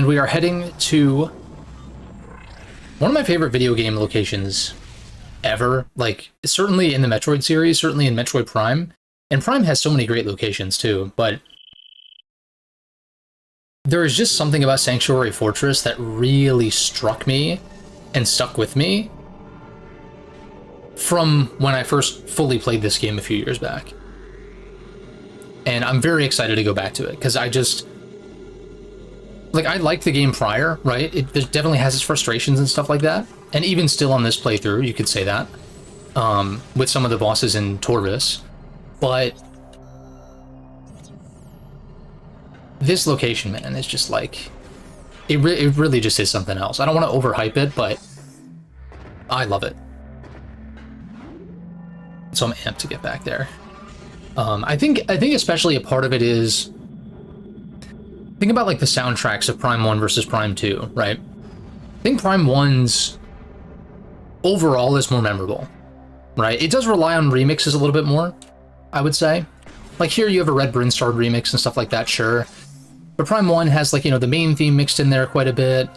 and we are heading to one of my favorite video game locations ever. Like, certainly in the Metroid series, certainly in Metroid Prime. And Prime has so many great locations too, but there is just something about Sanctuary Fortress that really struck me and stuck with me from when I first fully played this game a few years back. And I'm very excited to go back to it, because I just... like, I liked the game prior, right? It definitely has its frustrations and stuff like that. And even still on this playthrough, you could say that. With some of the bosses in Torvis. But... this location, man, is just like... it really just is something else. I don't want to overhype it, but... I love it. So I'm amped to get back there. I think especially a part of it is... think about, like, the soundtracks of Prime 1 versus Prime 2, right? I think Prime 1's overall is more memorable, right? It does rely on remixes a little bit more, I would say. Like, here you have a Red Brinstar remix and stuff like that, sure. But Prime 1 has, like, you know, the main theme mixed in there quite a bit.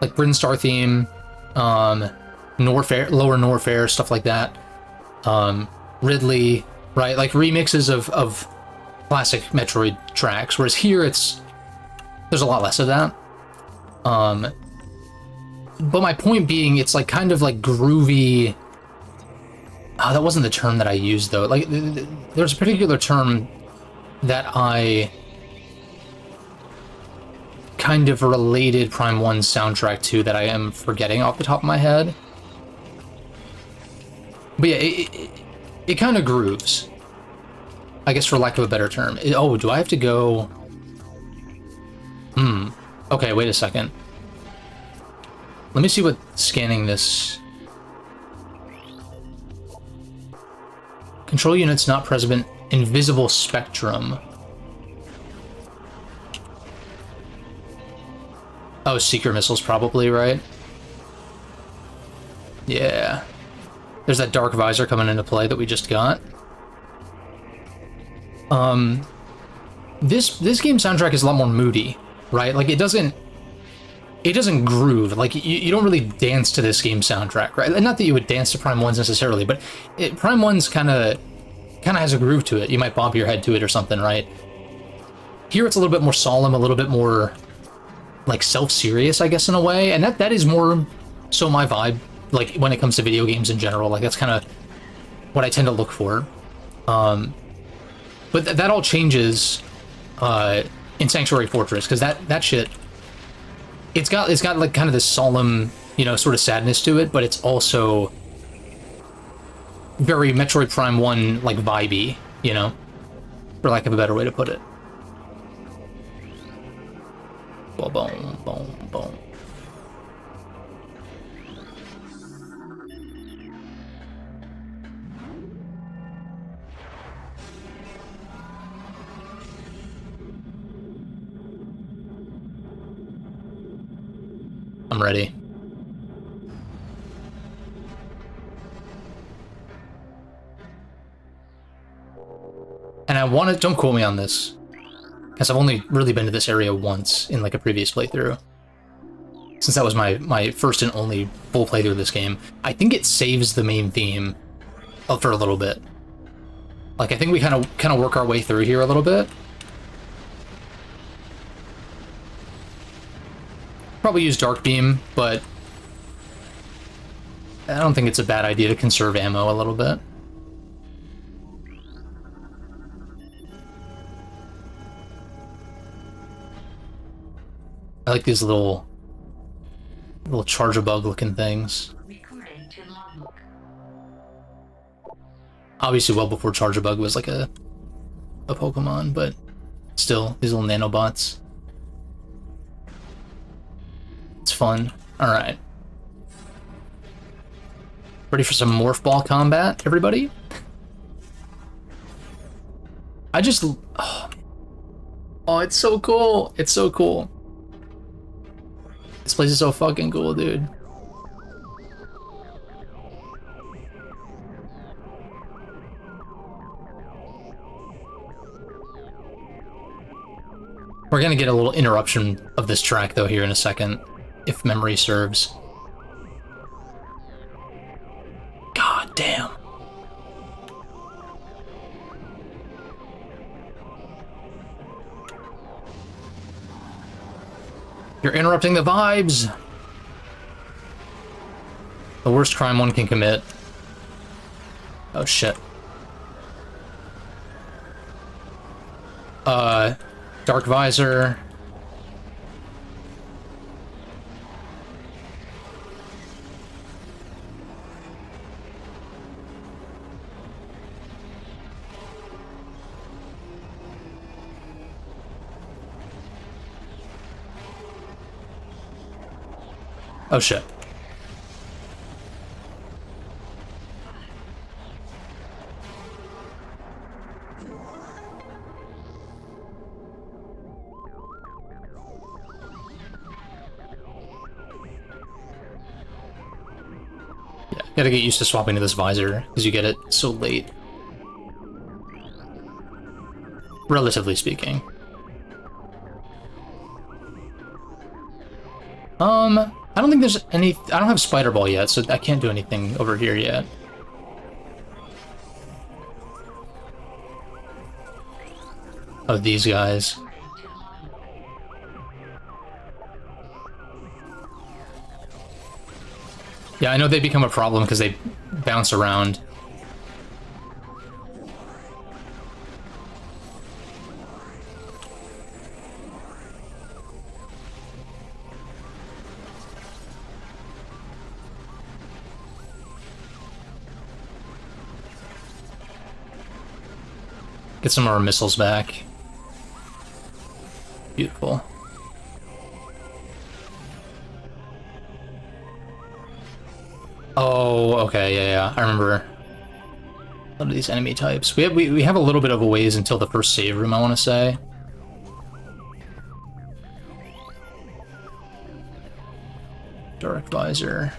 Like, Brinstar theme, Norfair, Lower Norfair, stuff like that. Ridley, right? Like, remixes of classic Metroid tracks, whereas here there's a lot less of that. But my point being, it's like kind of like groovy. Oh, that wasn't the term that I used, though. Like, there's a particular term that I kind of related Prime 1's soundtrack to that I am forgetting off the top of my head. But yeah, it kind of grooves, I guess, for lack of a better term. Oh, do I have to go... okay, wait a second. Let me see what scanning this... control units not present in visible spectrum. Oh, seeker missiles probably, right? Yeah. There's that dark visor coming into play that we just got. This game soundtrack is a lot more moody, right? Like, it doesn't groove. Like, you don't really dance to this game soundtrack, right? Not that you would dance to Prime 1's necessarily, but Prime 1's kind of has a groove to it. You might bump your head to it or something, right? Here it's a little bit more solemn, a little bit more, like, self-serious, I guess, in a way, and that is more so my vibe, like, when it comes to video games in general. Like, that's kind of what I tend to look for. But that all changes in Sanctuary Fortress, because that shit, it's got like kind of this solemn, you know, sort of sadness to it, but it's also very Metroid Prime 1, like, vibey, you know, for lack of a better way to put it. Boom, boom, boom, boom. I'm ready. And I want to... don't quote me on this, because I've only really been to this area once in, like, a previous playthrough. Since that was my first and only full playthrough of this game. I think it saves the main theme for a little bit. Like, I think we kind of work our way through here a little bit. Probably use Dark Beam, but I don't think it's a bad idea to conserve ammo a little bit. I like these little charge-a-bug looking things. Obviously, well before Charge-a-Bug was like a Pokemon, but still, these little nanobots. It's fun. Alright. Ready for some Morph Ball combat, everybody? I just... oh, it's so cool! It's so cool. This place is so fucking cool, dude. We're gonna get a little interruption of this track, though, here in a second, if memory serves. God damn. You're interrupting the vibes! The worst crime one can commit. Oh shit. Dark visor. Oh shit. Yeah, gotta get used to swapping to this visor, because you get it so late. Relatively speaking. I don't think there's any... I don't have Spider Ball yet, so I can't do anything over here yet. Of these guys. Yeah, I know they become a problem because they bounce around. Get some of our missiles back. Beautiful. Oh, okay, yeah, I remember a lot of these enemy types. We have a little bit of a ways until the first save room, I want to say. Dark visor.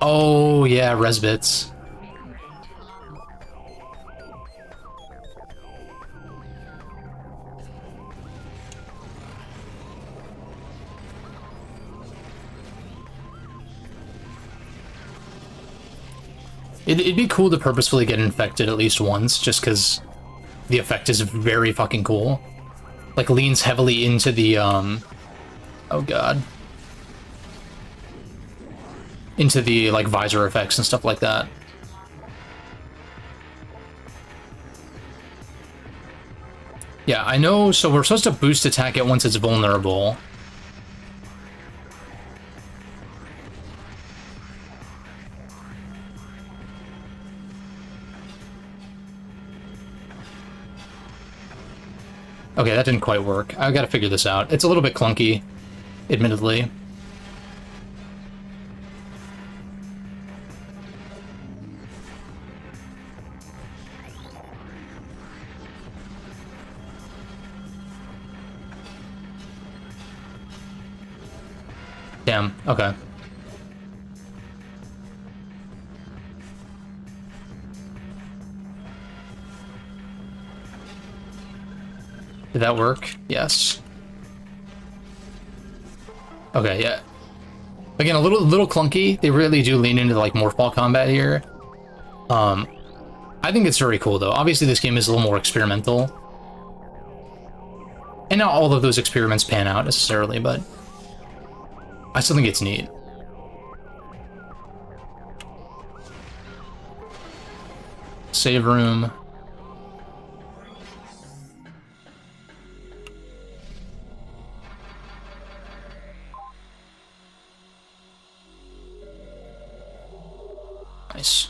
Oh, yeah, resbits. It'd be cool to purposefully get infected at least once, just because the effect is very fucking cool. Like, leans heavily into the, oh god. Into the, like, visor effects and stuff like that. Yeah, I know, so we're supposed to boost attack it once it's vulnerable. Okay, that didn't quite work. I've got to figure this out. It's a little bit clunky, admittedly. Damn, okay. Did that work? Yes. Okay, yeah. Again, a little clunky. They really do lean into like morph ball combat here. I think it's very cool though. Obviously this game is a little more experimental. And not all of those experiments pan out necessarily, but I still think it's neat. Save room. Nice.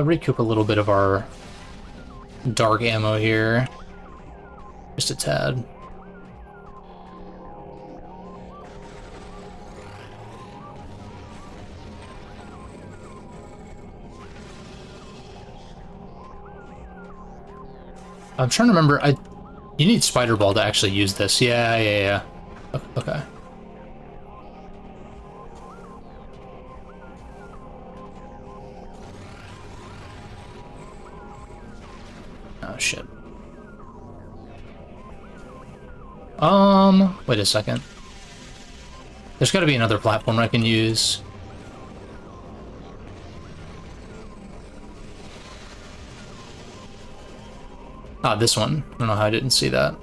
Recoup a little bit of our dark ammo here. Just a tad. I'm trying to remember. You need Spider Ball to actually use this. Yeah, yeah, yeah. Okay. Oh shit. Wait a second. There's got to be another platform I can use. Ah, this one. I don't know how I didn't see that.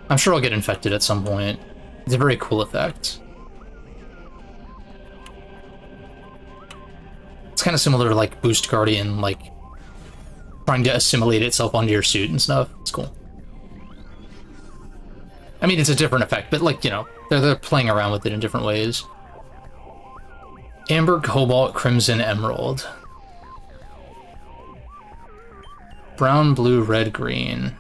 I'm sure I'll get infected at some point. It's a very cool effect. It's kind of similar to like Boost Guardian, like trying to assimilate itself onto your suit and stuff. It's cool. I mean, it's a different effect, but like, you know, they're playing around with it in different ways. Amber, Cobalt, Crimson, Emerald. Brown, blue, red, green.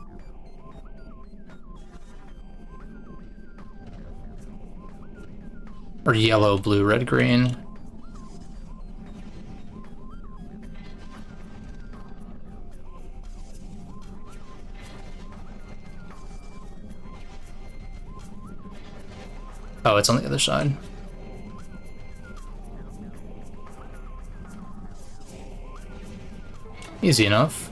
Or yellow, blue, red, green. Oh, it's on the other side. Easy enough.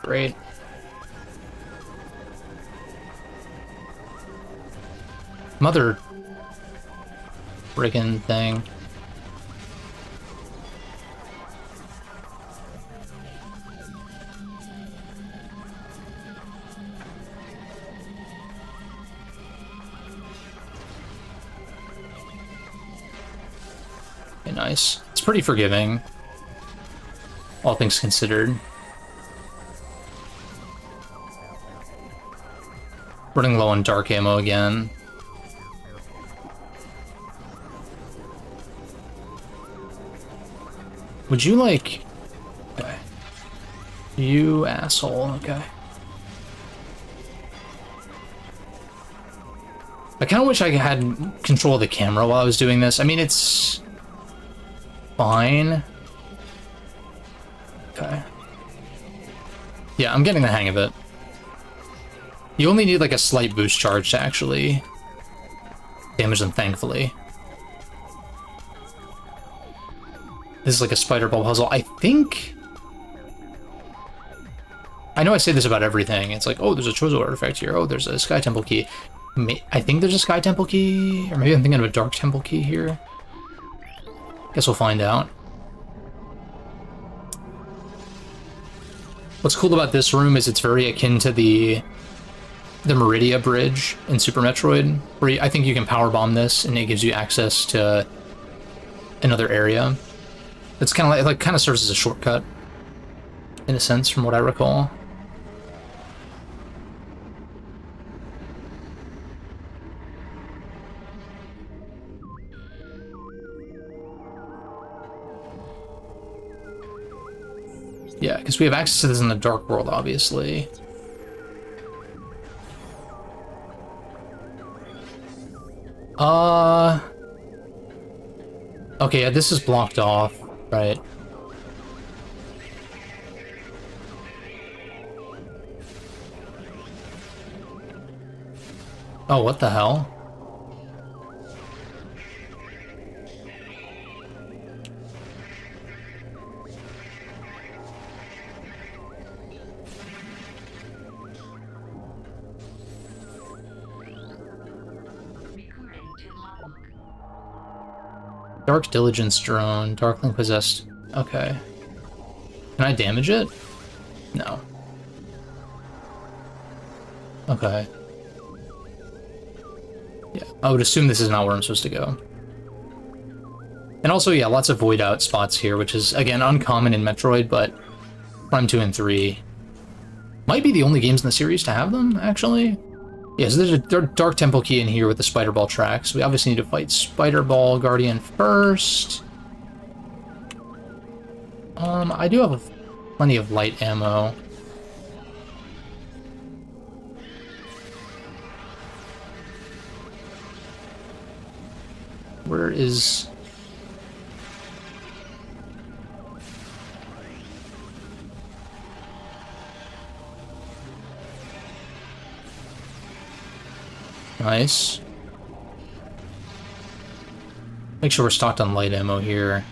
Great. Mother friggin' thing. Okay, nice. It's pretty forgiving, all things considered. Running low on dark ammo again. Would you like... Okay. You asshole, okay. I kind of wish I had control of the camera while I was doing this. I mean, it's... fine. Okay. Yeah, I'm getting the hang of it. You only need like a slight boost charge to actually damage them, thankfully. This is like a spider ball puzzle. I think... I know I say this about everything. It's like, oh, there's a Chozo artifact here. Oh, there's a Sky Temple key. I think there's a Sky Temple key. Or maybe I'm thinking of a Dark Temple key here. Guess we'll find out. What's cool about this room is it's very akin to the Meridia Bridge in Super Metroid, where I think you can power bomb this and it gives you access to another area. It's kind of like kind of serves as a shortcut, in a sense, from what I recall. Yeah, because we have access to this in the Dark World, obviously. Okay, yeah, this is blocked off, right? Oh, what the hell? Dark Diligence drone, Darkling possessed. Okay. Can I damage it? No. Okay. Yeah, I would assume this is not where I'm supposed to go. And also, yeah, lots of void out spots here, which is, again, uncommon in Metroid, but Prime 2 and 3 might be the only games in the series to have them, actually. Yeah, so there's a Dark Temple key in here with the Spider Ball tracks. We obviously need to fight Spider Ball Guardian first. I do have plenty of light ammo. Where is... Nice. Make sure we're stocked on light ammo here.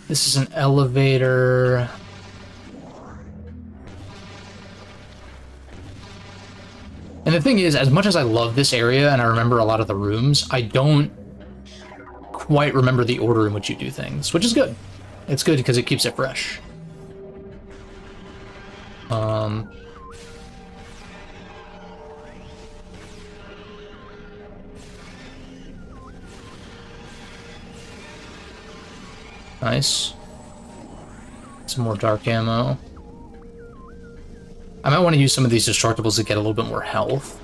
This is an elevator. And the thing is, as much as I love this area and I remember a lot of the rooms, I don't quite remember the order in which you do things, which is good. It's good because it keeps it fresh. Nice. Some more dark ammo. I might want to use some of these destructibles to get a little bit more health.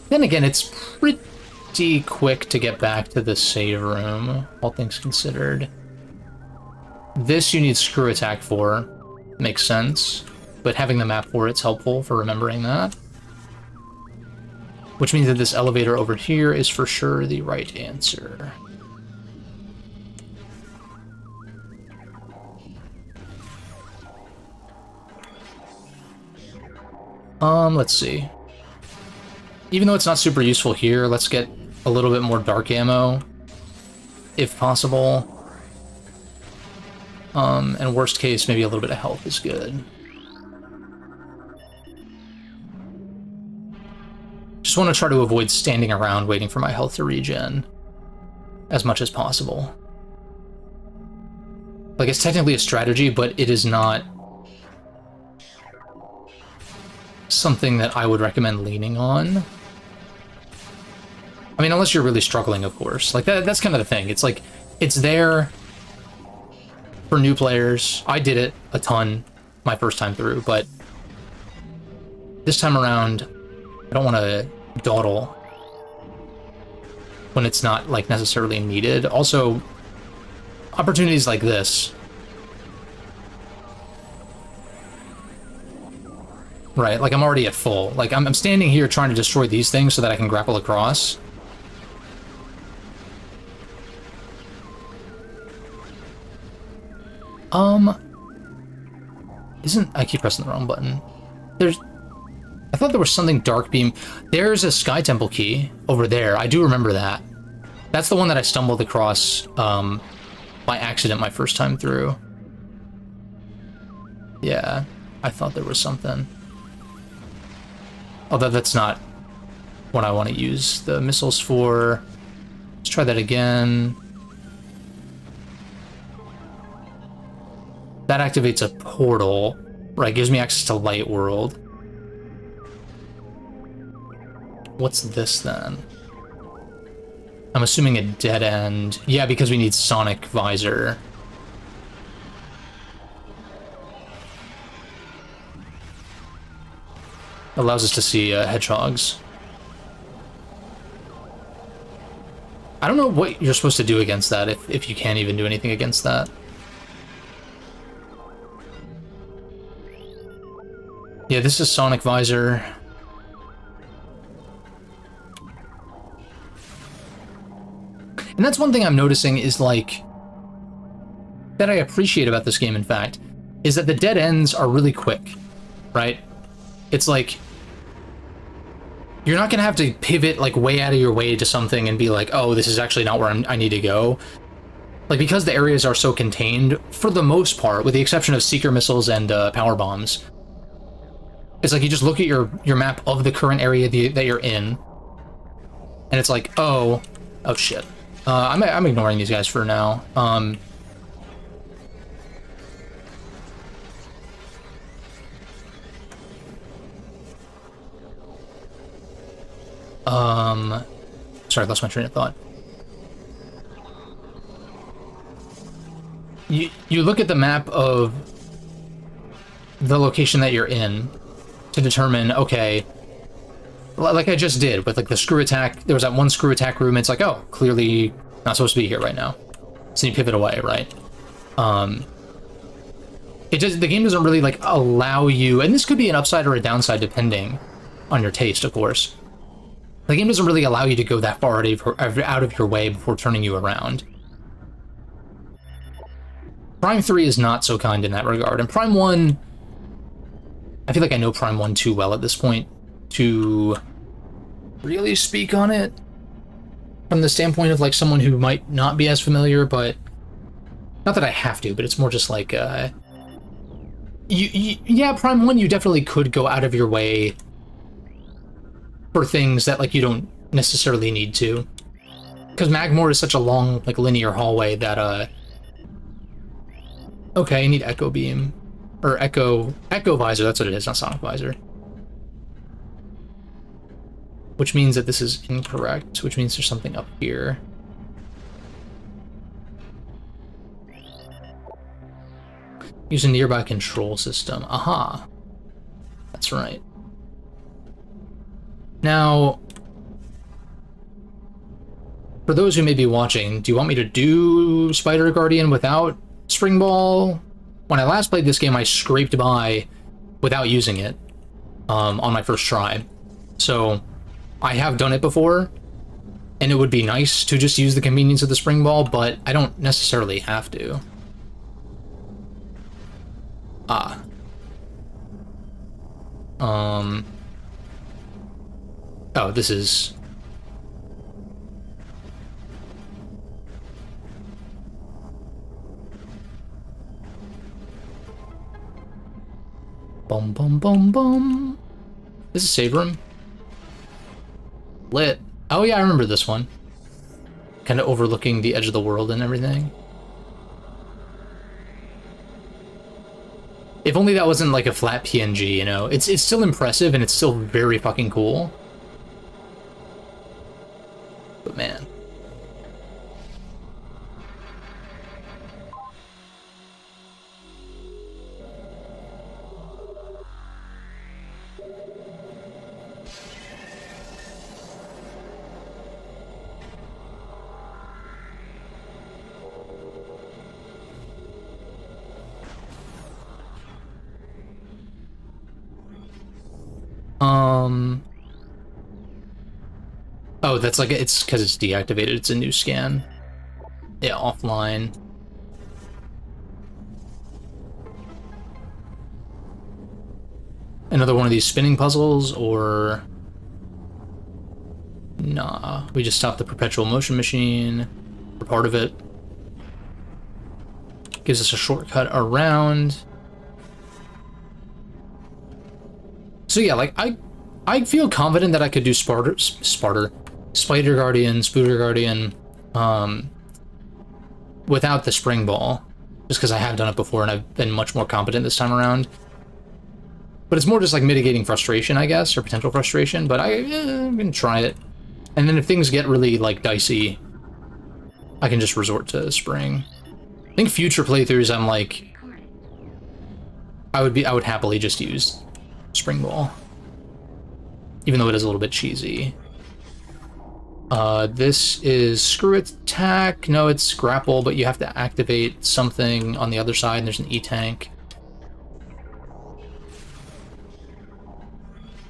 Then again, it's pretty quick to get back to the save room, all things considered. This you need screw attack for. Makes sense. But having the map for it's helpful for remembering that. Which means that this elevator over here is for sure the right answer. Let's see. Even though it's not super useful here, let's get a little bit more dark ammo, if possible. And worst case, maybe a little bit of health is good. Just want to try to avoid standing around waiting for my health to regen as much as possible. Like, it's technically a strategy, but it is not something that I would recommend leaning on. I mean, unless you're really struggling, of course. Like, that's kind of the thing. It's like, it's there for new players. I did it a ton my first time through, but this time around, I don't want to dawdle when it's not, like, necessarily needed. Also, opportunities like this. Right, like I'm already at full. Like I'm standing here trying to destroy these things so that I can grapple across. I keep pressing the wrong button. I thought there was something dark beam. There's a Sky Temple key over there. I do remember that. That's the one that I stumbled across by accident my first time through. Yeah, I thought there was something. Although that's not what I want to use the missiles for. Let's try that again. That activates a portal. Right, gives me access to Light World. What's this then? I'm assuming a dead end. Yeah, because we need Sonic Visor. Allows us to see hedgehogs. I don't know what you're supposed to do against that, if you can't even do anything against that. Yeah, this is Sonic Visor. And that's one thing I'm noticing is, like, that I appreciate about this game, in fact, is that the dead ends are really quick, right? It's like, you're not going to have to pivot, like, way out of your way to something and be like, oh, this is actually not where I need to go. Like, because the areas are so contained, for the most part, with the exception of Seeker missiles and power bombs, it's like you just look at your map of the current area that you're in, and it's like, oh shit. I'm ignoring these guys for now. Sorry, I lost my train of thought. You look at the map of the location that you're in to determine, okay, like I just did with like the screw attack. There was that one screw attack room. It's like, oh, clearly not supposed to be here right now. So you pivot away, right? The game doesn't really like allow you, and this could be an upside or a downside depending on your taste, of course. The game doesn't really allow you to go that far out of your way before turning you around. Prime 3 is not so kind in that regard, and Prime 1, I feel like I know Prime 1 too well at this point to really speak on it from the standpoint of like someone who might not be as familiar, but not that I have to, but it's more just like, yeah, Prime 1, you definitely could go out of your way for things that like you don't necessarily need to, because Magmore is such a long like linear hallway that okay, I need Echo Beam or Echo Visor. That's what it is, not Sonic Visor. Which means that this is incorrect, which means there's something up here. Use a nearby control system. Aha. That's right. Now, for those who may be watching, do you want me to do Spider Guardian without Spring Ball? When I last played this game, I scraped by without using it on my first try. So I have done it before, and it would be nice to just use the convenience of the Spring Ball, but I don't necessarily have to. Ah. Oh, this is... Bum bum bum bum. This is save room. Lit. Oh yeah, I remember this one. Kind of overlooking the edge of the world and everything. If only that wasn't like a flat PNG, you know? It's still impressive and it's still very fucking cool. But man. Oh, that's like, it's because it's deactivated. It's a new scan. Yeah, offline. Another one of these spinning puzzles, or... Nah, we just stopped the perpetual motion machine, or part of it. Gives us a shortcut around. So yeah, like, I feel confident that I could do Spider Guardian, Spooder Guardian, without the Spring Ball, just because I have done it before and I've been much more competent this time around. But it's more just like mitigating frustration, I guess, or potential frustration, but I'm gonna try it. And then if things get really, like, dicey, I can just resort to Spring. I think future playthroughs, I'm like, I would happily just use Spring Ball. Even though it is a little bit cheesy. This is Screw Attack. No, it's Grapple, but you have to activate something on the other side, and there's an E-Tank.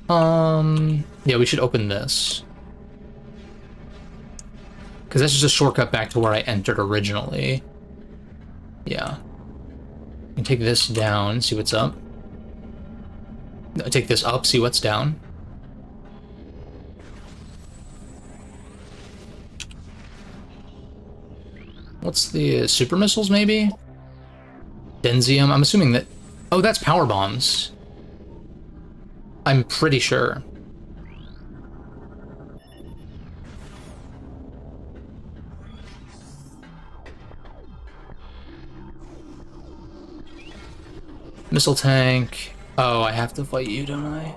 Yeah, we should open this. Because that's just a shortcut back to where I entered originally. Yeah. I can take this down, see what's up. No, take this up, see what's down. What's the super missiles, maybe? Denzium, I'm assuming that... Oh, that's power bombs. I'm pretty sure. Missile tank. Oh, I have to fight you, don't I?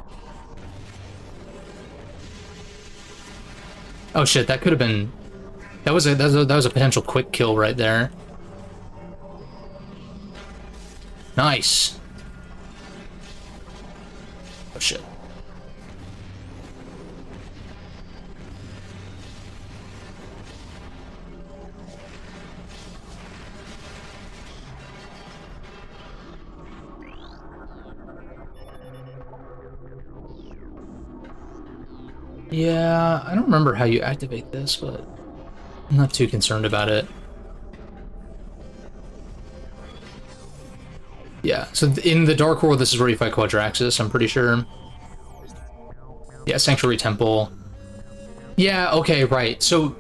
Oh shit, that could have been... that was a potential quick kill right there. Nice. Oh shit. Yeah, I don't remember how you activate this, but I'm not too concerned about it. Yeah, so in the Dark World, this is where you fight Quadraxis, I'm pretty sure. Yeah, Sanctuary Temple. Yeah, okay, right. So,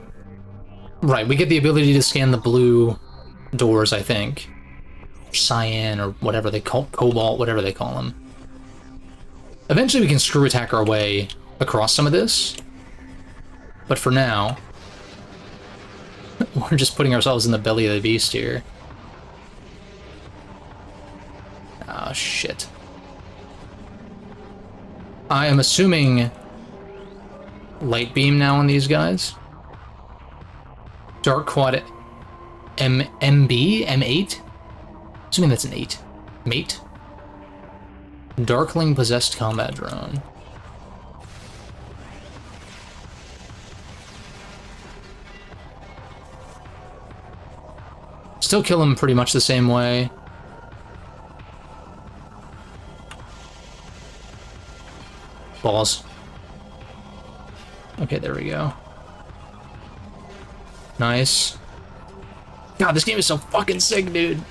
right, we get the ability to scan the blue doors, I think. Cyan, or whatever they call... Cobalt, whatever they call them. Eventually we can screw attack our way across some of this. But for now, we're just putting ourselves in the belly of the beast here. Ah, shit. I am assuming light beam now on these guys. Dark Quad MB? M8? Assuming that's an 8. Mate? Darkling Possessed Combat Drone. Still kill him pretty much the same way. Balls. Okay, there we go. Nice. God, this game is so fucking sick, dude.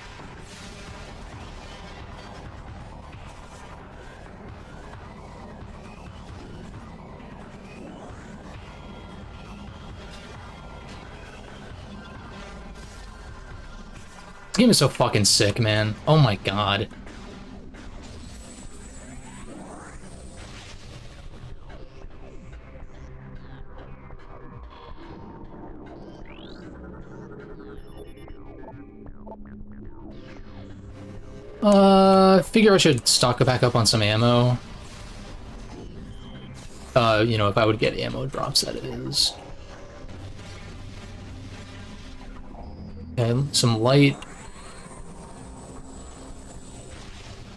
This game is so fucking sick, man. Oh my god. Figure I should stock back up on some ammo. You know, if I would get ammo drops, that is. Okay, some light.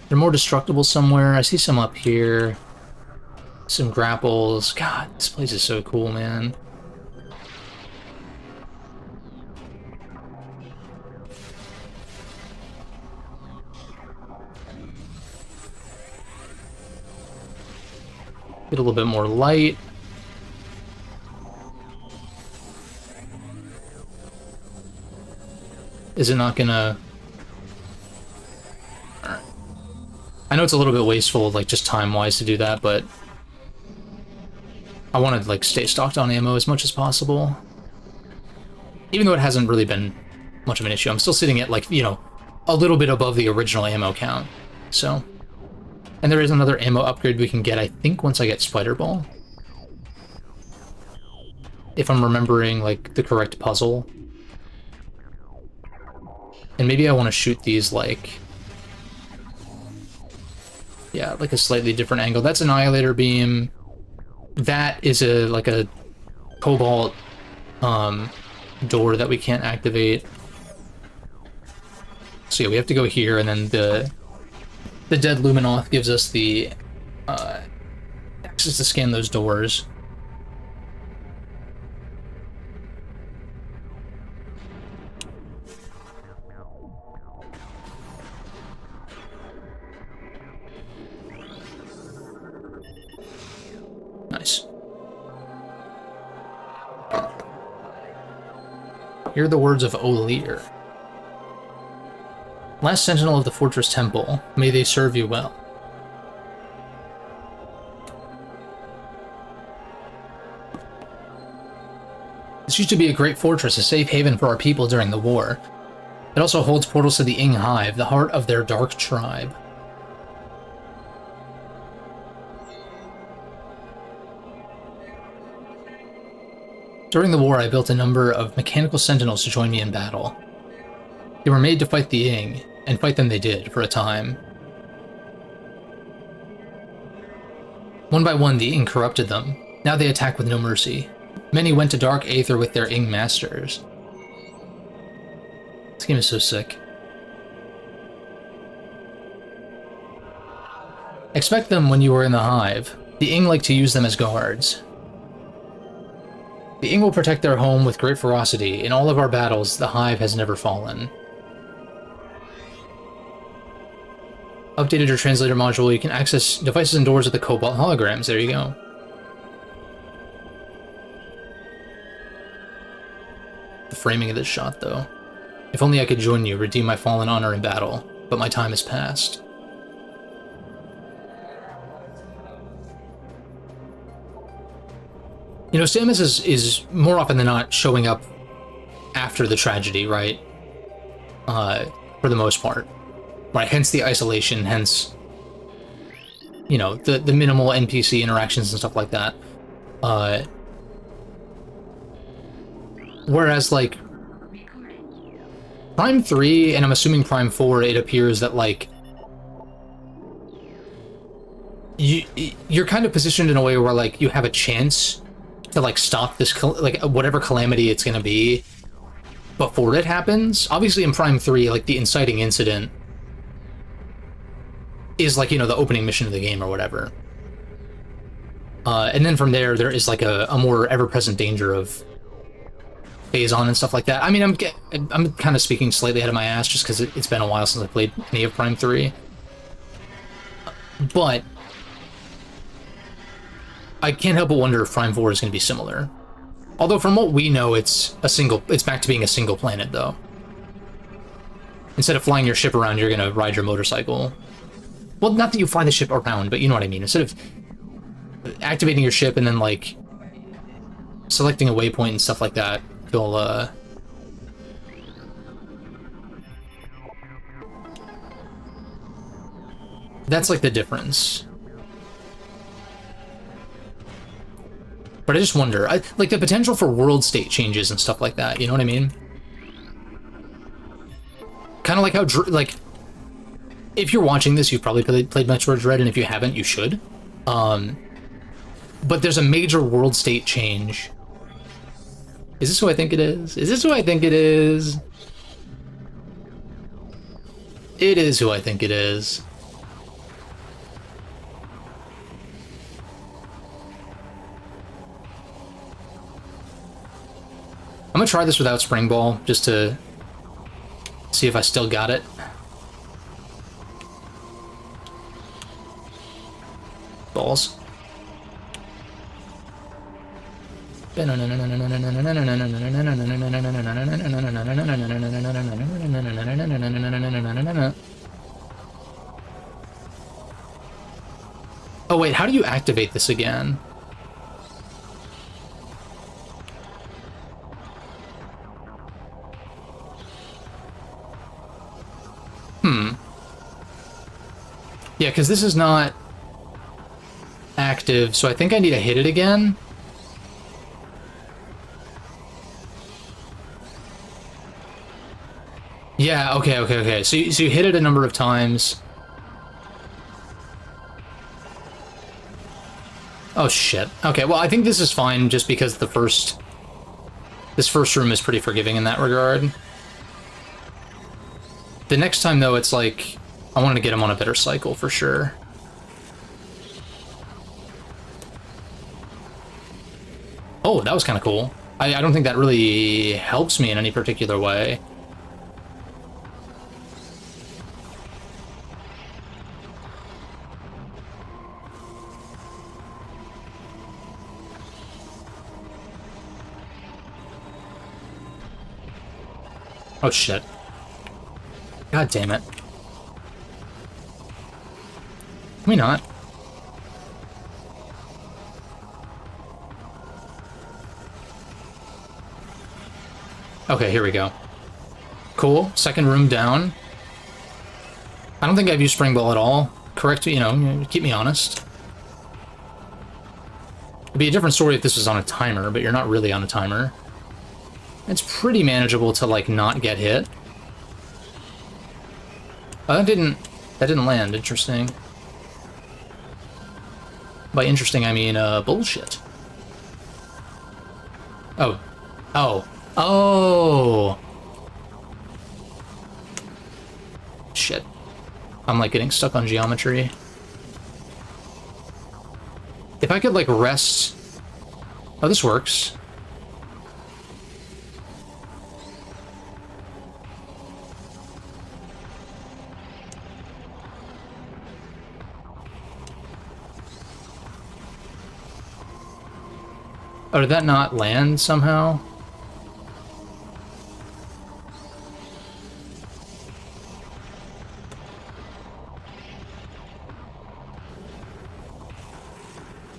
They're more destructible somewhere. I see some up here. Some grapples. God, this place is so cool, man. Get a little bit more light. Is it not gonna... Alright. I know it's a little bit wasteful, like, just time-wise to do that, but... I want to, like, stay stocked on ammo as much as possible. Even though it hasn't really been much of an issue. I'm still sitting at, like, you know, a little bit above the original ammo count, so... And there is another ammo upgrade we can get, I think, once I get Spider Ball. If I'm remembering, like, the correct puzzle. And maybe I want to shoot these, like... Yeah, like a slightly different angle. That's Annihilator Beam. That is a, like a Cobalt, door that we can't activate. So yeah, we have to go here, and then the Dead Luminoth gives us the access to scan those doors. Nice. Hear the words of O'Lear. Last sentinel of the Fortress Temple, may they serve you well. This used to be a great fortress, a safe haven for our people during the war. It also holds portals to the Ing Hive, the heart of their dark tribe. During the war, I built a number of mechanical sentinels to join me in battle. They were made to fight the Ing, and fight them they did, for a time. One by one, the Ing corrupted them. Now they attack with no mercy. Many went to Dark Aether with their Ing Masters. This game is so sick. Expect them when you were in the Hive. The Ing like to use them as guards. The Ing will protect their home with great ferocity. In all of our battles, the Hive has never fallen. Updated your translator module. You can access devices and doors with the Cobalt holograms. There you go. The framing of this shot, though. If only I could join you, redeem my fallen honor in battle. But my time has passed. You know, Samus is more often than not showing up after the tragedy, right? For the most part. Right, hence the isolation, hence, you know, the minimal NPC interactions and stuff like that. Whereas, like, Prime 3, and I'm assuming Prime 4, it appears that, like, you're kind of positioned in a way where, like, you have a chance to, like, stop this, like, whatever calamity it's gonna be before it happens. Obviously, in Prime 3, like, the inciting incident is, like, you know, the opening mission of the game or whatever. And then from there is, like, a more ever-present danger of phase-on and stuff like that. I mean, I'm kind of speaking slightly out of my ass just because it's been a while since I played any of Prime 3. But I can't help but wonder if Prime 4 is going to be similar. Although from what we know, it's back to being a single planet, though. Instead of flying your ship around, you're going to ride your motorcycle. Well, not that you fly the ship around, but you know what I mean. Instead of activating your ship and then, like, selecting a waypoint and stuff like that, you'll, that's, like, the difference. But I just wonder, like, the potential for world state changes and stuff like that, you know what I mean? Kind of like how, like, if you're watching this, you've probably played Metroid Dread, and if you haven't, you should. But there's a major world state change. Is this who I think it is? Is this who I think it is? It is who I think it is. I'm gonna try this without Spring Ball, just to see if I still got it. Balls. Oh wait, how do you activate this again? Yeah, because this is not active, so I think I need to hit it again. Yeah, okay. So you hit it a number of times. Oh shit. Okay, well I think this is fine just because this first room is pretty forgiving in that regard. The next time though, it's like I wanted to get him on a better cycle for sure. Oh, that was kind of cool. I don't think that really helps me in any particular way. Oh shit. God damn it. Can we not? Okay, here we go. Cool. Second room down. I don't think I've used Spring Ball at all. Correct, you know, keep me honest. It'd be a different story if this was on a timer, but you're not really on a timer. It's pretty manageable to, like, not get hit. Oh, that didn't land. Interesting. By interesting, I mean, bullshit. Oh. Oh. Oh! Shit. I'm, like, getting stuck on geometry. If I could, like, rest... Oh, this works. Oh, did that not land somehow?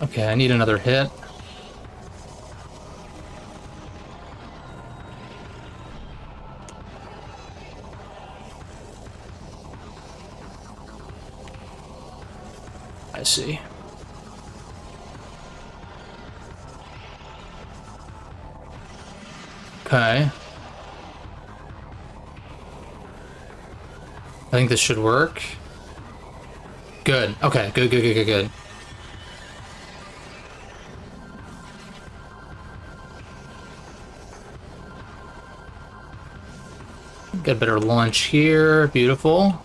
Okay, I need another hit. I see. Okay. I think this should work. Good. Okay, good, good, good, good, good. Get a better launch here. Beautiful.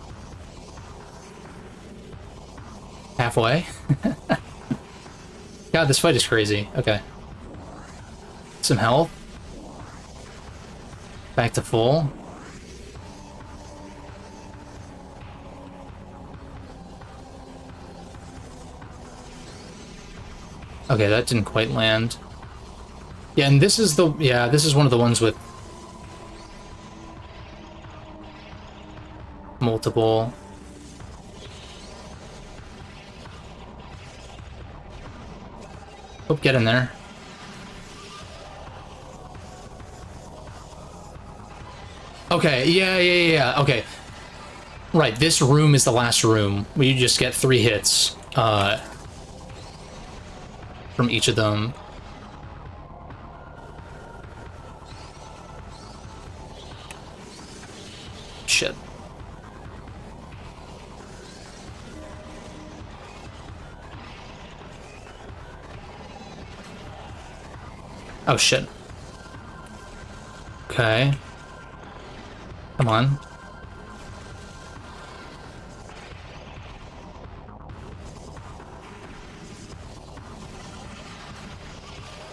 Halfway. God, this fight is crazy. Okay. Some health. Back to full. Okay, that didn't quite land. Yeah, and this is the... Yeah, this is one of the ones with... multiple... Oh, get in there. Okay, yeah. Okay. Right, this room is the last room where you just get 3 hits from each of them. Shit. Oh, shit. Okay. Come on.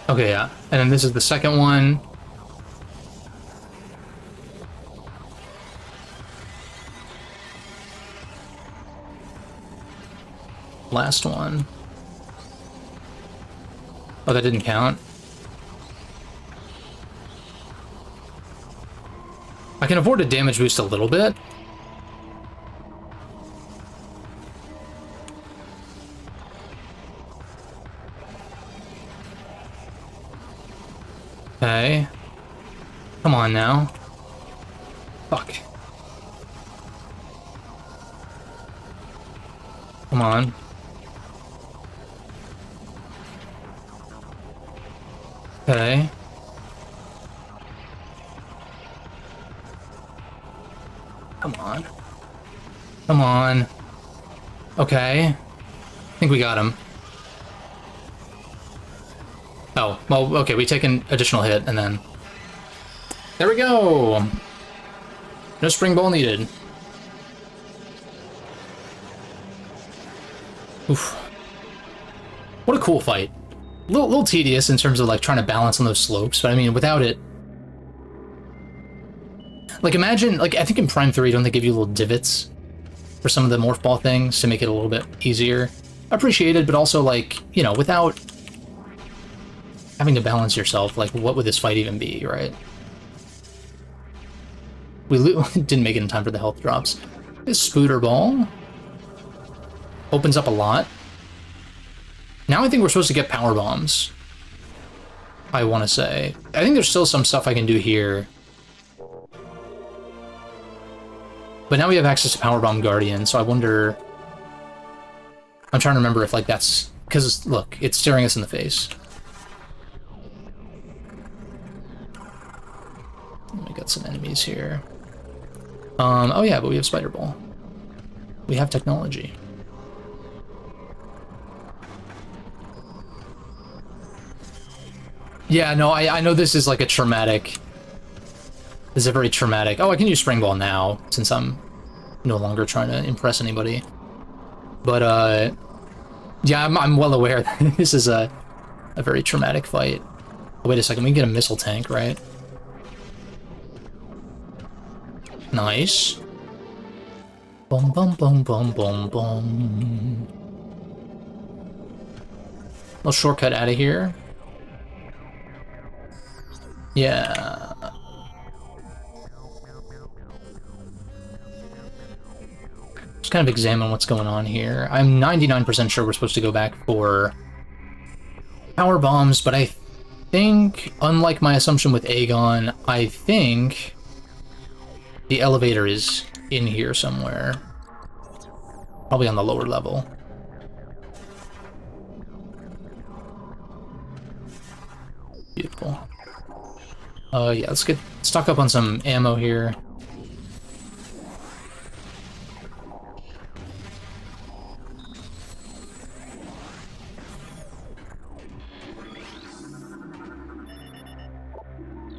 Okay, yeah. And then this is the second one. Last one. Oh, that didn't count. I can afford a damage boost a little bit. Okay. Come on now. Fuck. Come on. Okay. Come on. Come on. Okay. I think we got him. Oh, well, okay, we take an additional hit, and then... There we go! No spring ball needed. Oof. What a cool fight. A little tedious in terms of, like, trying to balance on those slopes, but I mean, without it... Like, imagine, like, I think in Prime 3, don't they give you little divots for some of the morph ball things to make it a little bit easier? Appreciated, but also, like, you know, without having to balance yourself, like, what would this fight even be, right? We didn't make it in time for the health drops. This Spooter Ball opens up a lot. Now I think we're supposed to get power bombs, I want to say. I think there's still some stuff I can do here. But now we have access to Powerbomb Guardian, so I wonder... I'm trying to remember if, like, that's... Because, look, it's staring us in the face. We got some enemies here. Oh yeah, but we have Spider Ball. We have technology. Yeah, no, I know this is like a traumatic... This is a very traumatic... Oh, I can use Spring Ball now, since I'm no longer trying to impress anybody. But, yeah, I'm well aware that this is a very traumatic fight. Oh, wait a second, we can get a missile tank, right? Nice. Boom, boom, boom, boom, boom, boom. Little shortcut out of here. Yeah. Just kind of examine what's going on here. I'm 99% sure we're supposed to go back for power bombs, but I think, unlike my assumption with Aegon, I think the elevator is in here somewhere. Probably on the lower level. Beautiful. Yeah, let's get stock up on some ammo here.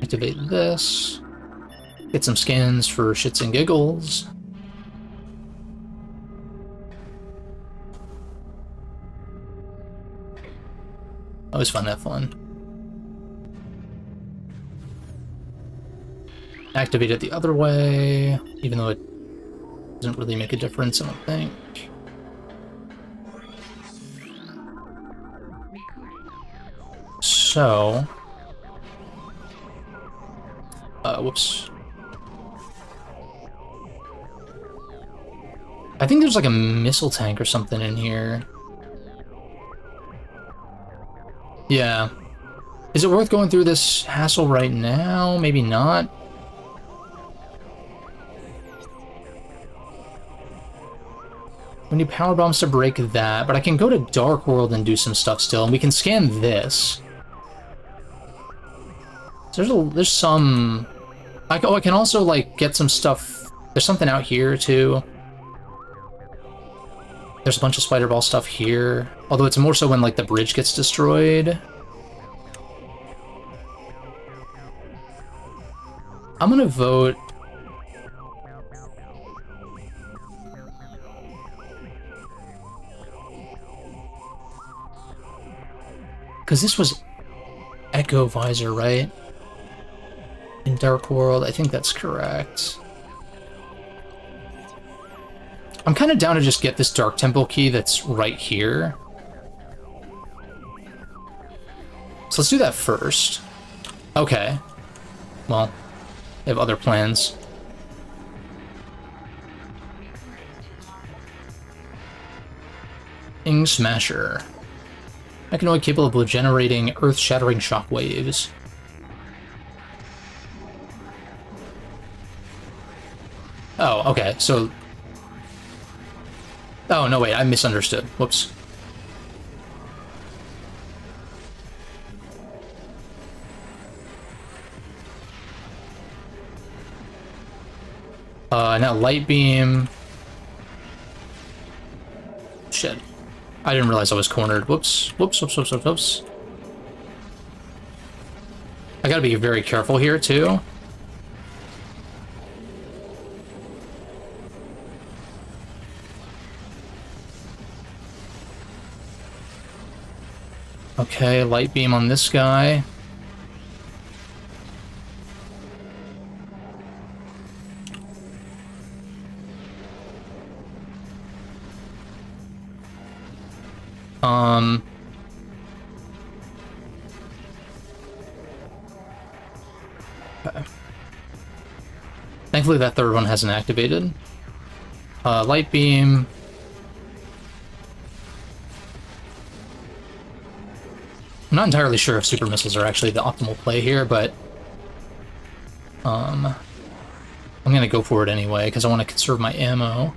Activate this. Get some scans for shits and giggles. I always find that fun. Activate it the other way, even though it doesn't really make a difference, I don't think. So... whoops. I think there's like a missile tank or something in here. Yeah. Is it worth going through this hassle right now? Maybe not. We need power bombs to break that, but I can go to Dark World and do some stuff still, and we can scan this. So there's some... Oh, I can also, like, get some stuff... There's something out here, too. There's a bunch of Spider Ball stuff here. Although it's more so when, like, the bridge gets destroyed. I'm gonna vote... Because this was Echo Visor, right? In Dark World, I think that's correct. I'm kind of down to just get this Dark Temple key that's right here. So let's do that first. Okay. Well, I have other plans. Ing Smasher. Mechanoid capable of generating earth-shattering shockwaves. Oh, okay, so... Oh, no, wait, I misunderstood. Whoops. Now Light Beam... Shit. I didn't realize I was cornered. Whoops. Whoops, whoops, whoops, whoops, whoops. I gotta be very careful here, too. Okay, Light Beam on this guy. Okay. Thankfully that third one hasn't activated. Light Beam. I'm not entirely sure if super missiles are actually the optimal play here, but I'm gonna go for it anyway because I want to conserve my ammo.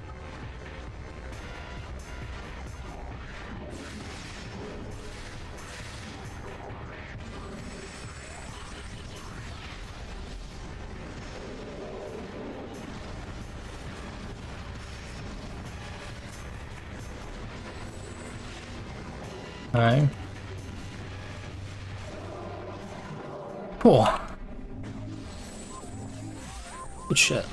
Alright. Cool. Good shit.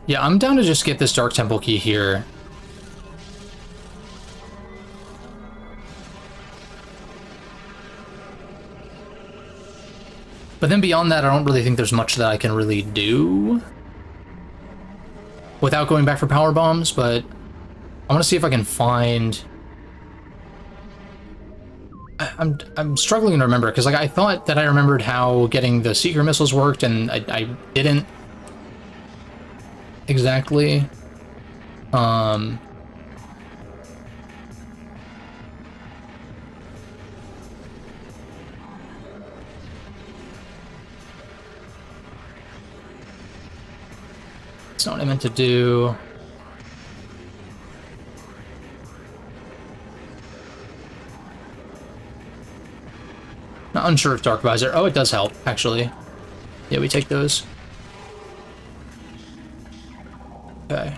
Yeah, I'm down to just get this Dark Temple key here. But then beyond that, I don't really think there's much that I can really do without going back for power bombs, but I want to see if I can find... I'm struggling to remember, because like I thought that I remembered how getting the Seeker missiles worked, and I didn't exactly. That's not what I meant to do. Not unsure if Dark Visor... Oh, it does help, actually. Yeah, we take those. Okay.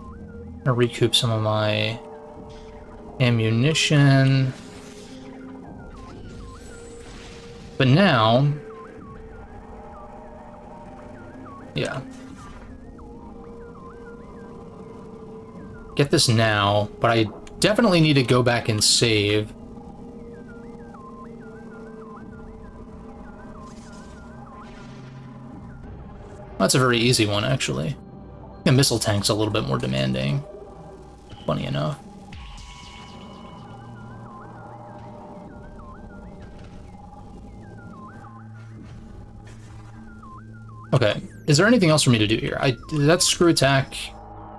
I'm gonna recoup some of my ammunition. But now... Yeah. Get this now, but I definitely need to go back and save. That's a very easy one, actually. The missile tank's a little bit more demanding. Funny enough. Okay, is there anything else for me to do here? That's screw attack.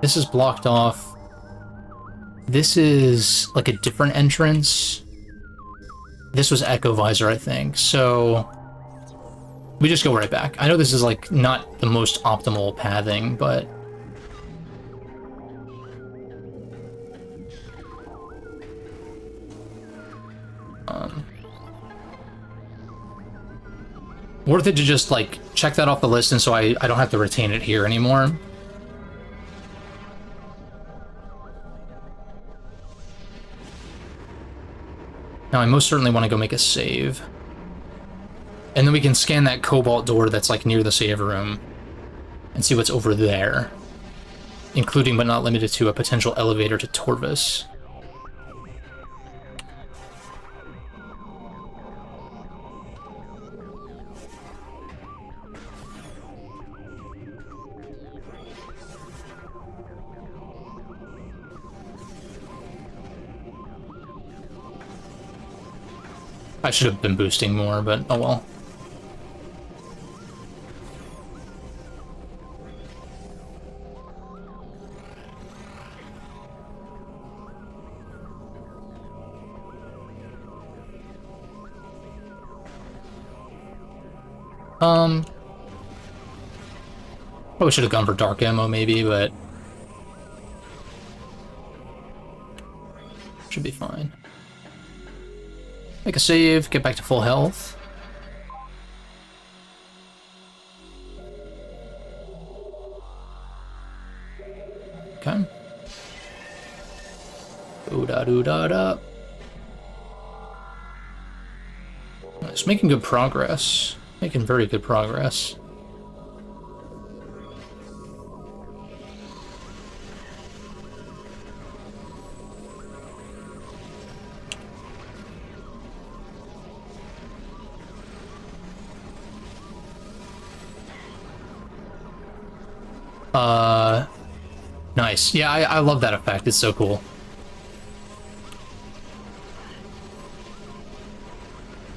This is blocked off. This is like a different entrance. This was Echo Visor, I think. So we just go right back. I know this is like not the most optimal pathing, but worth it to just like check that off the list, and so I don't have to retain it here anymore. Now I most certainly want to go make a save. And then we can scan that cobalt door that's like near the save room and see what's over there, including but not limited to a potential elevator to Torvis. I should have been boosting more, but oh well. Probably should have gone for dark ammo maybe, but should be fine. Make a save, get back to full health. Okay. Ooh-da-doo-da-da. Nice, making good progress. Making very good progress. Nice. Yeah, I love that effect. It's so cool.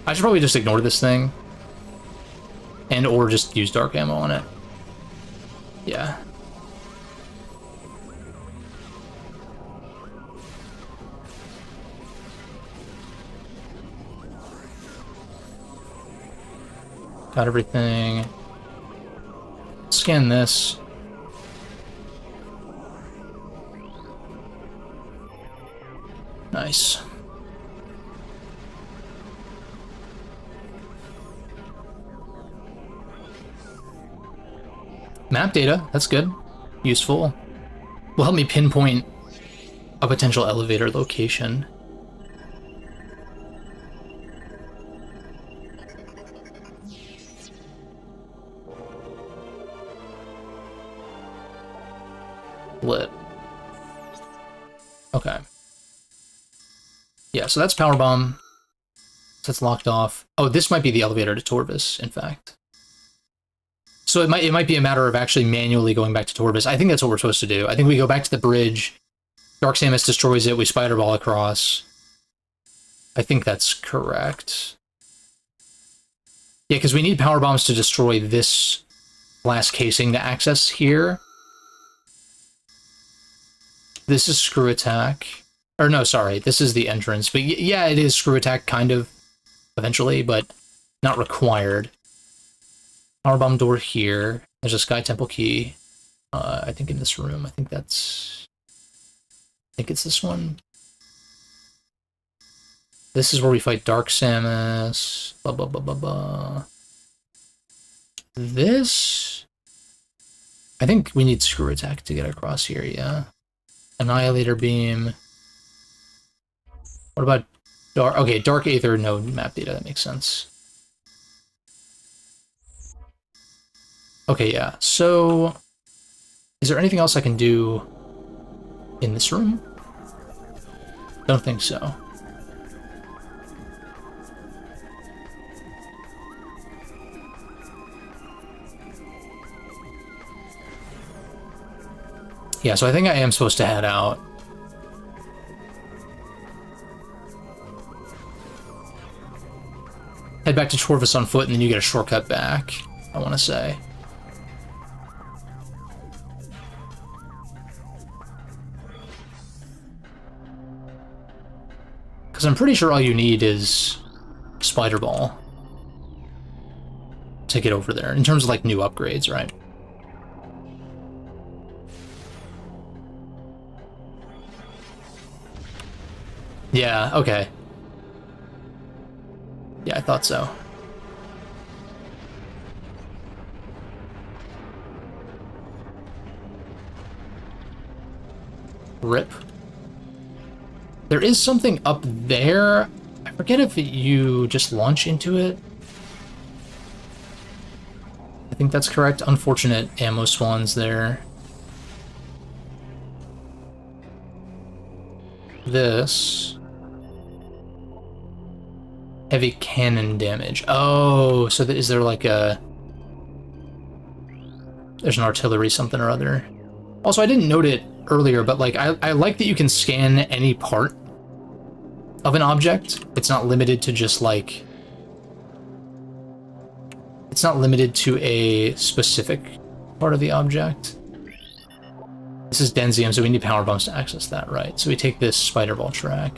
I should probably just ignore this thing. And or just use dark ammo on it. Yeah. Got everything. Scan this. Nice. map data. That's good. Useful. Will help me pinpoint a potential elevator location. Lit. Okay. Yeah, so that's power bomb. So it's locked off. Oh, this might be the elevator to Torvis, in fact. So it might be a matter of actually manually going back to Torvis. I think that's what we're supposed to do. I think we go back to the bridge. Dark Samus destroys it. We spider ball across. I think that's correct. Yeah, because we need power bombs to destroy this glass casing to access here. This is screw attack. Or no, sorry, this is the entrance. But yeah, it is screw attack, kind of, eventually, but not required. Powerbomb door here. There's a Sky Temple key. I think in this room. I think it's this one. This is where we fight Dark Samus. Blah, blah, blah, blah, blah. This... I think we need screw attack to get across here, yeah. Annihilator beam. What about Dark... Okay, Dark Aether, no map data. That makes sense. Okay, yeah. So, is there anything else I can do in this room? Don't think so. Yeah, so I think I am supposed to head out. Head back to Torvis on foot, and then you get a shortcut back, I want to say. Because I'm pretty sure all you need is Spider Ball to get over there, in terms of, like, new upgrades, right? Yeah, okay. Yeah, I thought so. Rip. There is something up there. I forget if you just launch into it. I think that's correct. Unfortunate ammo swans there. This... Heavy cannon damage. Oh, so is there like a... There's an artillery something or other. Also, I didn't note it earlier, but like I like that you can scan any part of an object. It's not limited to just like... It's not limited to a specific part of the object. This is Denzium, so we need power bombs to access that, right? So we take this spider ball track.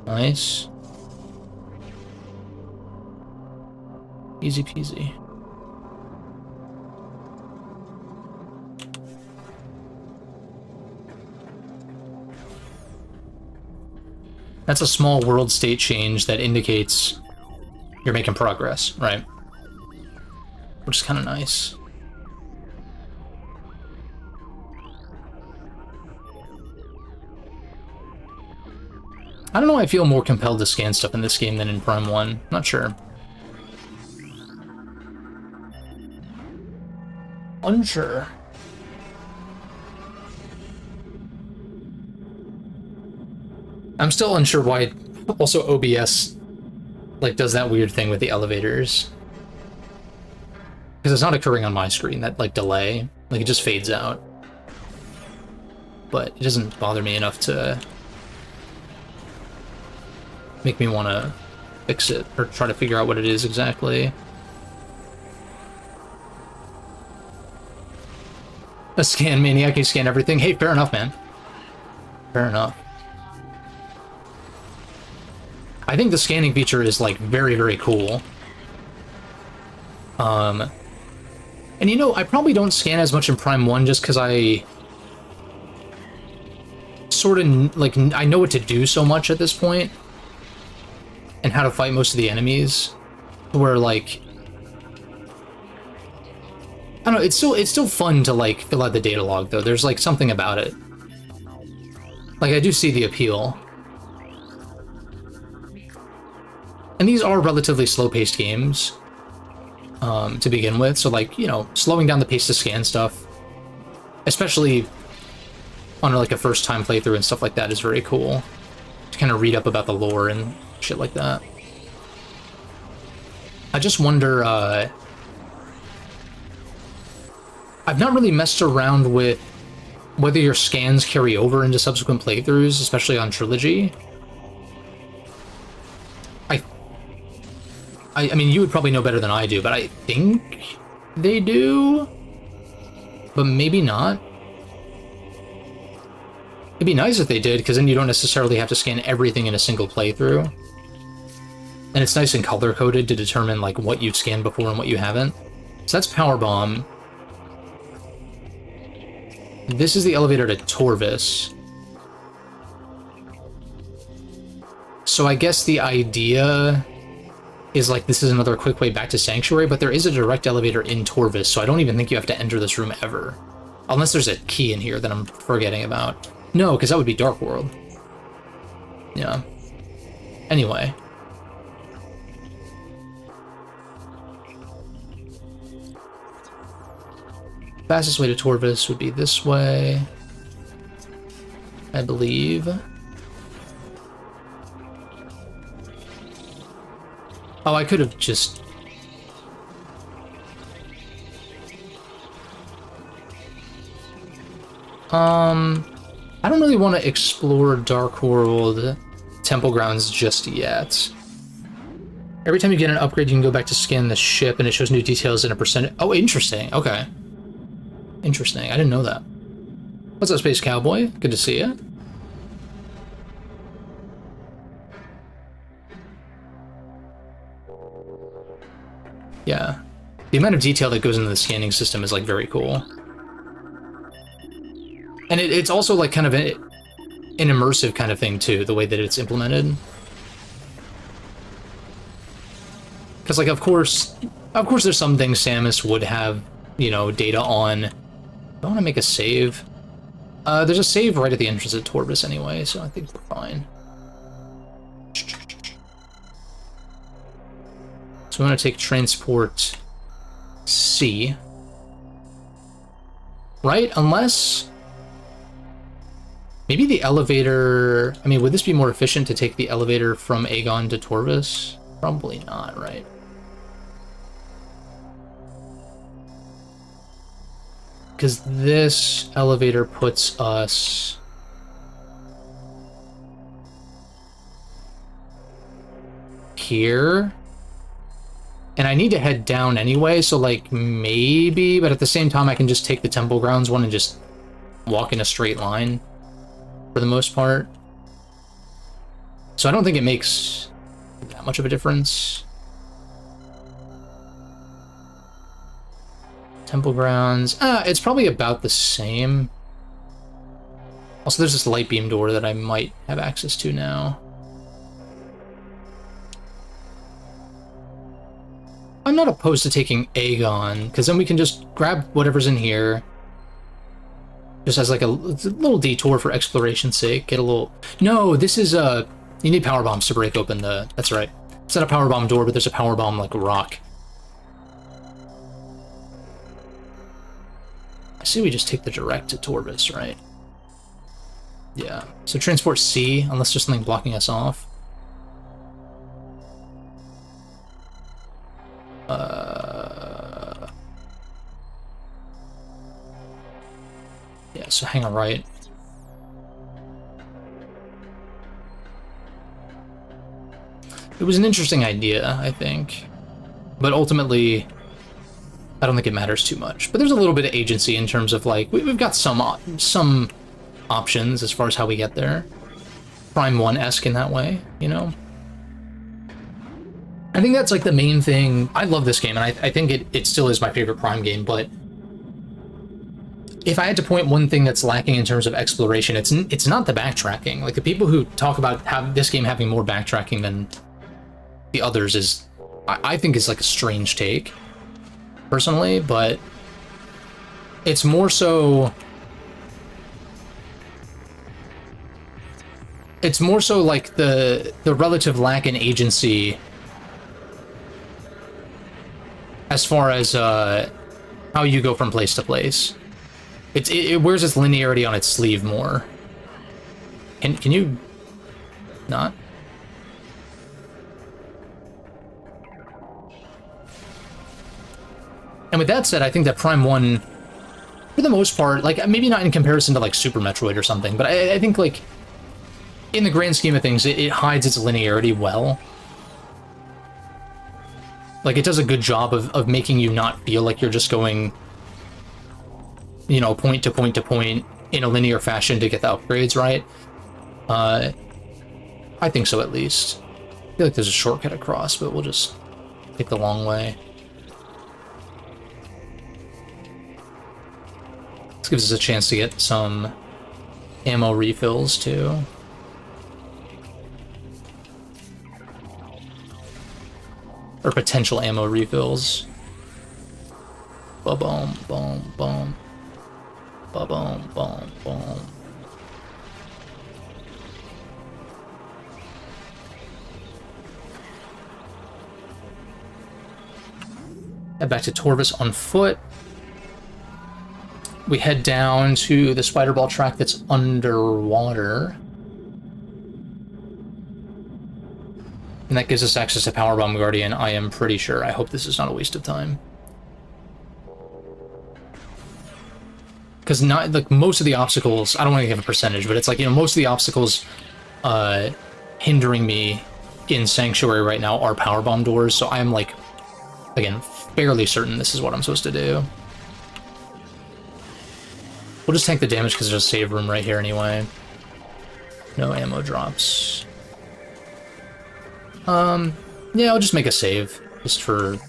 Nice. Easy peasy. That's a small world state change that indicates you're making progress, right? Which is kind of nice. I don't know, I feel more compelled to scan stuff in this game than in Prime 1. Not sure. Unsure. I'm still unsure why also OBS like does that weird thing with the elevators. Because it's not occurring on my screen, that like delay. Like it just fades out. But it doesn't bother me enough to make me want to fix it, or try to figure out what it is exactly. A scan maniac, you scan everything? Hey, fair enough, man. Fair enough. I think the scanning feature is, like, very, very cool. And you know, I probably don't scan as much in Prime 1 just because I sort of, like, I know what to do so much at this point and how to fight most of the enemies, where, like, I don't know, it's still fun to, like, fill out the data log, though. There's, like, something about it. Like, I do see the appeal. And these are relatively slow-paced games, to begin with, so, like, you know, slowing down the pace to scan stuff, especially on, like, a first-time playthrough and stuff like that, is very cool. To kind of read up about the lore and shit like that. I just wonder, I've not really messed around with whether your scans carry over into subsequent playthroughs, especially on Trilogy. I mean, you would probably know better than I do, but I think they do, but maybe not. It'd be nice if they did, because then you don't necessarily have to scan everything in a single playthrough. And it's nice and color-coded to determine, like, what you've scanned before and what you haven't. So that's Power Bomb. This is the elevator to Torvis. So I guess the idea is, like, this is another quick way back to Sanctuary, but there is a direct elevator in Torvis, so I don't even think you have to enter this room ever. Unless there's a key in here that I'm forgetting about. No, because that would be Dark World. Yeah. Anyway. Fastest way to Torvis would be this way, I believe. Oh, I could have just... I don't really want to explore Dark World Temple Grounds just yet. Every time you get an upgrade, you can go back to scan the ship, and it shows new details in a percentage. Oh, interesting. Okay. Interesting. I didn't know that. What's up, Space Cowboy? Good to see you. Yeah. The amount of detail that goes into the scanning system is, like, very cool. And it's also, like, kind of an immersive kind of thing, too, the way that it's implemented. Because, like, of course there's some things Samus would have, you know, data on. I want to make a save. There's a save right at the entrance of Torvis anyway, so I think we're fine. So I'm going to take Transport C. Right? Unless... maybe the elevator... I mean, would this be more efficient to take the elevator from Aegon to Torvis? Probably not, right? Because this elevator puts us... here? And I need to head down anyway, so, like, maybe, but at the same time I can just take the Temple Grounds one and just walk in a straight line, for the most part. So I don't think it makes that much of a difference. Temple Grounds, it's probably about the same. Also, there's this light beam door that I might have access to now. I'm not opposed to taking Aegon, because then we can just grab whatever's in here. Just as like a little detour for exploration's sake. Get a little... no, this is you need power bombs to break open the... that's right. It's not a power bomb door, but there's a power bomb like rock. I see we just take the direct to Torvis, right? Yeah. So Transport C, unless there's something blocking us off. Yeah, so hang a right. It was an interesting idea, I think. But ultimately, I don't think it matters too much. But there's a little bit of agency in terms of, like, we've got some options as far as how we get there. Prime 1-esque in that way, you know? I think that's like the main thing. I love this game, and I think it still is my favorite Prime game, but if I had to point one thing that's lacking in terms of exploration, it's not the backtracking. Like, the people who talk about this game having more backtracking than the others is, I think, is like a strange take, personally, but it's more so... It's more so like the relative lack in agency as far as how you go from place to place. It wears its linearity on its sleeve more. Can you not? And with that said, I think that Prime 1, for the most part, like, maybe not in comparison to like Super Metroid or something, but I think, like, in the grand scheme of things, it hides its linearity well. Like, it does a good job of making you not feel like you're just going, you know, point to point to point in a linear fashion to get the upgrades, right? I think so, at least. I feel like there's a shortcut across, but we'll just take the long way. This gives us a chance to get some ammo refills, too. Or potential ammo refills. Ba-boom, boom, boom. Ba-boom, boom, boom. Head back to Torvis on foot. We head down to the spider ball track that's underwater. And that gives us access to Powerbomb Guardian, I am pretty sure. I hope this is not a waste of time. Because not, like, most of the obstacles, I don't want to give a percentage, but it's like, you know, most of the obstacles hindering me in Sanctuary right now are Powerbomb doors, so I'm, like, again, fairly certain this is what I'm supposed to do. We'll just tank the damage because there's a save room right here anyway. No ammo drops. Yeah, I'll just make a save, just for,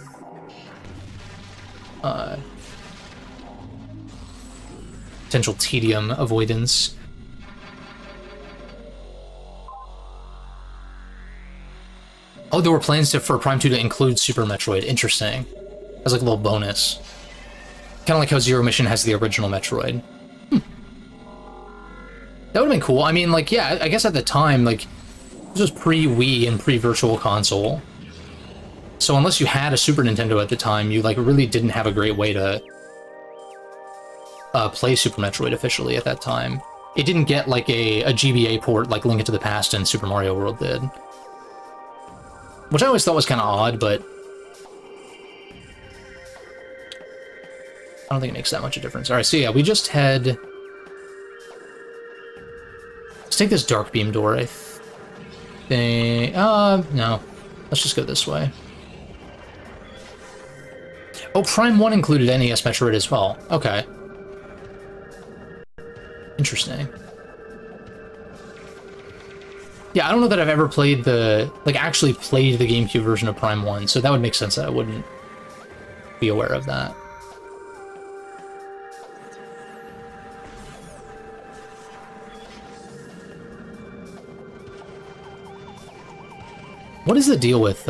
potential tedium avoidance. Oh, there were plans for Prime 2 to include Super Metroid. Interesting. As like a little bonus. Kind of like how Zero Mission has the original Metroid. That would've been cool. I mean, like, yeah, I guess at the time, like, this was pre-Wii and pre-Virtual Console. So unless you had a Super Nintendo at the time, you, like, really didn't have a great way to play Super Metroid officially at that time. It didn't get, like, a GBA port like Link to the Past and Super Mario World did. Which I always thought was kind of odd, but I don't think it makes that much of a difference. Alright, so yeah, we just head... Let's take this Dark Beam door, I think... no. Let's just go this way. Oh, Prime 1 included NES Metroid as well. Okay. Interesting. Yeah, I don't know that I've ever played the... Like, actually played the GameCube version of Prime 1, so that would make sense that I wouldn't be aware of that. What is the deal with,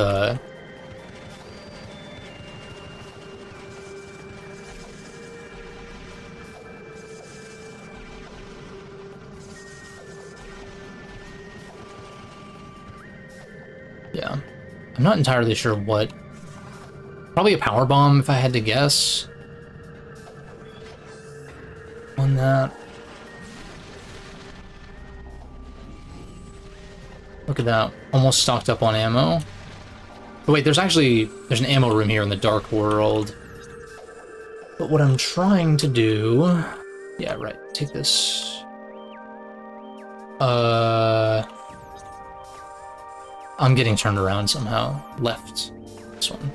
Yeah. I'm not entirely sure what... Probably a power bomb, if I had to guess. On that. Look at that. Almost stocked up on ammo. But wait, there's an ammo room here in the Dark World. But what I'm trying to do... Yeah, right. Take this. I'm getting turned around somehow. Left. This one.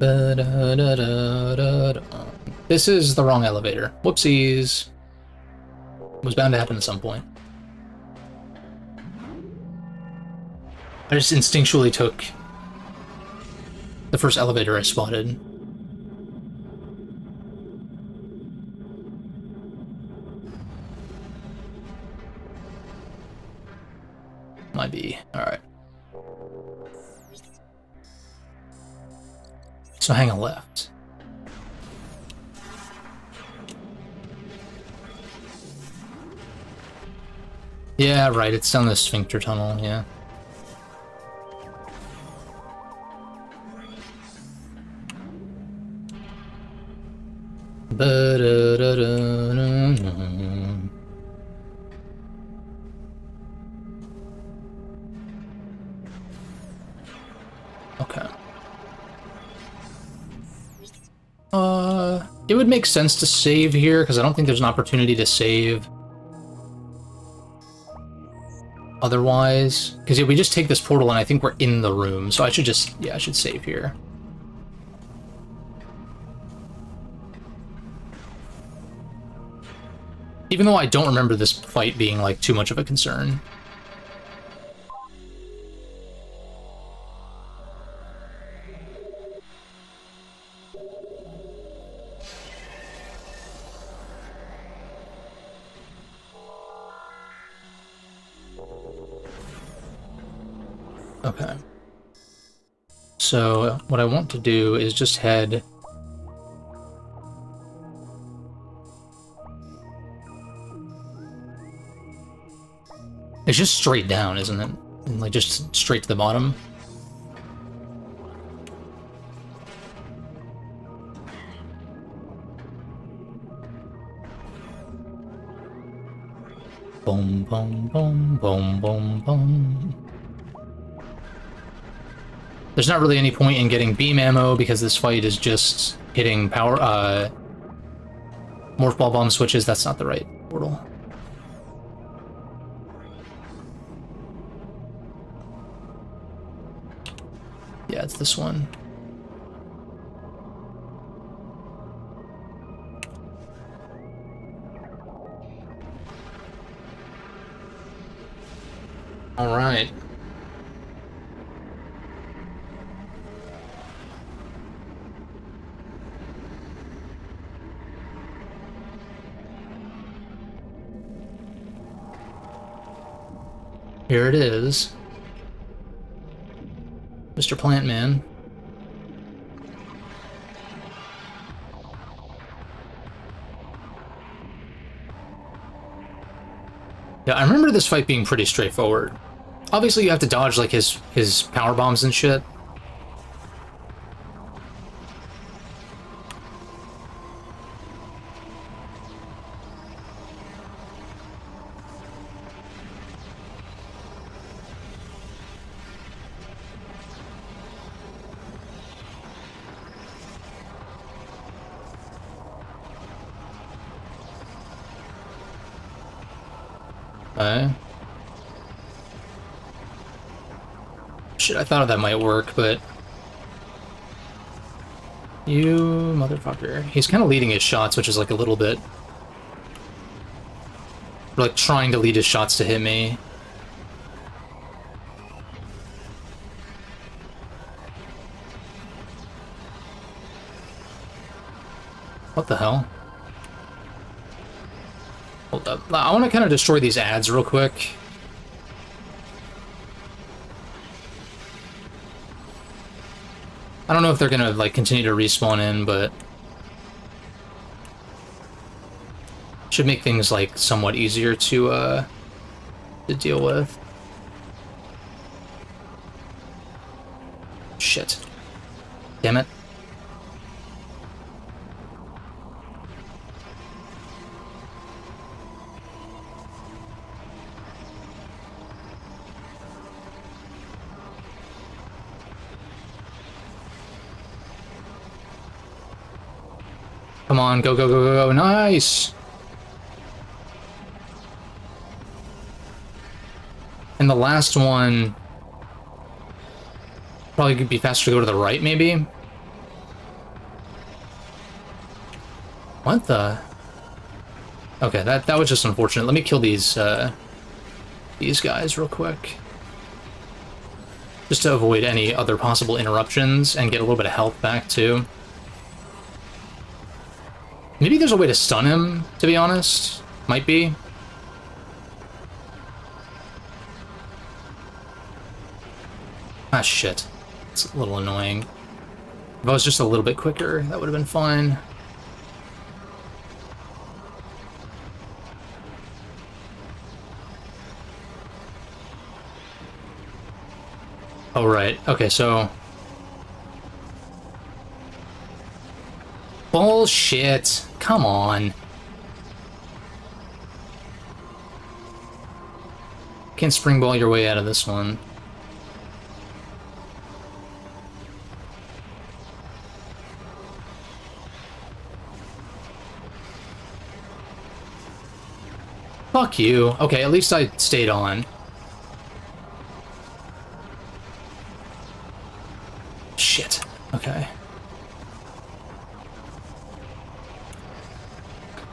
Ba-da-da-da-da-da. This is the wrong elevator. Whoopsies. Was bound to happen at some point. I just instinctually took the first elevator I spotted. Might be. Alright. So hang a left. Yeah, right, it's down the sphincter tunnel, yeah. Okay. It would make sense to save here, because I don't think there's an opportunity to save otherwise. Because yeah, we just take this portal and I think we're in the room, so I should just, yeah, I should save here. Even though I don't remember this fight being, like, too much of a concern. Okay. So, what I want to do is just head... It's just straight down, isn't it? And, like, just straight to the bottom. Boom, boom, boom, boom, boom, boom. There's not really any point in getting beam ammo because this fight is just hitting power, morph ball bomb switches. That's not the right portal. Yeah, it's this one. All right. Here it is. Mr. Plantman. Yeah, I remember this fight being pretty straightforward. Obviously, you have to dodge, like, his power bombs and shit. Okay. Shit, I thought that might work, but... You motherfucker. He's kind of leading his shots, which is like a little bit... like, trying to lead his shots to hit me. What the hell? Hold up. I want to kind of destroy these ads real quick. I don't know if they're gonna, like, continue to respawn in, but... should make things, like, somewhat easier to deal with. Shit. Damn it. Come on, go, go, go, go, go. Nice! And the last one... probably could be faster to go to the right, maybe? What the? Okay, that was just unfortunate. Let me kill these guys real quick. Just to avoid any other possible interruptions and get a little bit of health back, too. Maybe there's a way to stun him, to be honest. Might be. Ah, shit. It's a little annoying. If I was just a little bit quicker, that would have been fine. Oh, right. Okay, so... Bullshit. Come on. Can't springball your way out of this one. Fuck you. Okay, at least I stayed on. Shit. Okay.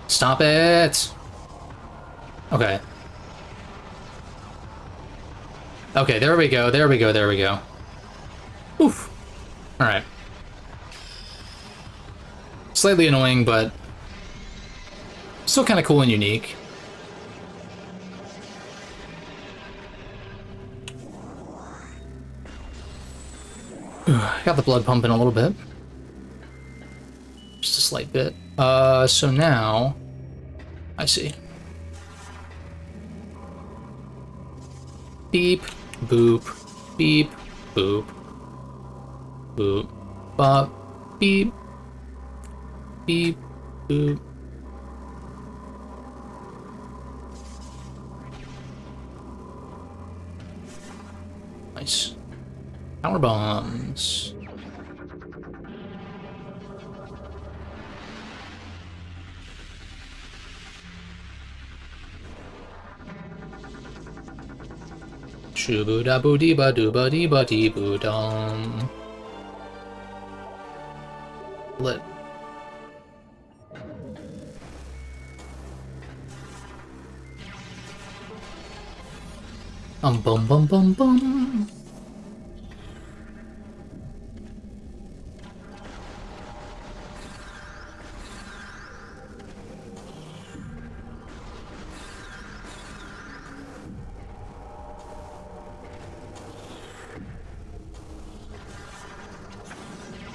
Stop it! Okay. Okay, there we go, there we go, there we go. Oof. Alright. Slightly annoying, but still kind of cool and unique. Got the blood pumping a little bit. Just a slight bit. So now... I see. Beep, boop, beep, boop, boop, bop, beep, beep, boop. Nice. Power bombs. Shoo da boo dee ba doo ba dee ba dee boo dum. Lit. Bum bum bum bum.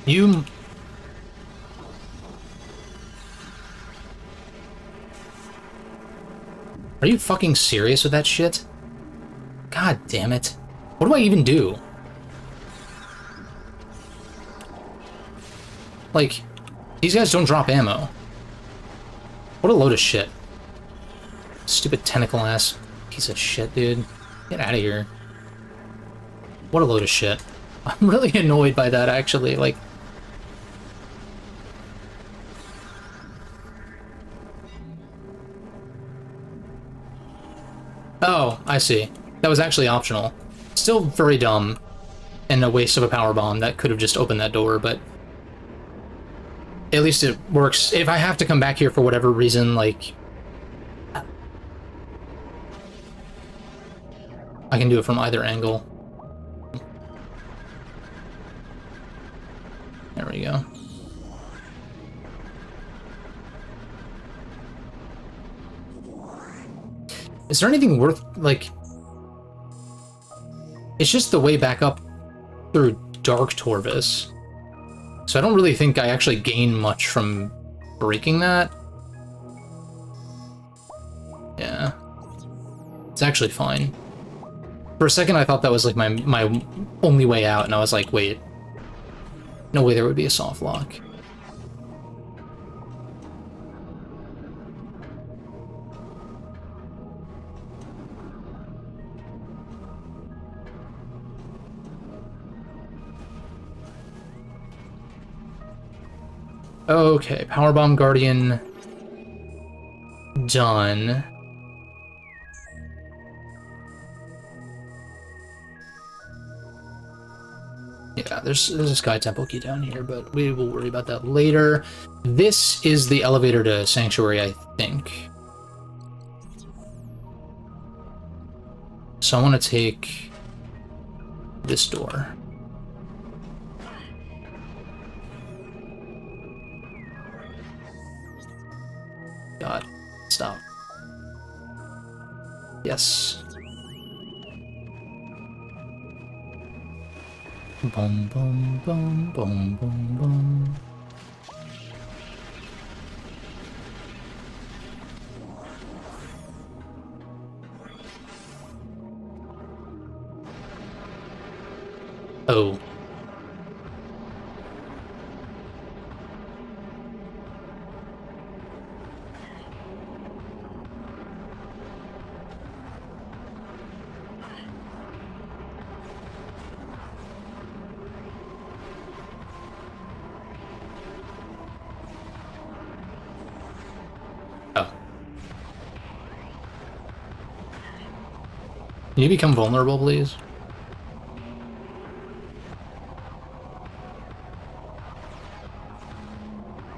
You... Are you fucking serious with that shit? God damn it. What do I even do? Like, these guys don't drop ammo. What a load of shit. Stupid tentacle-ass piece of shit, dude. Get out of here. What a load of shit. I'm really annoyed by that, actually. Like... Oh, I see. That was actually optional. Still very dumb, and a waste of a power bomb that could have just opened that door, but... At least it works. If I have to come back here for whatever reason, like... I can do it from either angle. There we go. Is there anything worth, like... It's just the way back up through Dark Torvis. So I don't really think I actually gain much from breaking that. Yeah. It's actually fine. For a second I thought that was like my only way out, and I was like, wait. No way there would be a soft lock. Okay, Powerbomb Guardian done. Yeah, there's a Sky Temple key down here, but we will worry about that later. This is the elevator to Sanctuary, I think. So I want to take this door. God, stop. Yes. Boom, boom, boom, boom, boom, boom. Oh. Oh. Can you become vulnerable, please?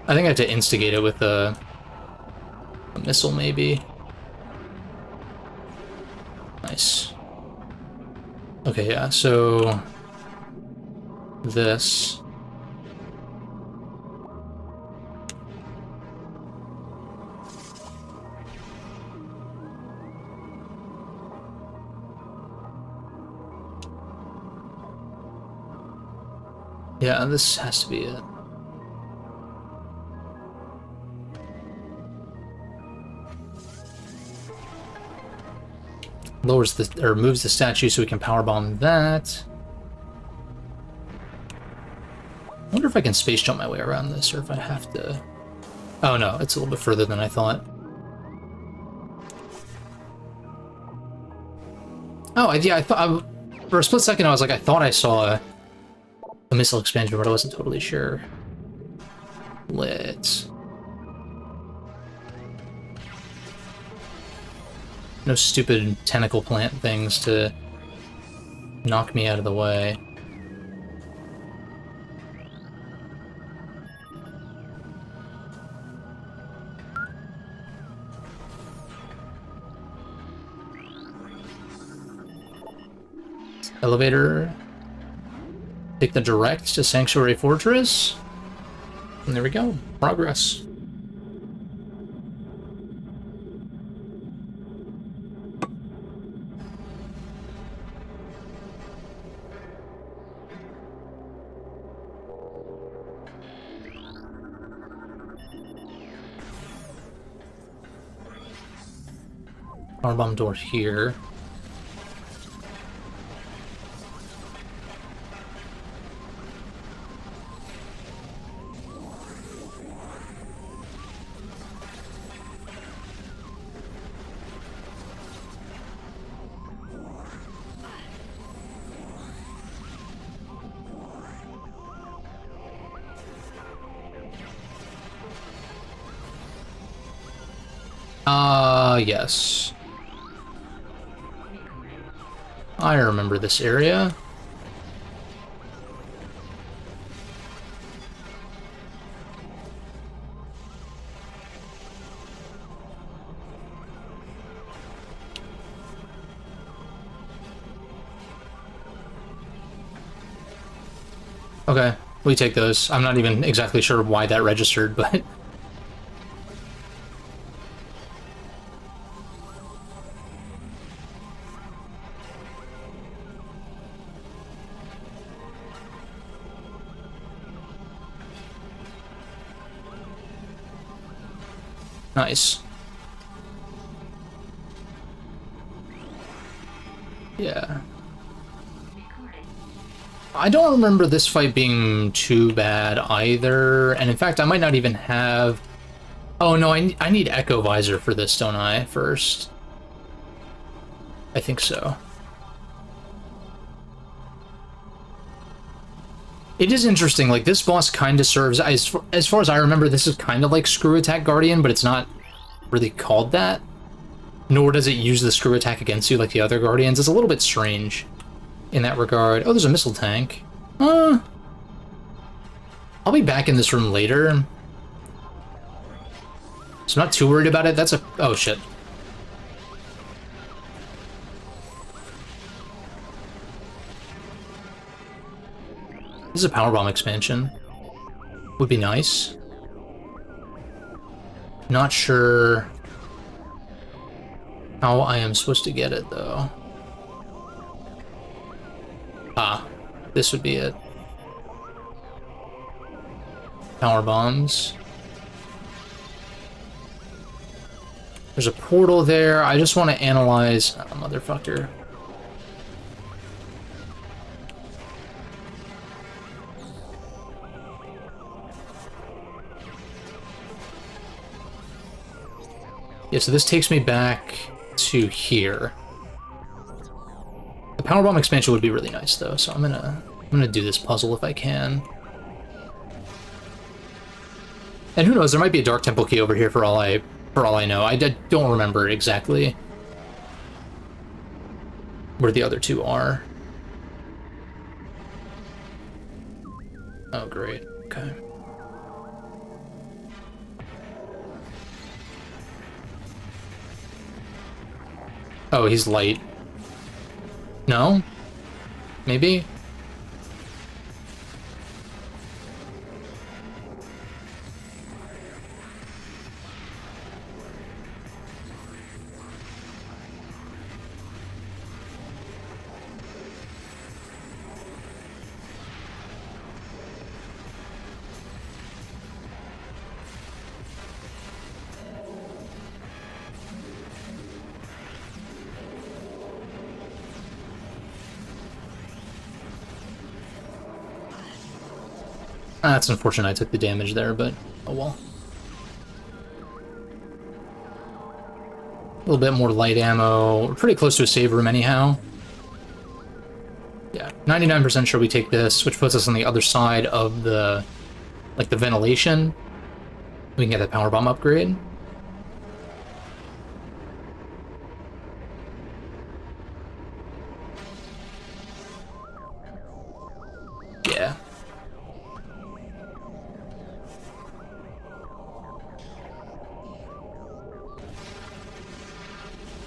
I think I have to instigate it with a missile, maybe. Nice. Okay, yeah, so... this... yeah, this has to be it. Lowers the, or moves the statue so we can powerbomb that. I wonder if I can space jump my way around this, or if I have to... oh no, it's a little bit further than I thought. Oh, yeah, I thought... for a split second I was like, I thought I saw a missile expansion, but I wasn't totally sure. Let's... no stupid tentacle plant things to knock me out of the way. Elevator. Take the direct to Sanctuary Fortress. And there we go. Progress. Powerbomb door here. Yes. I remember this area. Okay, we take those. I'm not even exactly sure why that registered, but... nice. Yeah. I don't remember this fight being too bad either, and in fact, I might not even have... oh no, I need Echo Visor for this, don't I, first? I think so. It is interesting, like, this boss kind of serves, as far as I remember, this is kind of like Screw Attack Guardian, but it's not really called that. Nor does it use the Screw Attack against you like the other Guardians. It's a little bit strange in that regard. Oh, there's a missile tank. Uh, I'll be back in this room later. So I'm not too worried about it. That's a... Oh, shit. This is a powerbomb expansion. Would be nice. Not sure how I am supposed to get it, though. Ah, this would be it. Power bombs. There's a portal there. I just want to analyze... Oh, motherfucker. Yeah, so this takes me back to here. The powerbomb expansion would be really nice, though, so I'm gonna do this puzzle if I can. And who knows, there might be a Dark Temple key over here for all I know. I don't remember exactly where the other two are. Oh, great. Okay. Oh, he's light. No? Maybe? That's unfortunate I took the damage there, but oh well. A little bit more light ammo. We're pretty close to a save room anyhow. Yeah, 99% sure we take this, which puts us on the other side of the, like, the ventilation. We can get that power bomb upgrade. Yeah.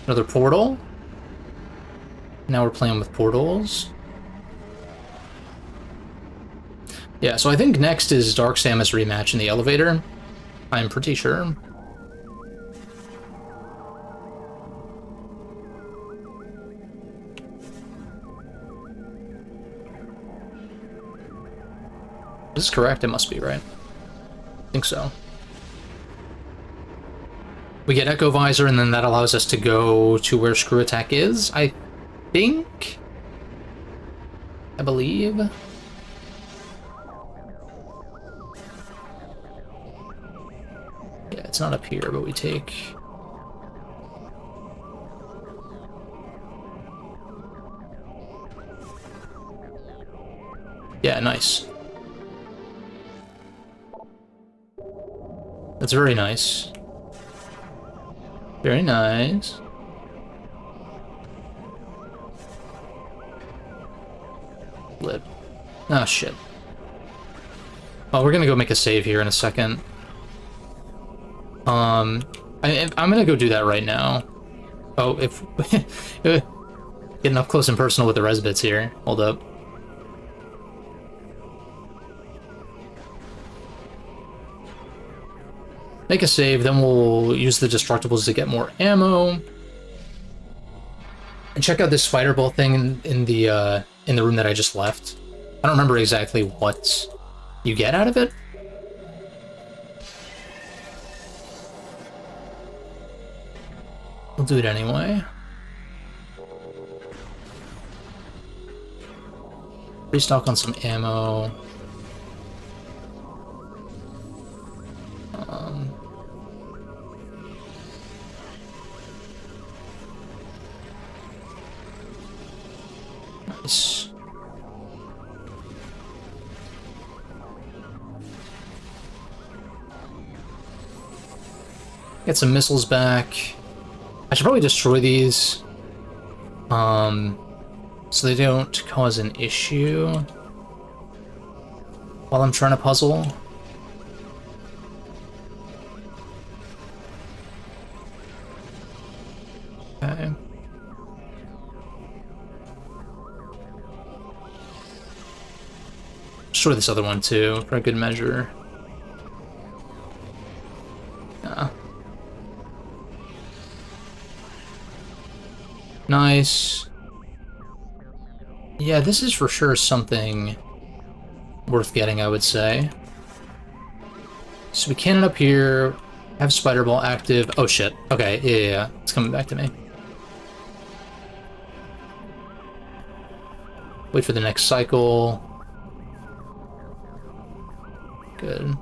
Another portal. Now we're playing with portals. Yeah, so I think next is Dark Samus rematch in the elevator. I'm pretty sure. This is correct, it must be, right? I think so. We get Echo Visor, and then that allows us to go to where Screw Attack is, I think? I believe? Yeah, it's not up here, but we take... Yeah, nice. That's very nice. Very nice. Flip. Oh, shit. Oh, we're gonna go make a save here in a second. I'm gonna go do that right now. Oh, if... Getting up close and personal with the res bits here. Hold up. Make a save, then we'll use the destructibles to get more ammo. And check out this spider ball thing in the room that I just left. I don't remember exactly what you get out of it. We'll do it anyway. Restock on some ammo. Nice. Get some missiles back. I should probably destroy these. So they don't cause an issue. while I'm trying to puzzle. Okay. Destroy this other one too, for a good measure. Yeah. Nice. Yeah, this is for sure something worth getting, I would say. So we cannon up here, have Spider Ball active. Oh shit. Okay, yeah. It's coming back to me. Wait for the next cycle. Good.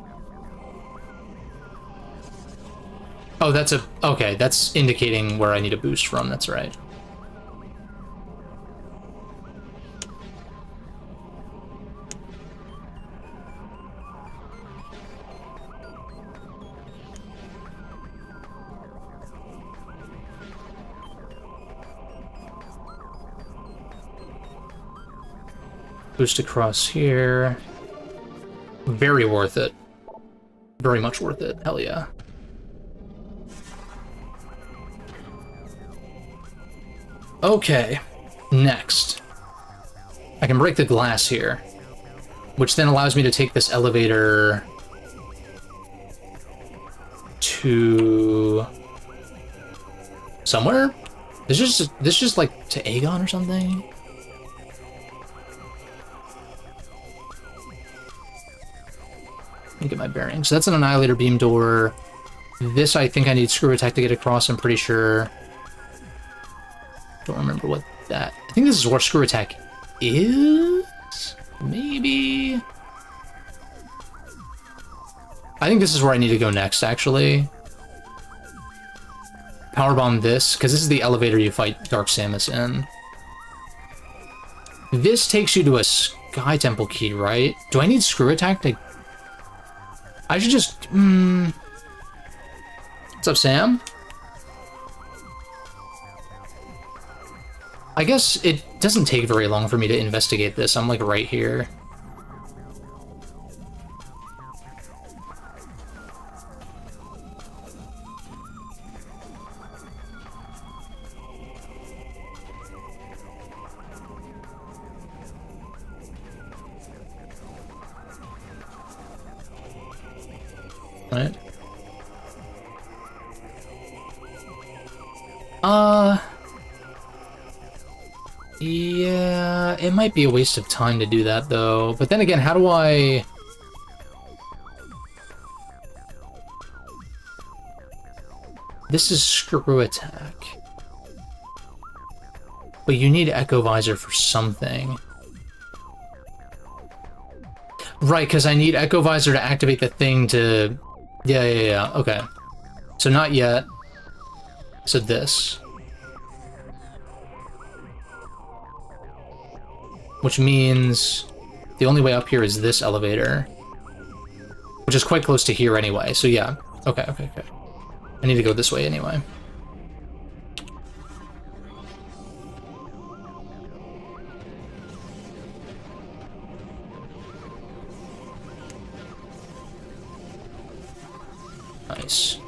Oh, that's a... Okay, that's indicating where I need a boost from, that's right. Boost across here. Very worth it. Very much worth it. Hell yeah. Okay. Next. I can break the glass here, which then allows me to take this elevator to somewhere? This just like to Aegon or something? Let me get my bearings. So that's an Annihilator Beam door. This I think I need Screw Attack to get across, I'm pretty sure. Don't remember what that... I think this is where Screw Attack is? Maybe? I think this is where I need to go next, actually. Powerbomb this, because this is the elevator you fight Dark Samus in. This takes you to a Sky Temple key, right? Do I need Screw Attack to... I should just... What's up, Sam? I guess it doesn't take very long for me to investigate this. I'm like right here. Right. Yeah, it might be a waste of time to do that, though. But then again, how do I... This is Screw Attack. But you need Echo Visor for something. Right, because I need Echo Visor to activate the thing to... Yeah, okay. So not yet. So this. Which means the only way up here is this elevator. Which is quite close to here anyway, so yeah. Okay. I need to go this way anyway. Nice.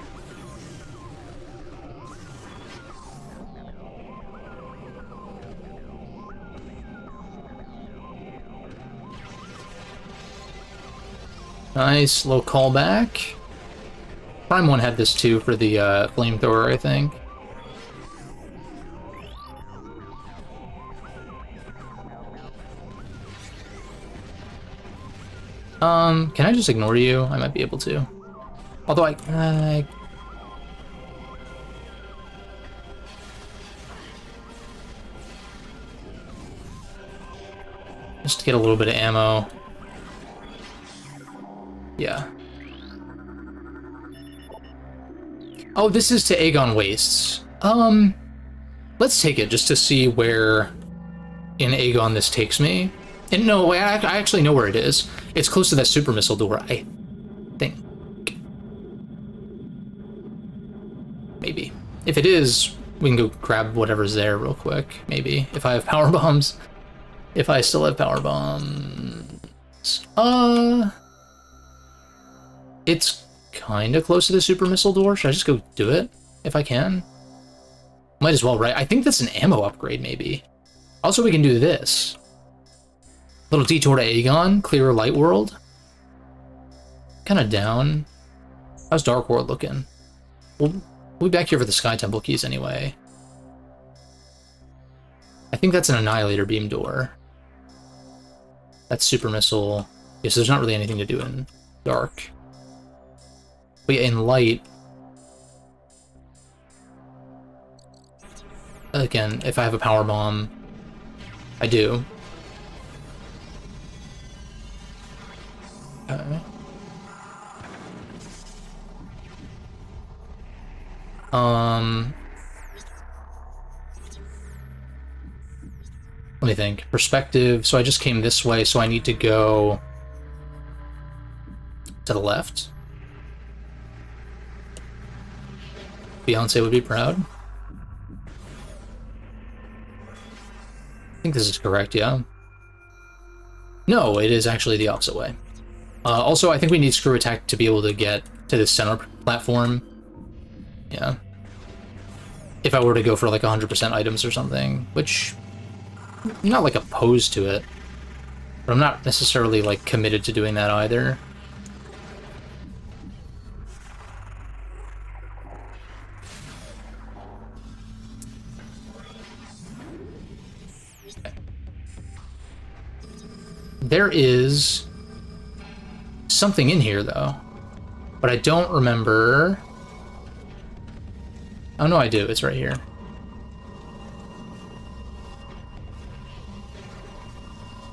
Nice, little callback. Prime 1 had this too for the flamethrower, I think. Can I just ignore you? I might be able to. Although I just to get a little bit of ammo. Yeah. Oh, this is to Aegon Wastes. Let's take it just to see where in Aegon this takes me. And no, I actually know where it is. It's close to that super missile door, I think. Maybe. If it is, we can go grab whatever's there real quick, maybe. If I have power bombs. If I still have power bombs. It's kind of close to the super missile door. Should I just go do it if I can? Might as well, right? I think that's an ammo upgrade, maybe. Also, we can do this. Little detour to Aegon, clearer light world. Kind of down. How's Dark World looking? We'll be back here for the Sky Temple keys anyway. I think that's an Annihilator beam door. That's super missile. Yeah, so there's not really anything to do in dark. But yeah, in light... Again, if I have a power bomb, I do. Okay. Let me think. Perspective. So I just came this way, so I need to go to the left. Beyonce would be proud. I think this is correct, yeah. No, it is actually the opposite way. Also, I think we need screw attack to be able to get to the center platform. Yeah. If I were to go for like 100% items or something, which I'm not like opposed to it, but I'm not necessarily like committed to doing that either. There is something in here though, but I don't remember. Oh no, I do. It's right here.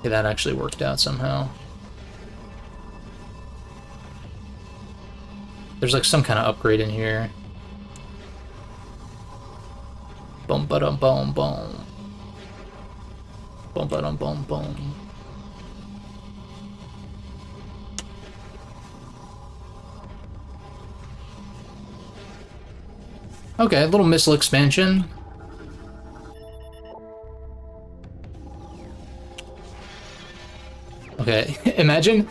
Okay, that actually worked out somehow. There's like some kind of upgrade in here. Boom, ba-dum, boom, boom. Boom, ba-dum, boom, boom. Okay, a little missile expansion. Okay, imagine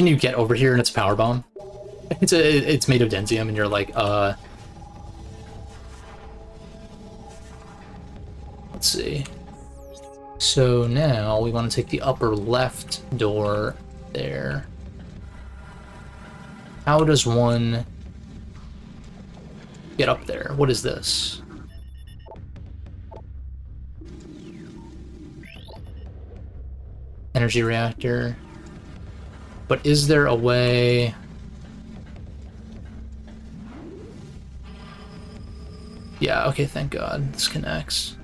you get over here and it's a power bomb. It's made of densium and you're like, let's see. So now we want to take the upper left door there. How does one get up there? What is this? Energy reactor. But is there a way? Yeah, okay, thank God. This connects.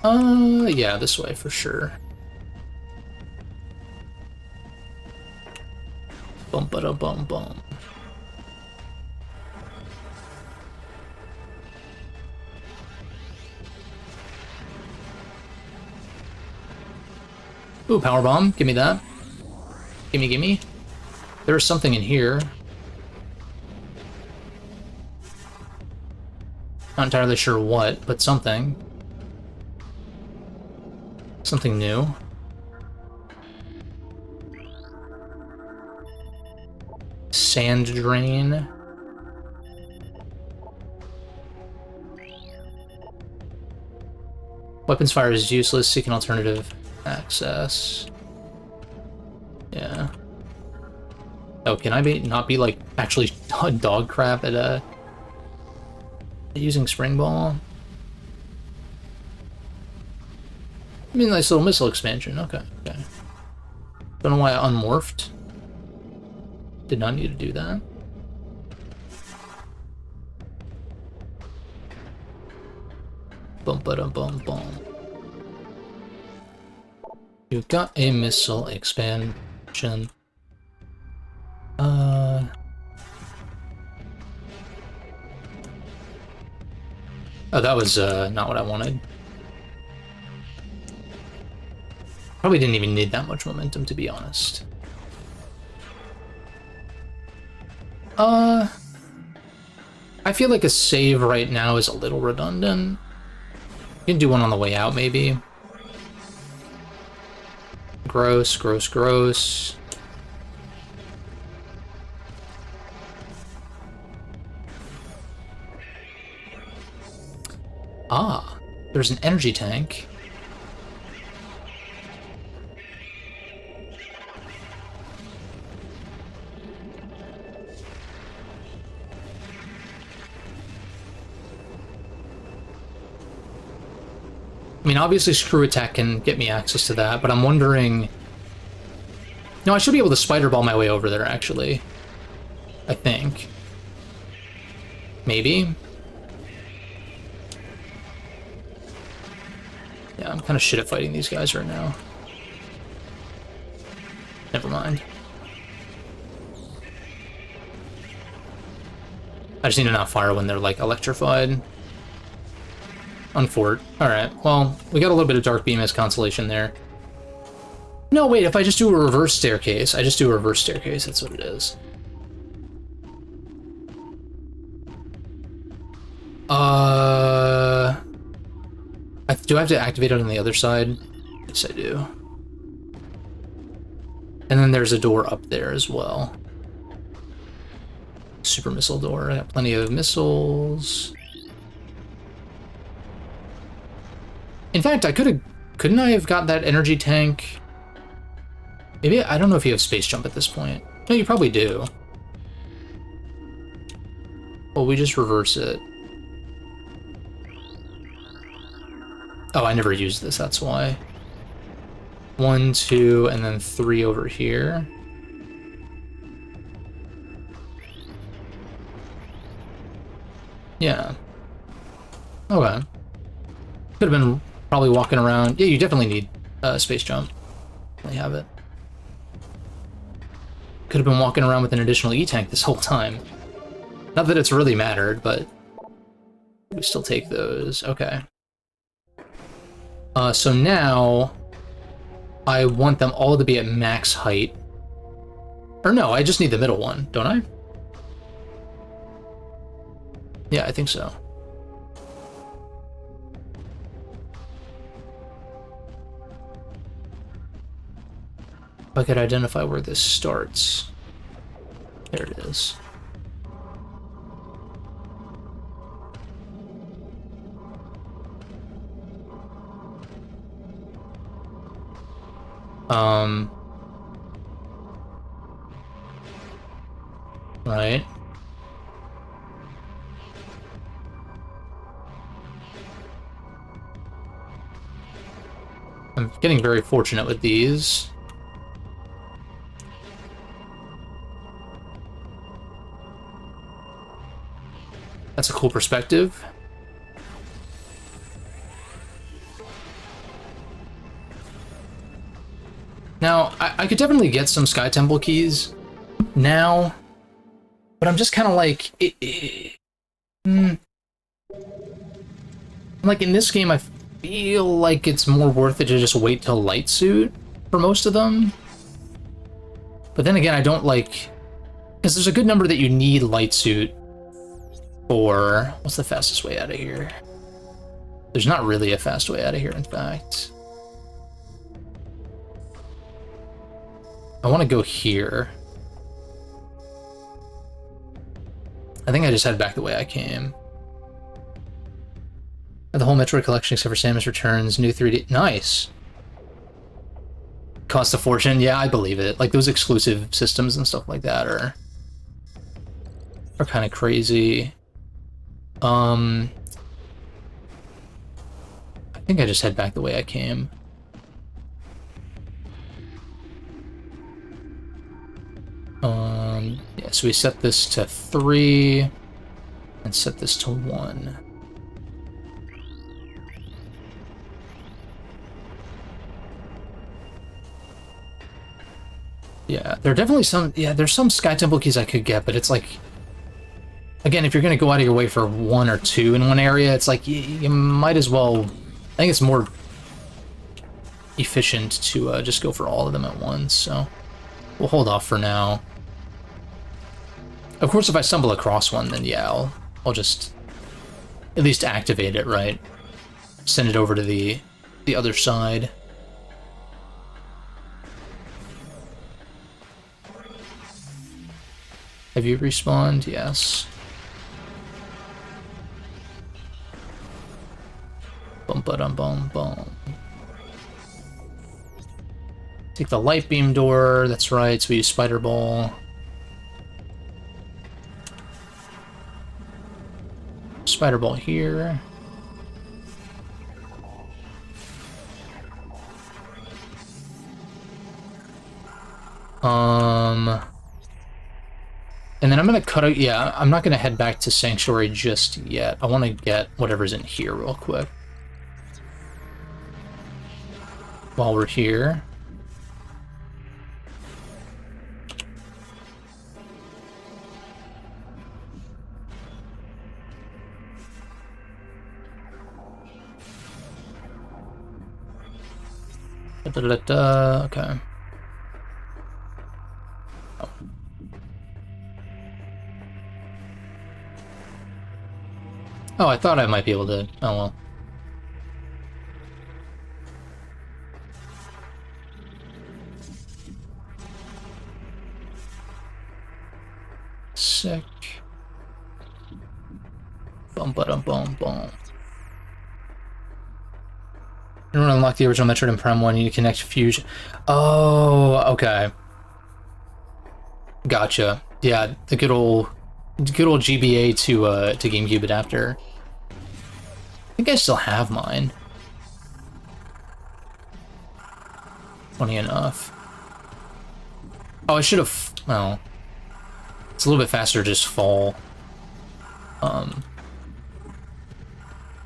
Yeah, this way for sure. Bum ba da bum bum. Ooh, power bomb. Give me that. Gimme, gimme. There's something in here. Not entirely sure what, but something. Something new. Sand drain. Weapons fire is useless. Seek an alternative access. Yeah. Oh, can I not be like actually dog crap at using spring ball? I mean, nice little missile expansion. Okay, okay. Don't know why I unmorphed. Did not need to do that. Bum ba dum bum bum. You got a missile expansion. Oh, that was not what I wanted. Probably didn't even need that much momentum, to be honest. I feel like a save right now is a little redundant. You can do one on the way out, maybe. Gross, gross, gross. Ah, there's an energy tank. I mean, obviously Screw Attack can get me access to that, but I'm wondering... No, I should be able to Spider Ball my way over there, actually. I think. Maybe? Yeah, I'm kind of shit at fighting these guys right now. Never mind. I just need to not fire when they're, like, electrified. Unfort. Alright, well, we got a little bit of Dark Beam as consolation there. No, wait, if I just do a reverse staircase, that's what it is. Do I have to activate it on the other side? Yes, I do. And then there's a door up there as well. Super missile door. I got plenty of missiles. In fact, couldn't I have got that energy tank? Maybe, I don't know if you have space jump at this point. No, you probably do. Well, we just reverse it. Oh, I never used this, that's why. 1, 2, and then 3 over here. Yeah. Okay. Could have been probably walking around. Yeah, you definitely need space jump. They have it. Could have been walking around with an additional E-tank this whole time. Not that it's really mattered, but we still take those. Okay. So now I want them all to be at max height. Or no, I just need the middle one, don't I? Yeah, I think so. If I could identify where this starts. There it is. Right. I'm getting very fortunate with these. That's a cool perspective. Now, I could definitely get some Sky Temple keys now, but I'm just kind of like... Like, in this game, I feel like it's more worth it to just wait till Light Suit for most of them. But then again, I don't like... Because there's a good number that you need Light Suit for... What's the fastest way out of here? There's not really a fast way out of here, in fact. I want to go here. I think I just head back the way I came. The whole Metroid collection except for Samus Returns, new 3D... Nice! Cost a fortune? Yeah, I believe it. Like, those exclusive systems and stuff like that are kind of crazy. I think I just head back the way I came. Yeah, so we set this to 3 and set this to 1. Yeah, there are definitely some, yeah, there's some Sky Temple keys I could get, but it's like, again, if you're going to go out of your way for 1 or 2 in one area, it's like, you might as well, I think it's more efficient to just go for all of them at once, so we'll hold off for now. Of course, if I stumble across one, then yeah, I'll just at least activate it, right? Send it over to the other side. Have you respawned? Yes. Bum ba dum bum bum. Take the light beam door. That's right. So we use spider ball. Spider ball here. And then I'm gonna cut out, yeah, I'm not gonna head back to Sanctuary just yet. I want to get whatever's in here real quick. While we're here. Okay. Oh, I thought I might be able to. Oh, well. Sick. Bum ba dum bum bum. In order to unlock the original Metroid and Prime 1, you need to connect Fusion. Oh, okay. Gotcha. Yeah, the good old GBA to GameCube adapter. I think I still have mine. Funny enough. Oh, I should have. Well, it's a little bit faster to just fall.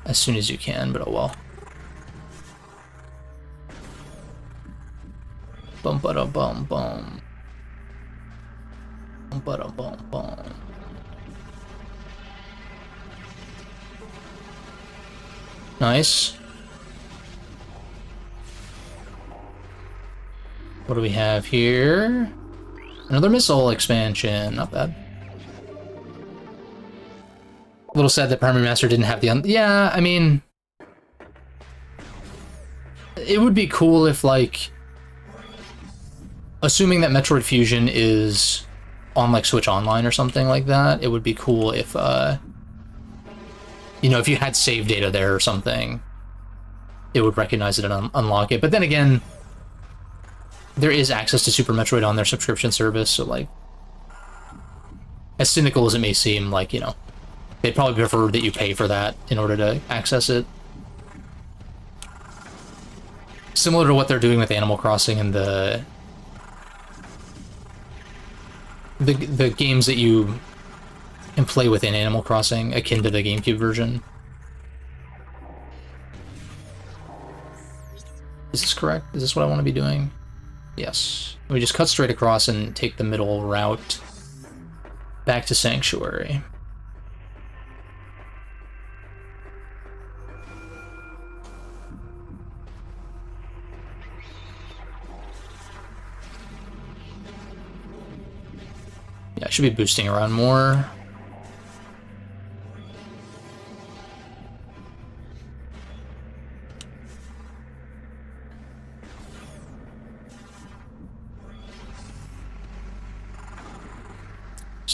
As soon as you can, but oh well. Bum ba da bum bum. Bum ba da bum bum. Nice. What do we have here? Another missile expansion. Not bad. A little sad that Prime Remaster didn't have the yeah, I mean, it would be cool if, like, assuming that Metroid Fusion is on, like, Switch Online or something like that, it would be cool if, you know, if you had save data there or something, it would recognize it and unlock it. But then again, there is access to Super Metroid on their subscription service, so, like, as cynical as it may seem, like, you know, they'd probably prefer that you pay for that in order to access it. Similar to what they're doing with Animal Crossing and the games that you can play within Animal Crossing, akin to the GameCube version. Is this correct? Is this what I want to be doing? Yes. We just cut straight across and take the middle route back to Sanctuary. Yeah, I should be boosting around more.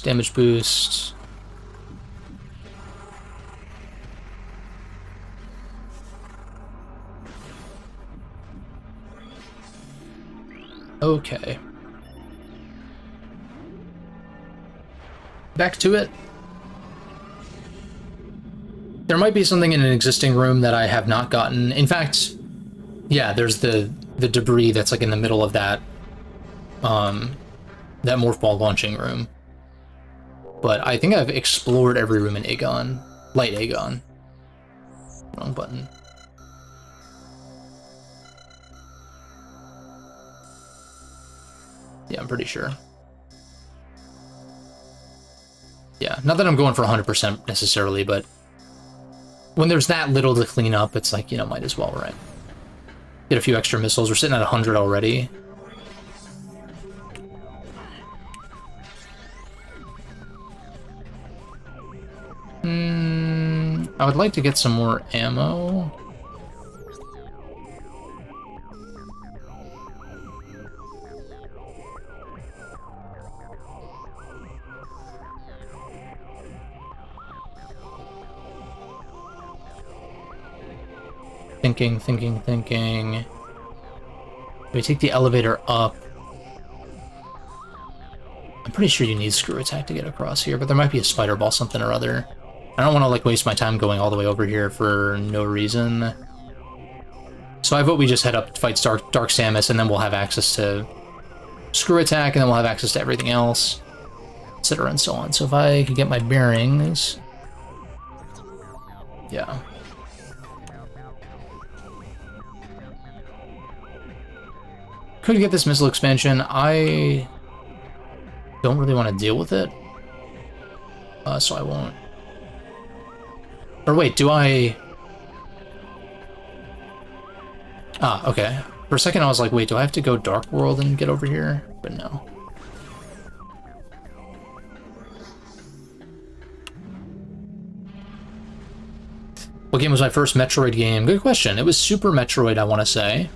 Damage boost. Okay. Back to it. There might be something in an existing room that I have not gotten. In fact, yeah, there's the debris that's like in the middle of that that morph ball launching room. But I think I've explored every room in Aegon. Light Aegon. Wrong button. Yeah, I'm pretty sure. Yeah, not that I'm going for 100% necessarily, but when there's that little to clean up, it's like, you know, might as well, right? Get a few extra missiles. We're sitting at 100 already. I would like to get some more ammo. Thinking. We take the elevator up. I'm pretty sure you need screw attack to get across here, but there might be a spider ball something or other. I don't want to like waste my time going all the way over here for no reason. So I vote we just head up to fight Dark Samus, and then we'll have access to screw attack, and then we'll have access to everything else, etc. and so on. So if I can get my bearings... Yeah. Could get this missile expansion. I don't really want to deal with it. So I won't. Or wait, do I... Ah, okay. For a second I was like, wait, do I have to go Dark World and get over here? But no. What game was my first Metroid game? Good question. It was Super Metroid, I want to say.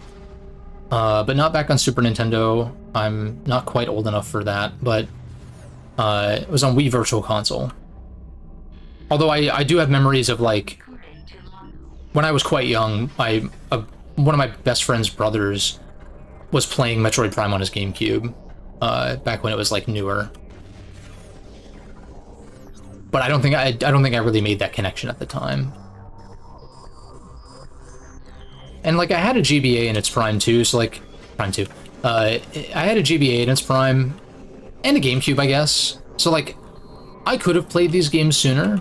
But not back on Super Nintendo. I'm not quite old enough for that, but it was on Wii Virtual Console. Although I do have memories of, like, when I was quite young, one of my best friend's brothers was playing Metroid Prime on his GameCube, back when it was, like, newer. But I don't think I really made that connection at the time. And, like, I had a GBA in its prime, too, so, like... Prime 2. I had a GBA in its prime, and a GameCube, I guess. So, like, I could have played these games sooner,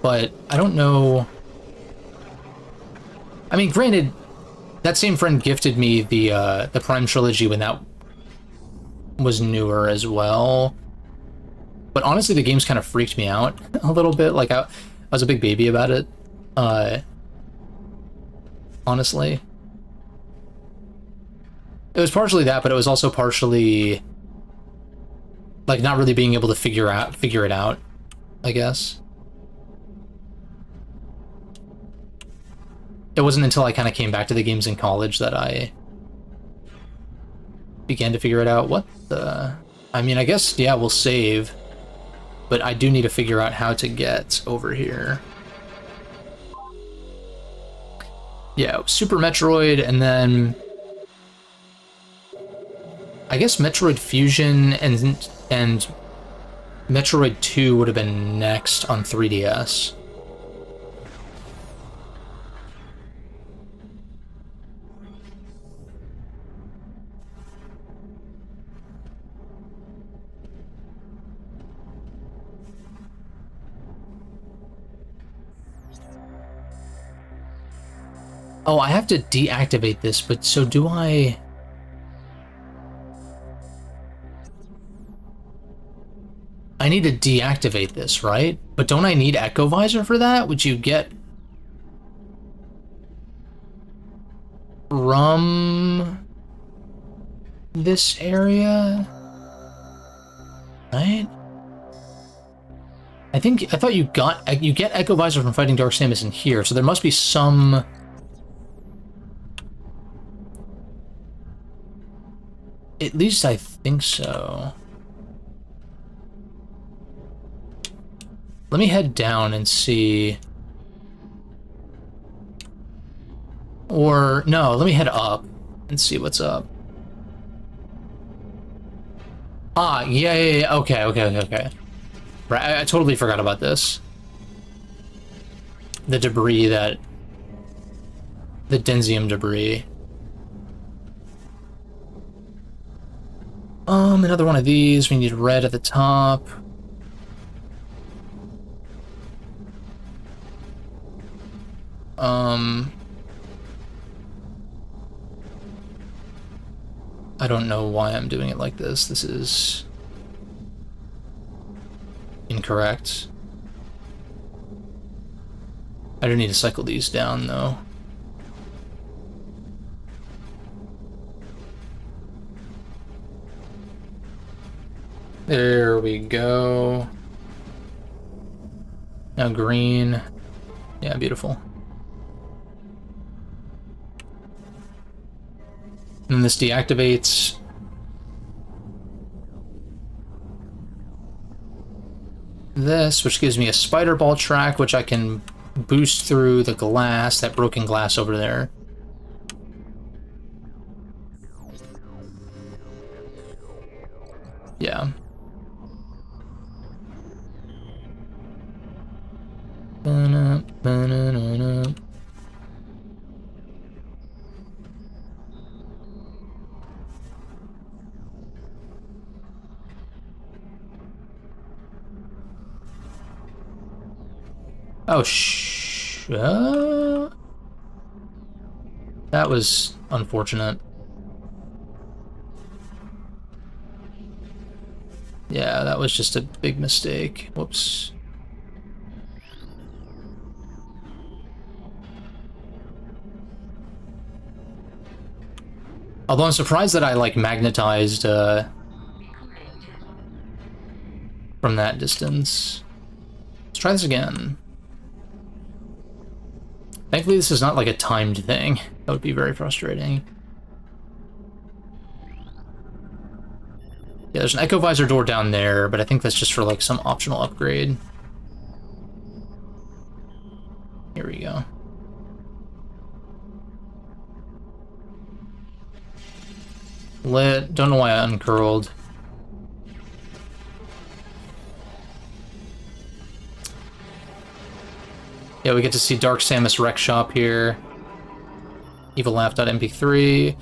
but I don't know... I mean, granted, that same friend gifted me the Prime Trilogy when that was newer as well. But honestly, the games kind of freaked me out a little bit. Like, I was a big baby about it. Honestly. It was partially that, but it was also partially like not really being able to figure it out, I guess. It wasn't until I kind of came back to the games in college that I began to figure it out. What the... I mean, I guess, yeah, we'll save, but I do need to figure out how to get over here. Yeah, Super Metroid, and then I guess Metroid Fusion and Metroid 2 would have been next on 3DS. Oh, I have to deactivate this, but so do I... I need to deactivate this, right? But don't I need Echo Visor for that? Would you get... from... this area? Right? I thought you get Echo Visor from fighting Dark Samus in here, so there must be some... At least I think so. Let me head down and see. Or, no, let me head up and see what's up. Ah, yeah, okay. Right, I totally forgot about this. The debris the Denzium debris. Another one of these. We need red at the top. I don't know why I'm doing it like this. This is incorrect. I do need to cycle these down, though. There we go. Now green. Yeah, beautiful. And this deactivates. This, which gives me a spider ball track, which I can boost through the glass, that broken glass over there. Yeah. Oh, that was unfortunate. Yeah, that was just a big mistake. Whoops. Although I'm surprised that I, like, magnetized, from that distance. Let's try this again. Thankfully, this is not, like, a timed thing. That would be very frustrating. Yeah, there's an Echo Visor door down there, but I think that's just for, like, some optional upgrade. Here we go. Don't know why I uncurled. Yeah, we get to see Dark Samus Rec Shop here. EvilLaugh.mp3.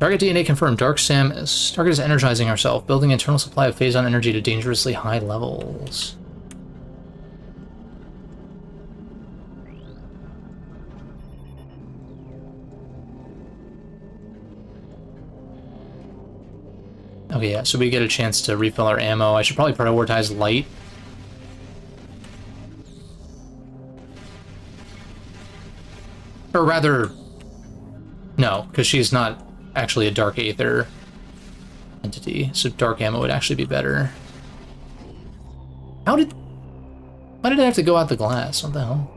Target DNA confirmed. Dark Samus. Target is energizing herself, building an internal supply of phase-on energy to dangerously high levels. Okay, yeah, so we get a chance to refill our ammo. I should probably prioritize light. Or rather, no, because she's not actually a Dark Aether entity, so dark ammo would actually be better. Why did I have to go out the glass? What the hell?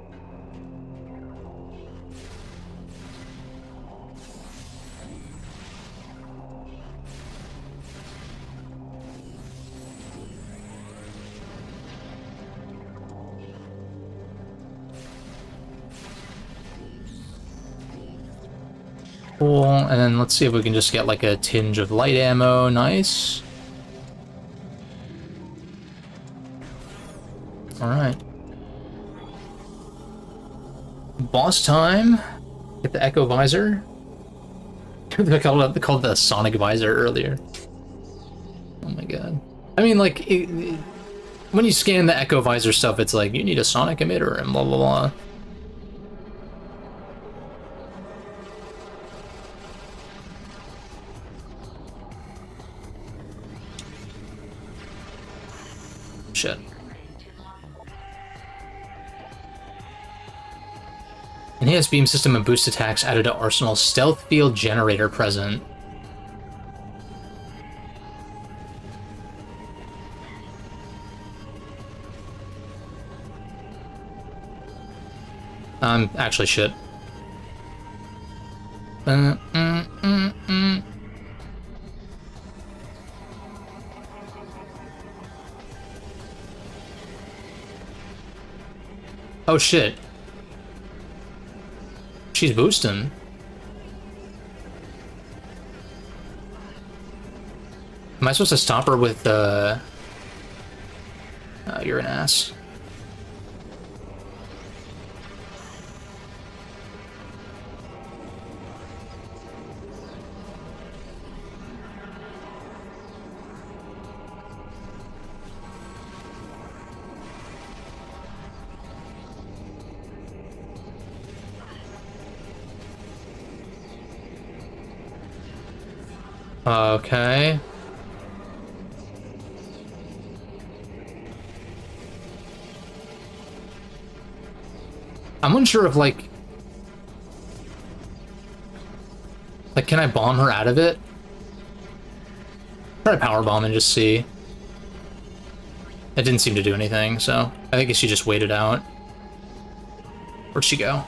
Cool, and then let's see if we can just get like a tinge of light ammo. Nice. Alright. Boss time. Get the Echo Visor. They called the Sonic Visor earlier. Oh my god. I mean, like, when you scan the Echo Visor stuff, it's like, you need a Sonic emitter and blah blah blah. Shit. Enhanced beam system and boost attacks added to Arsenal. Stealth field generator present. Actually shit. Oh shit. She's boosting. Am I supposed to stop her with, oh, you're an ass. Okay. I'm unsure if, like, can I bomb her out of it? Try to power bomb and just see. It didn't seem to do anything, so I think she just waited out. Where'd she go?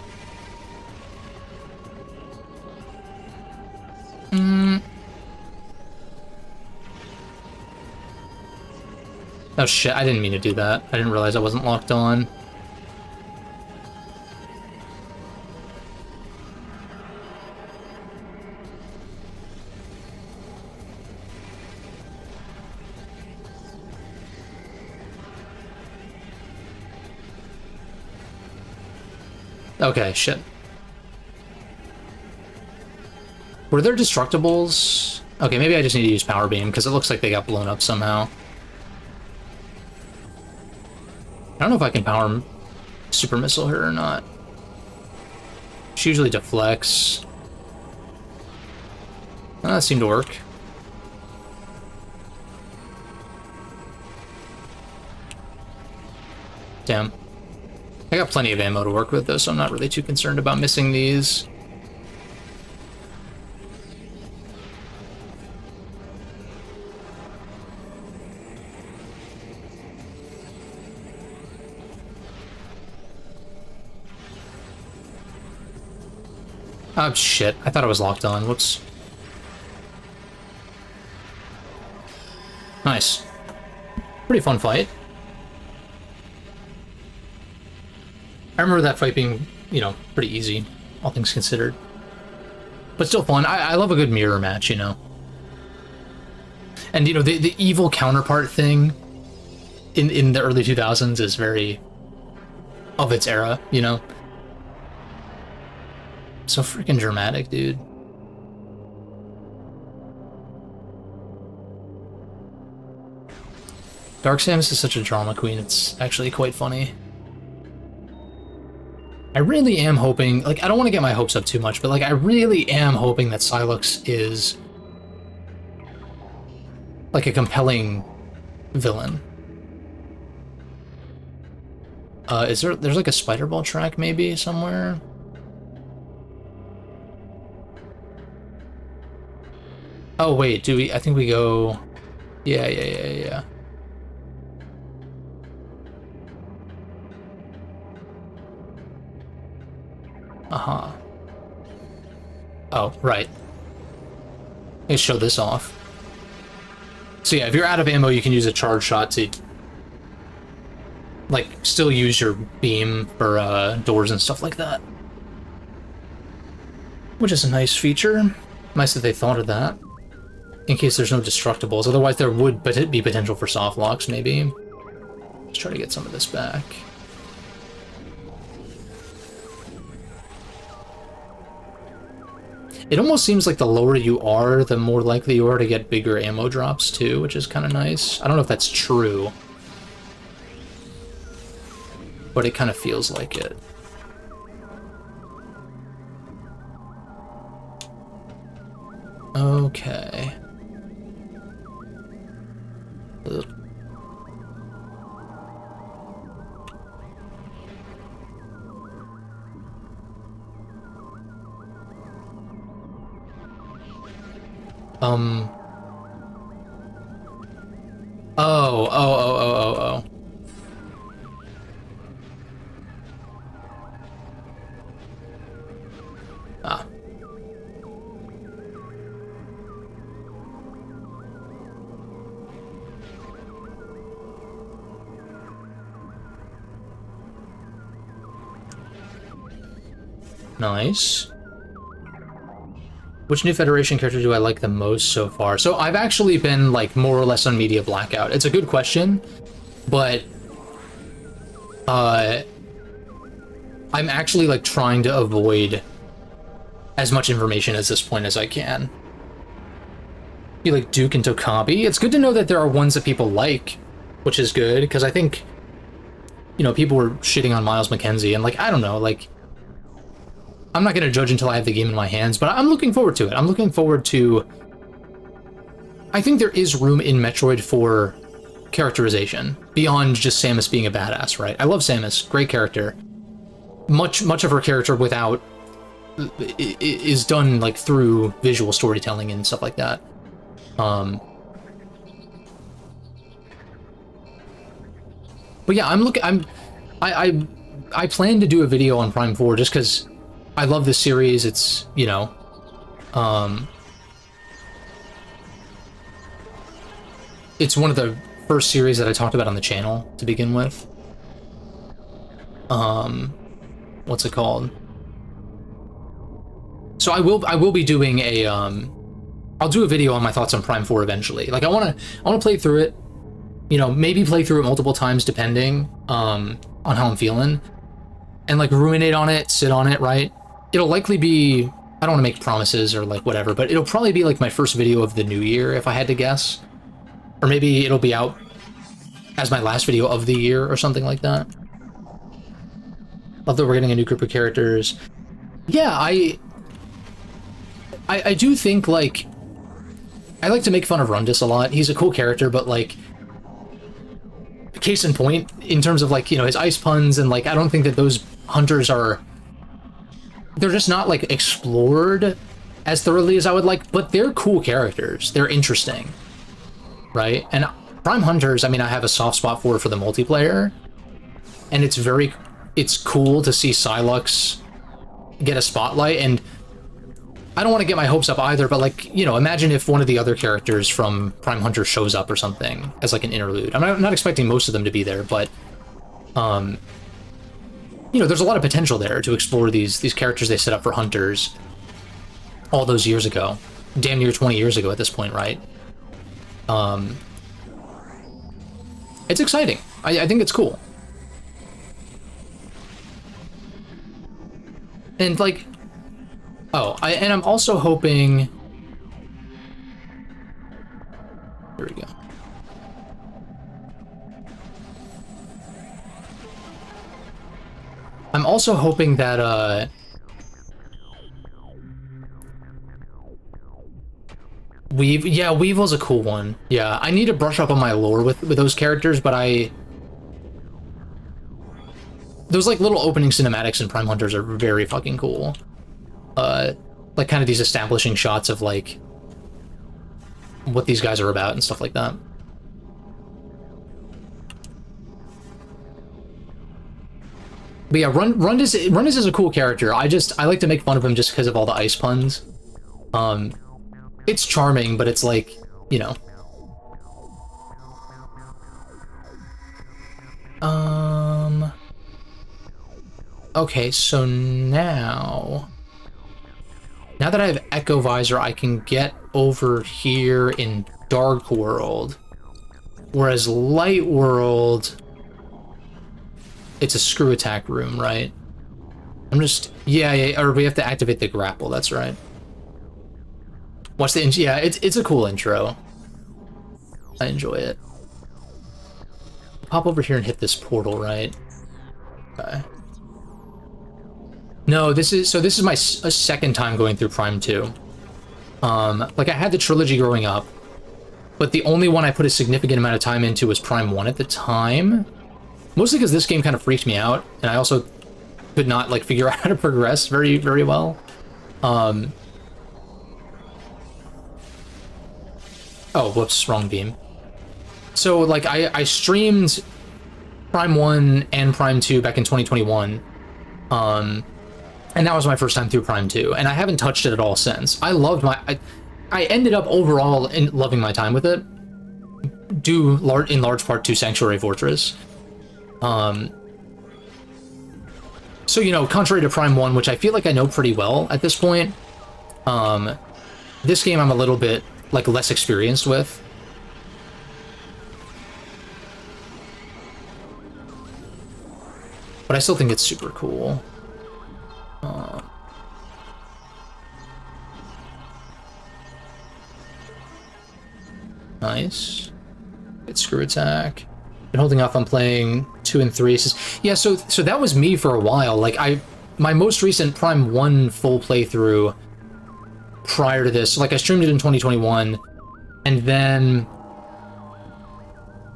Oh shit, I didn't mean to do that. I didn't realize I wasn't locked on. Okay, shit. Were there destructibles? Okay, maybe I just need to use Power Beam, because it looks like they got blown up somehow. I don't know if I can power Super Missile her or not. She usually deflects. That seemed to work. Damn. I got plenty of ammo to work with, though, so I'm not really too concerned about missing these. Oh, shit. I thought I was locked on. Whoops. Nice. Pretty fun fight. I remember that fight being, you know, pretty easy, all things considered. But still fun. I love a good mirror match, you know. And, you know, the evil counterpart thing in the early 2000s is very of its era, you know. So freaking dramatic, dude. Dark Samus is such a drama queen, it's actually quite funny. I really am hoping, like, I don't want to get my hopes up too much, but, like, I really am hoping that Sylux is, like, a compelling villain. There's like a spider ball track, maybe, somewhere? Oh, wait, do we, I think we go, yeah. Uh-huh. Oh, right. Let's show this off. So yeah, if you're out of ammo, you can use a charge shot to, like, still use your beam for doors and stuff like that. Which is a nice feature. Nice that they thought of that. In case there's no destructibles. Otherwise there would be potential for soft locks, maybe. Let's try to get some of this back. It almost seems like the lower you are, the more likely you are to get bigger ammo drops, too, which is kind of nice. I don't know if that's true, but it kind of feels like it. Okay. Ugh. Oh. Ah. Nice. Which new Federation character do I like the most so far? So I've actually been, like, more or less on media blackout. It's a good question, but I'm actually, like, trying to avoid as much information at this point as I can. You like Duke and Tokabi? It's good to know that there are ones that people like, which is good, because I think, you know, people were shitting on Miles McKenzie, and, like, I don't know, like, I'm not going to judge until I have the game in my hands, but I'm looking forward to it. I'm looking forward to... I think there is room in Metroid for characterization, beyond just Samus being a badass, right? I love Samus, great character. Much of her character without... is done, like, through visual storytelling and stuff like that. But yeah, I plan to do a video on Prime 4 just because I love this series. It's, you know, it's one of the first series that I talked about on the channel to begin with. What's it called? So I will be doing a I'll do a video on my thoughts on Prime 4 eventually. Like, I want to play through it, you know, maybe play through it multiple times depending on how I'm feeling. and like ruminate on it, sit on it, right? It'll likely be, I don't want to make promises or like whatever, but it'll probably be like my first video of the new year if I had to guess. Or maybe it'll be out as my last video of the year or something like that. Love that we're getting a new group of characters. Yeah, I do think, like, I like to make fun of Rundus a lot. He's a cool character, but, like, case in point, in terms of, like, you know, his ice puns, and, like, I don't think that those hunters are... They're just not, like, explored as thoroughly as I would like, but they're cool characters. They're interesting, right? And Prime Hunters, I mean, I have a soft spot for the multiplayer, and it's cool to see Silux get a spotlight, and I don't want to get my hopes up either, but, like, you know, imagine if one of the other characters from Prime Hunter shows up or something as, like, an interlude. I'm not expecting most of them to be there, but, you know, there's a lot of potential there to explore these characters they set up for Hunters all those years ago. Damn near 20 years ago at this point, right? It's exciting. I think it's cool. And, like... Oh, and I'm also hoping... Here we go. I'm also hoping that, Weevil's a cool one. Yeah, I need to brush up on my lore with those characters, but those, like, little opening cinematics in Prime Hunters are very fucking cool. Like, kind of these establishing shots of, like, what these guys are about and stuff like that. But yeah, Rundus is a cool character. I like to make fun of him just because of all the ice puns. It's charming, but it's like, you know. Okay, so now that I have Echo Visor, I can get over here in Dark World. Whereas Light World, it's a screw attack room, right? Yeah, or we have to activate the grapple, that's right. Watch the intro. Yeah, it's a cool intro. I enjoy it. Pop over here and hit this portal, right? Okay. No, this is my second time going through Prime 2. Like, I had the trilogy growing up, but the only one I put a significant amount of time into was Prime 1 at the time. Mostly because this game kind of freaked me out, and I also could not, like, figure out how to progress very, very well. Oh, whoops, wrong beam. So, like, I streamed Prime 1 and Prime 2 back in 2021, and that was my first time through Prime 2, and I haven't touched it at all since. I loved I ended up overall loving my time with it, due in large part to Sanctuary Fortress. So, you know, contrary to Prime 1, which I feel like I know pretty well at this point, this game I'm a little bit, like, less experienced with. But I still think it's super cool. Nice. Good screw attack. Been holding off on playing 2 and 3. Yeah, so that was me for a while. Like, my most recent Prime 1 full playthrough prior to this, like, I streamed it in 2021, and then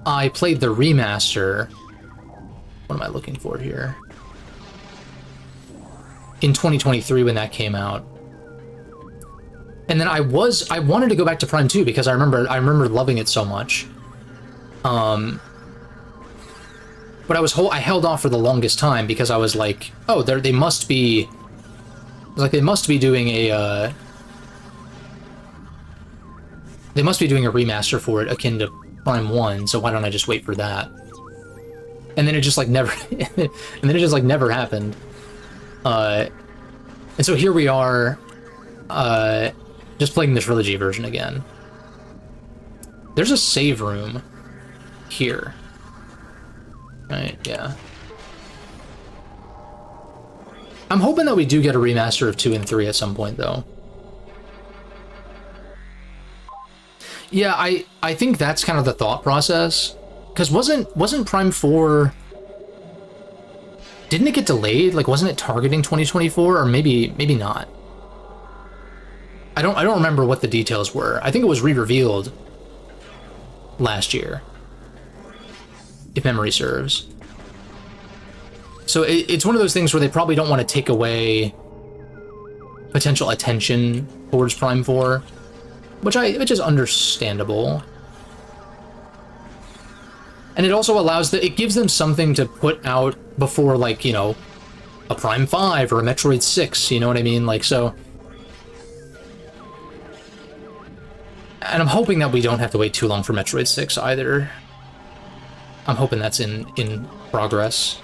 I played the remaster. What am I looking for here? In 2023 when that came out. And then I wanted to go back to Prime 2 because I remember loving it so much. But I held off for the longest time because I was like, oh, they must be doing a remaster for it akin to Prime 1, so why don't I just wait for that? And then it just, like, never never happened. And so here we are, just playing the trilogy version again. There's a save room here. Right, yeah. I'm hoping that we do get a remaster of 2 and 3 at some point, though. Yeah, I think that's kind of the thought process. Because wasn't Prime 4... Didn't it get delayed? Like, wasn't it targeting 2024? Or maybe not. I don't remember what the details were. I think it was re-revealed last year, if memory serves. So it's one of those things where they probably don't want to take away potential attention towards Prime 4, which is understandable. And it also allows it gives them something to put out before, like, you know, a Prime 5 or a Metroid 6, you know what I mean? Like, so... And I'm hoping that we don't have to wait too long for Metroid 6 either. I'm hoping that's in progress.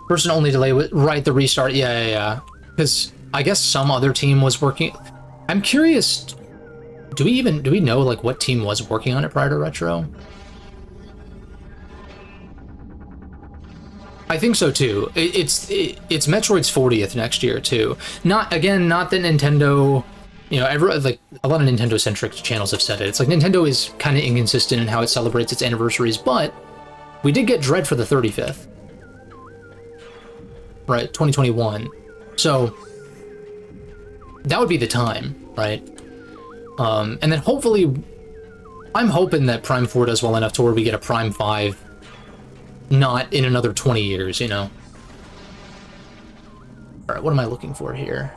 Person only delay with right the restart. Yeah. Because I guess some other team was working. I'm curious. Do we know like what team was working on it prior to Retro? I think so too. It's Metroid's 40th next year too. Not that Nintendo. You know, like a lot of Nintendo-centric channels have said it. It's like Nintendo is kind of inconsistent in how it celebrates its anniversaries, but we did get Dread for the 35th. Right, 2021. So that would be the time, right? And then hopefully, I'm hoping that Prime 4 does well enough to where we get a Prime 5 not in another 20 years, you know? Alright, what am I looking for here?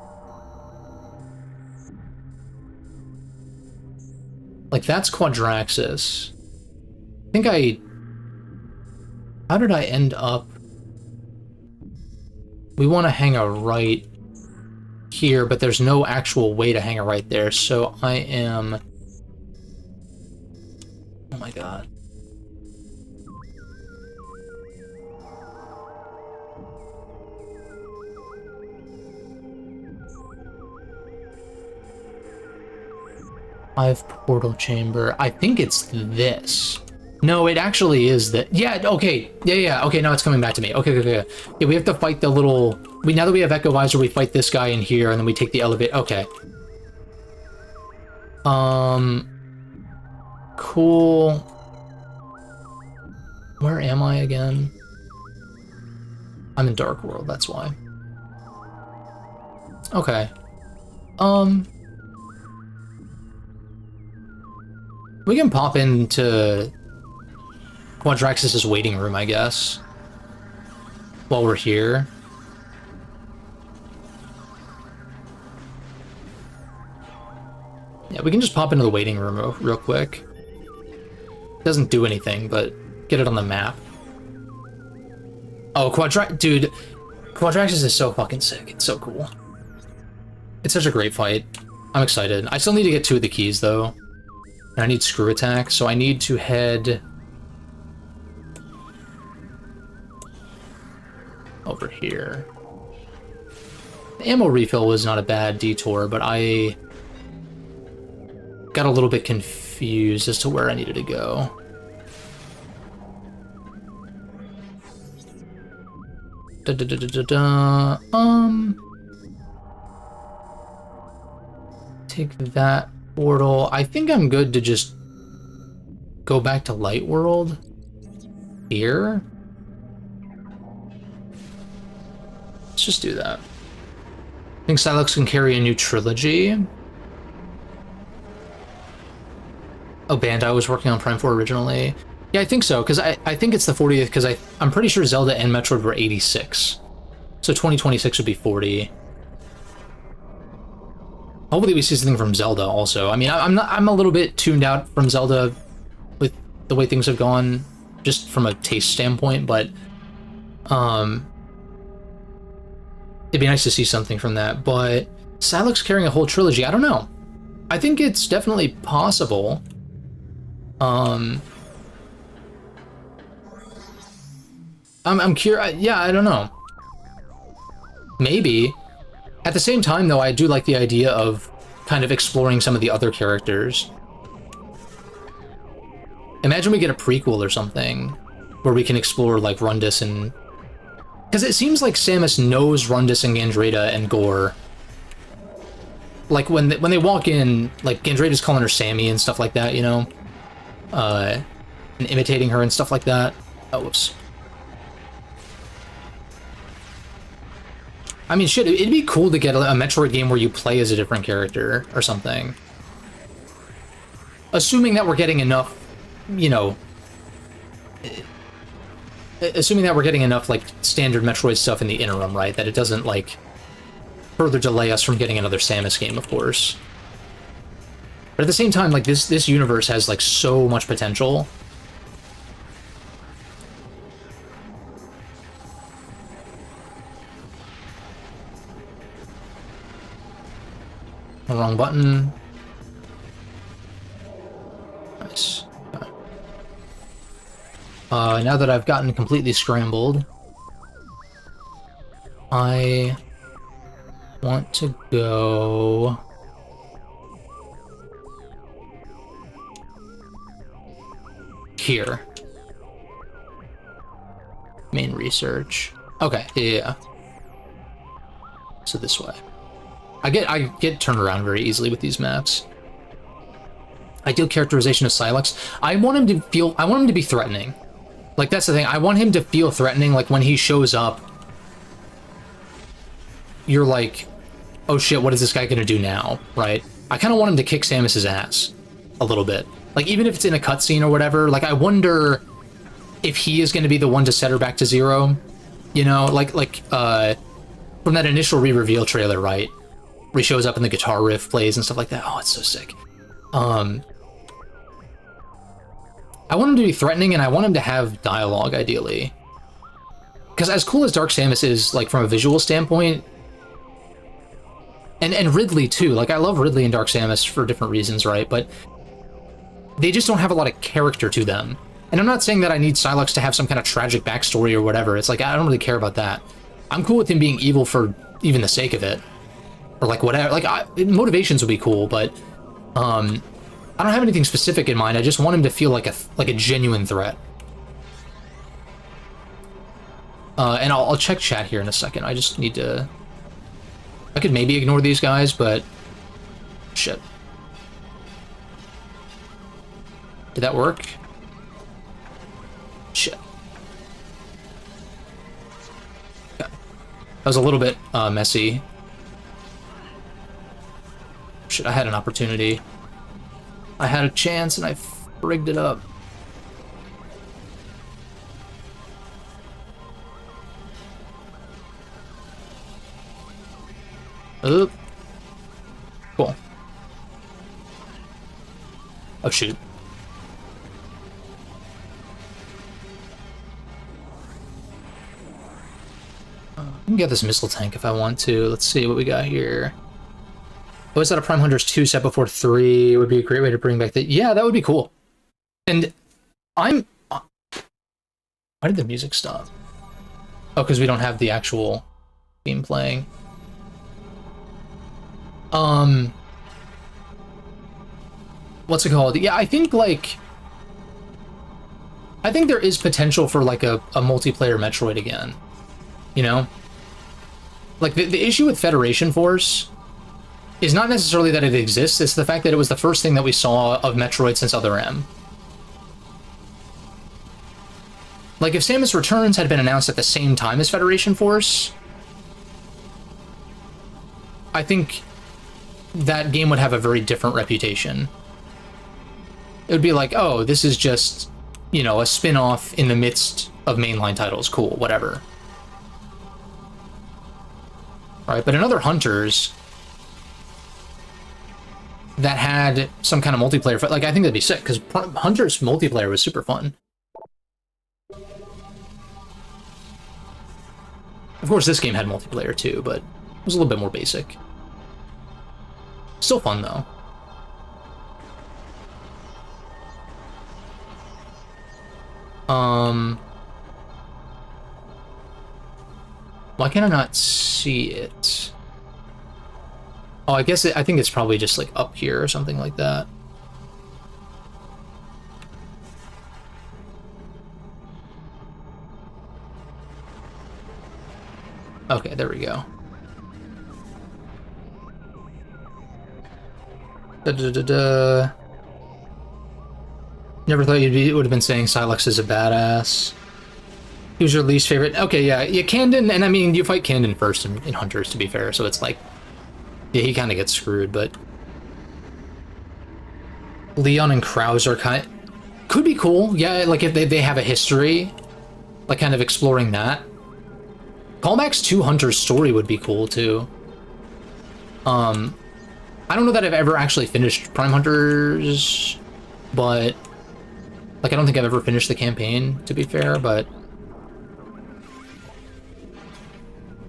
Like, that's Quadraxis. How did I end up? We want to hang a right here, but there's no actual way to hang a right there, so I am... Oh my god. Five portal chamber. I think it's this. No, it actually is that. Yeah, okay. Yeah. Okay, now it's coming back to me. Okay. Yeah, we have to fight the little... now that we have Echo Visor, we fight this guy in here, and then we take the elevator. Okay. Cool. Where am I again? I'm in Dark World, that's why. Okay. We can pop into Quadraxis' waiting room, I guess, while we're here. Yeah, we can just pop into the waiting room real quick. Doesn't do anything, but get it on the map. Oh, dude, Quadraxis is so fucking sick. It's so cool. It's such a great fight. I'm excited. I still need to get 2 of the keys, though. And I need Screw Attack, so I need to head... over here. The ammo refill was not a bad detour, but I got a little bit confused as to where I needed to go. Take that portal. I think I'm good to just go back to Light World here. Let's just do that. I think Silex can carry a new trilogy. Oh, Bandai was working on Prime 4 originally. Yeah, I think so, because I think it's the 40th, because I'm pretty sure Zelda and Metroid were 86. So 2026 would be 40. Hopefully we see something from Zelda also. I mean, I'm a little bit tuned out from Zelda with the way things have gone, just from a taste standpoint, but it'd be nice to see something from that. But Silex carrying a whole trilogy, I don't know. I think it's definitely possible. I'm curious. Yeah, I don't know. Maybe. At the same time, though, I do like the idea of kind of exploring some of the other characters. Imagine we get a prequel or something where we can explore like Rundus and... Because it seems like Samus knows Rundus and Gandreda and Gore. Like when they walk in, like Gandreda's calling her Sammy and stuff like that, you know? And imitating her and stuff like that. Oh, whoops. I mean, shit, it'd be cool to get a Metroid game where you play as a different character or something. Assuming that we're getting enough, you know... Assuming that we're getting enough, like, standard Metroid stuff in the interim, right? That it doesn't, like, further delay us from getting another Samus game, of course. But at the same time, like, this universe has, like, so much potential. Wrong button. Nice. Okay. Now that I've gotten completely scrambled, I want to go... here. Main research. Okay, yeah. So this way. I get turned around very easily with these maps. Ideal characterization of Sylex. I want him to be threatening. Like, that's the thing. I want him to feel threatening. Like, when he shows up, you're like, oh shit, what is this guy gonna do now, right? I kind of want him to kick Samus's ass a little bit. Like, even if it's in a cutscene or whatever, like, I wonder if he is gonna be the one to set her back to zero. You know, like from that initial re-reveal trailer, right? Where he shows up and the guitar riff plays and stuff like that. Oh, it's so sick. I want him to be threatening, and I want him to have dialogue, ideally. Because as cool as Dark Samus is, like, from a visual standpoint, and Ridley, too. Like, I love Ridley and Dark Samus for different reasons, right? But they just don't have a lot of character to them. And I'm not saying that I need Sylex to have some kind of tragic backstory or whatever. It's like, I don't really care about that. I'm cool with him being evil for even the sake of it. Or like whatever, like motivations would be cool, but I don't have anything specific in mind. I just want him to feel like a genuine threat. And I'll check chat here in a second. I just need to. I could maybe ignore these guys, but shit. Did that work? Shit. Yeah. That was a little bit messy. Shit, I had an opportunity. I had a chance and I rigged it up. Oop. Cool. Oh, shoot. I can get this missile tank if I want to. Let's see what we got here. Oh, is that a Prime Hunters 2 set before 3? It would be a great way to bring back the... Yeah, that would be cool. And I'm... Why did the music stop? Oh, because we don't have the actual theme playing. What's it called? Yeah, I think, like... I think there is potential for, like, a multiplayer Metroid again. You know? Like, the issue with Federation Force is not necessarily that it exists, it's the fact that it was the first thing that we saw of Metroid since Other M. Like, if Samus Returns had been announced at the same time as Federation Force, I think that game would have a very different reputation. It would be like, oh, this is just, you know, a spin-off in the midst of mainline titles. Cool, whatever. Alright, but in other Hunters that had some kind of multiplayer, like, I think that'd be sick, because Hunter's multiplayer was super fun. Of course, this game had multiplayer too, but it was a little bit more basic. Still fun, though. Why can I not see it? Oh, I guess I think it's probably just like up here or something like that. Okay, there we go. Never thought would have been saying Silex is a badass. Who's your least favorite? Okay, yeah, Candon, and I mean, you fight Candon first in Hunters, to be fair, so it's like, yeah, he kind of gets screwed, but Leon and Kraus are could be cool, yeah, like if they have a history, like kind of exploring that. Callback's 2 Hunters story would be cool, too. I don't know that I've ever actually finished Prime Hunters, but, like, I don't think I've ever finished the campaign, to be fair, but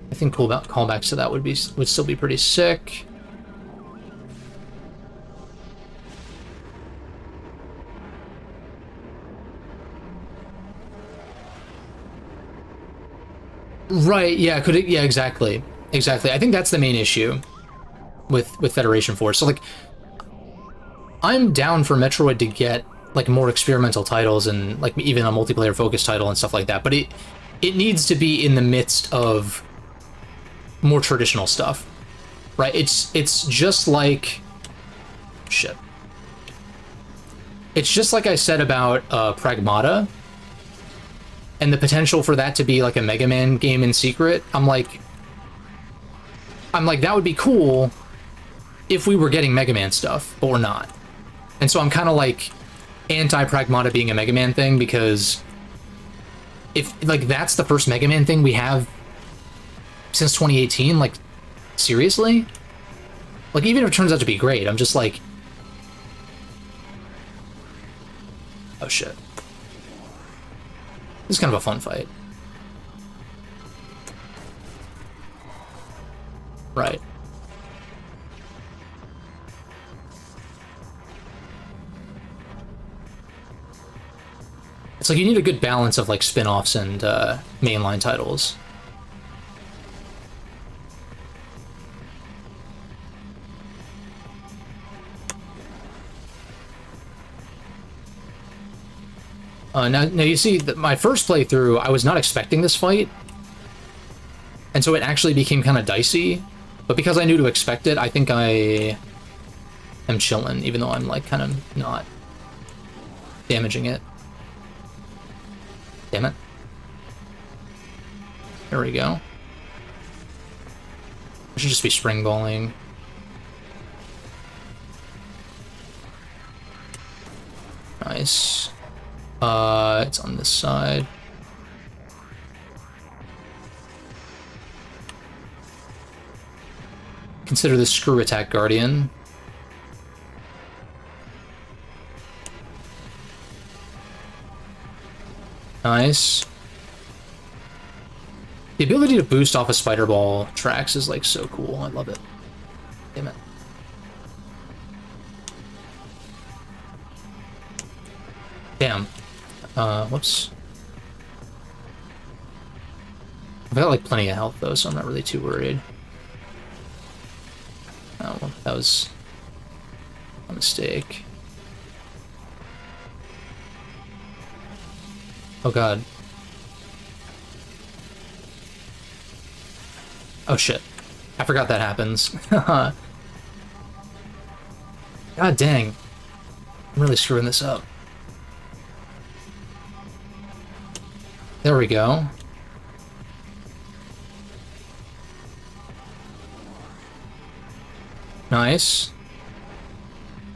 I think callbacks to that would still be pretty sick. Right, yeah, could it, yeah, exactly. Exactly. I think that's the main issue with Federation Force. So, like, I'm down for Metroid to get, like, more experimental titles and, like, even a multiplayer-focused title and stuff like that, but it needs to be in the midst of more traditional stuff, right? It's just like... Shit. It's just like I said about Pragmata, and the potential for that to be like a Mega Man game in secret. I'm like, that would be cool if we were getting Mega Man stuff, but we're not. And so I'm kind of like anti-Pragmata being a Mega Man thing, because if, like, that's the first Mega Man thing we have since 2018, like, seriously? Like, even if it turns out to be great, I'm just like... Oh, shit. This is kind of a fun fight. Right. It's like you need a good balance of, like, spin-offs and mainline titles. Now you see, that my first playthrough, I was not expecting this fight, and so it actually became kind of dicey, but because I knew to expect it, I think I am chilling, even though I'm, like, kind of not damaging it. Damn it. There we go. I should just be spring balling. Nice. It's on this side. Consider this screw attack guardian. Nice. The ability to boost off of spider ball tracks is, like, so cool. I love it. Damn it. Damn. Whoops. I've got, like, plenty of health, though, so I'm not really too worried. Oh, well, that was a mistake. Oh, God. Oh, shit. I forgot that happens. God dang. I'm really screwing this up. There we go. Nice.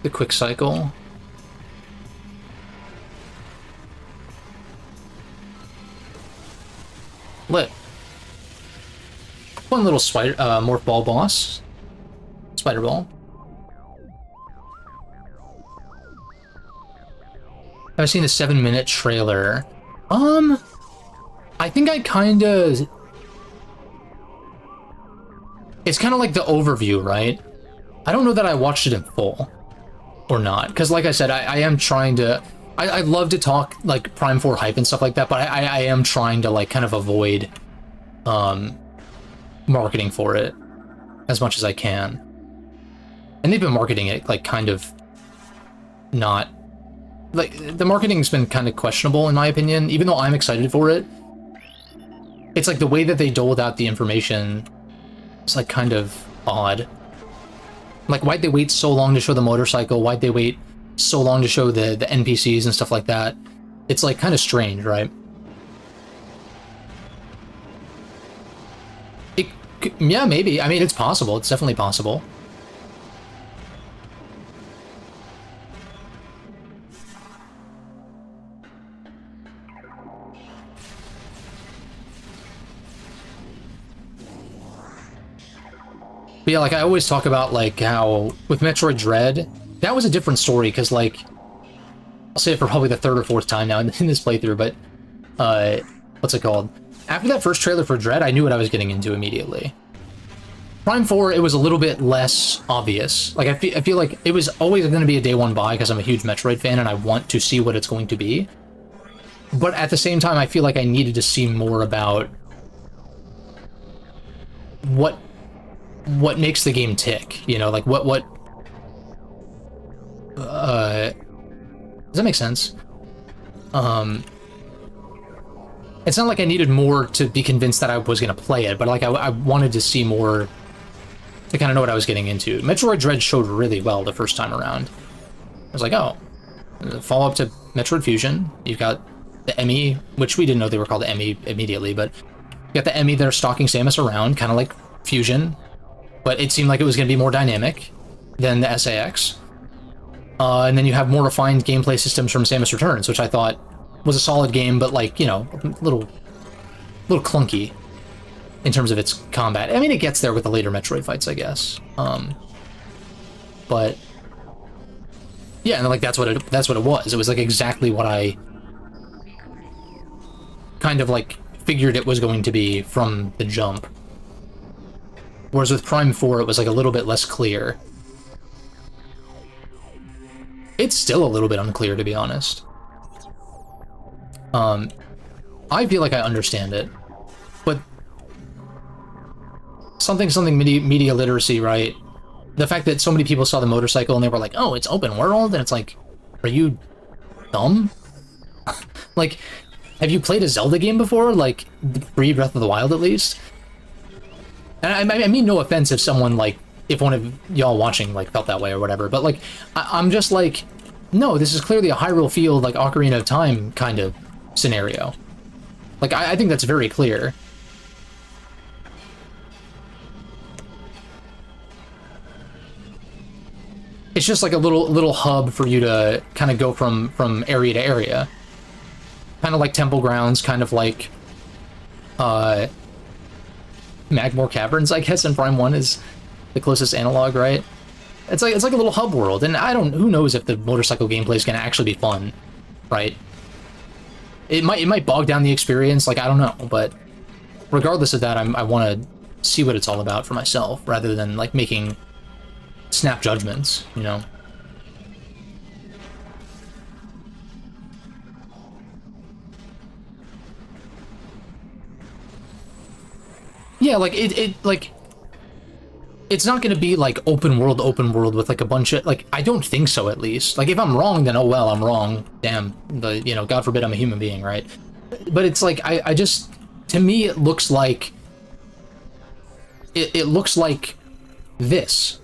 The quick cycle. Lit. One little spider, morph ball boss. Spider ball. I've seen a 7-minute trailer. I think I kinda... It's kind of like the overview, right? I don't know that I watched it in full. Or not. Because, like I said, I am trying to... I love to talk, like, Prime 4 hype and stuff like that, but I am trying to, like, kind of avoid marketing for it as much as I can. And they've been marketing it, like, kind of not... Like, the marketing's been kind of questionable, in my opinion, even though I'm excited for it. It's like the way that they doled out the information is, like, kind of odd. Like, why'd they wait so long to show the motorcycle? Why'd they wait so long to show the NPCs and stuff like that? It's, like, kind of strange, right? Yeah, maybe. I mean, it's possible. It's definitely possible. But yeah, like, I always talk about, like, how with Metroid Dread, that was a different story, because, like, I'll say it for probably the third or fourth time now in this playthrough, but, what's it called? After that first trailer for Dread, I knew what I was getting into immediately. Prime 4, it was a little bit less obvious. Like, I feel like it was always going to be a day one buy, because I'm a huge Metroid fan, and I want to see what it's going to be. But at the same time, I feel like I needed to see more about what makes the game tick, you know, like does that make sense? It's not like I needed more to be convinced that I was going to play it, but like I wanted to see more to kind of know what I was getting into. Metroid Dread showed really well the first time around. I was like, oh, follow up to Metroid Fusion. You've got the Emmy, which we didn't know they were called the Emmy immediately, but you got the Emmy that are stalking Samus around, kind of like Fusion. But it seemed like it was going to be more dynamic than the SAX. And then you have more refined gameplay systems from Samus Returns, which I thought was a solid game, but, like, you know, a little clunky in terms of its combat. I mean, it gets there with the later Metroid fights, I guess. But yeah, and like that's what it was. It was like exactly what I kind of like figured it was going to be from the jump. Whereas with Prime 4, it was like a little bit less clear. It's still a little bit unclear, to be honest. I feel like I understand it, but something media literacy, right? The fact that so many people saw the motorcycle and they were like, oh, it's open world, and it's like, are you dumb? Like, have you played a Zelda game before? Like, Breath of the Wild, at least? And I mean no offense if someone, like, if one of y'all watching, like, felt that way or whatever, but, like, I'm just like, no, this is clearly a Hyrule Field, like, Ocarina of Time kind of scenario. Like, I think that's very clear. It's just like a little hub for you to kind of go from area to area. Kind of like Temple Grounds, kind of like Magmore Caverns, I guess, in Prime 1 is the closest analog, right? It's like a little hub world, and who knows if the motorcycle gameplay is going to actually be fun, right? It might bog down the experience, like, I don't know, but regardless of that, I want to see what it's all about for myself, rather than, like, making snap judgments, you know? Yeah, like, it's not gonna be, like, open world with, like, a bunch of, like, I don't think so, at least. Like, if I'm wrong, then oh well, I'm wrong. Damn, you know, God forbid I'm a human being, right? But it's like, I just, to me, it looks like, it looks like this,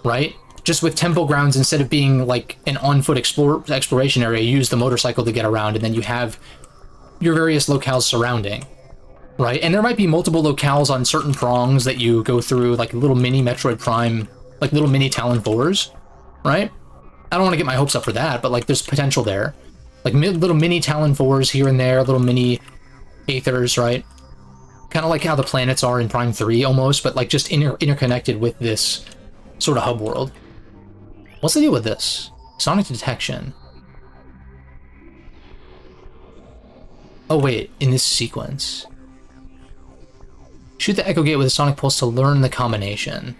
right? Just with Temple Grounds, instead of being, like, an on-foot exploration area, you use the motorcycle to get around, and then you have your various locales surrounding. Right, and there might be multiple locales on certain prongs that you go through, like little mini Metroid Prime, like little mini Talon 4s, right? I don't want to get my hopes up for that, but like there's potential there. Like little mini Talon 4s here and there, little mini Aethers, right? Kind of like how the planets are in Prime 3 almost, but like just interconnected with this sort of hub world. What's the deal with this? Sonic detection. Oh wait, in this sequence. Shoot the Echo Gate with a Sonic Pulse to learn the combination.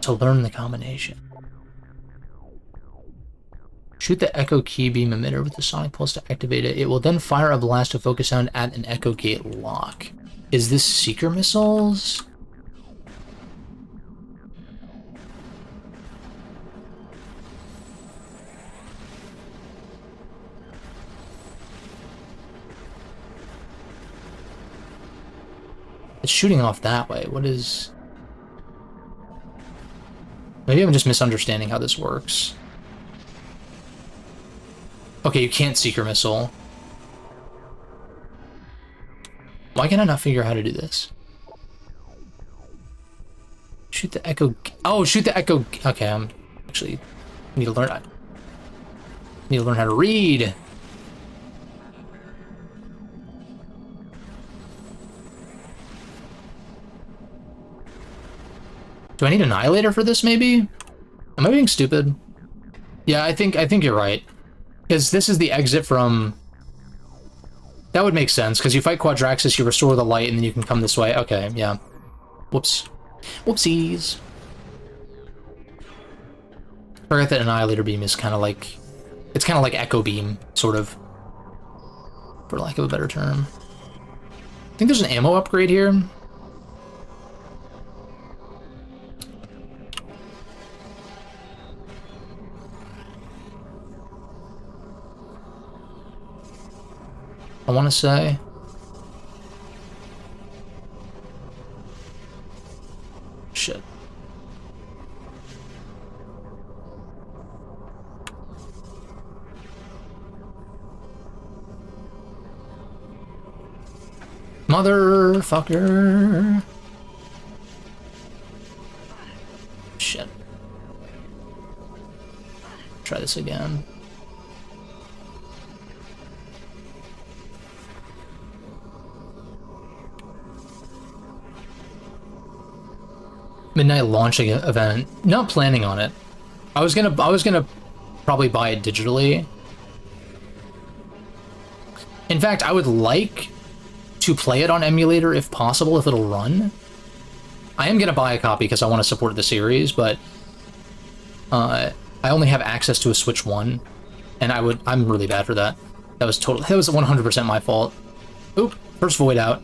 To learn the combination. Shoot the echo key beam emitter with the sonic pulse to activate it. It will then fire a blast of focus sound at an echo gate lock. Is this seeker missiles? It's shooting off that way. What is... Maybe I'm just misunderstanding how this works. Okay, you can't seeker missile. Why can I not figure out how to do this? Shoot the echo... Oh, shoot the echo... Okay, I'm actually... need to learn... need to learn how to read. Do I need Annihilator for this, maybe? Am I being stupid? Yeah, I think you're right. Because this is the exit from... That would make sense, because you fight Quadraxis, you restore the light, and then you can come this way. Okay, yeah. Whoops. Whoopsies. Forget that Annihilator Beam is kind of like... It's kind of like Echo Beam, sort of. For lack of a better term. I think there's an ammo upgrade here. I want to say. Shit. Motherfucker. Shit. Try this again. Midnight launching event. Not planning on it. I was gonna probably buy it digitally. In fact, I would like to play it on emulator if possible, if it'll run. I am gonna buy a copy because I want to support the series, but I only have access to a Switch 1, and I'm really bad for that. That was 100% my fault. Oop, first void out.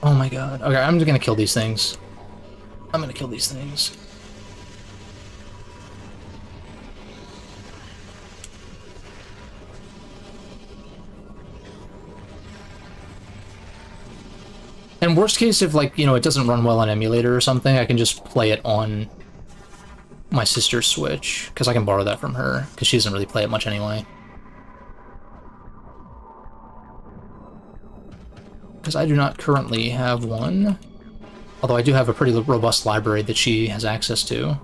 Oh my god. Okay, I'm just gonna kill these things. I'm gonna kill these things. And worst case, if, like, you know, it doesn't run well on emulator or something, I can just play it on my sister's Switch, because I can borrow that from her, because she doesn't really play it much anyway. Because I do not currently have one. Although I do have a pretty robust library that she has access to.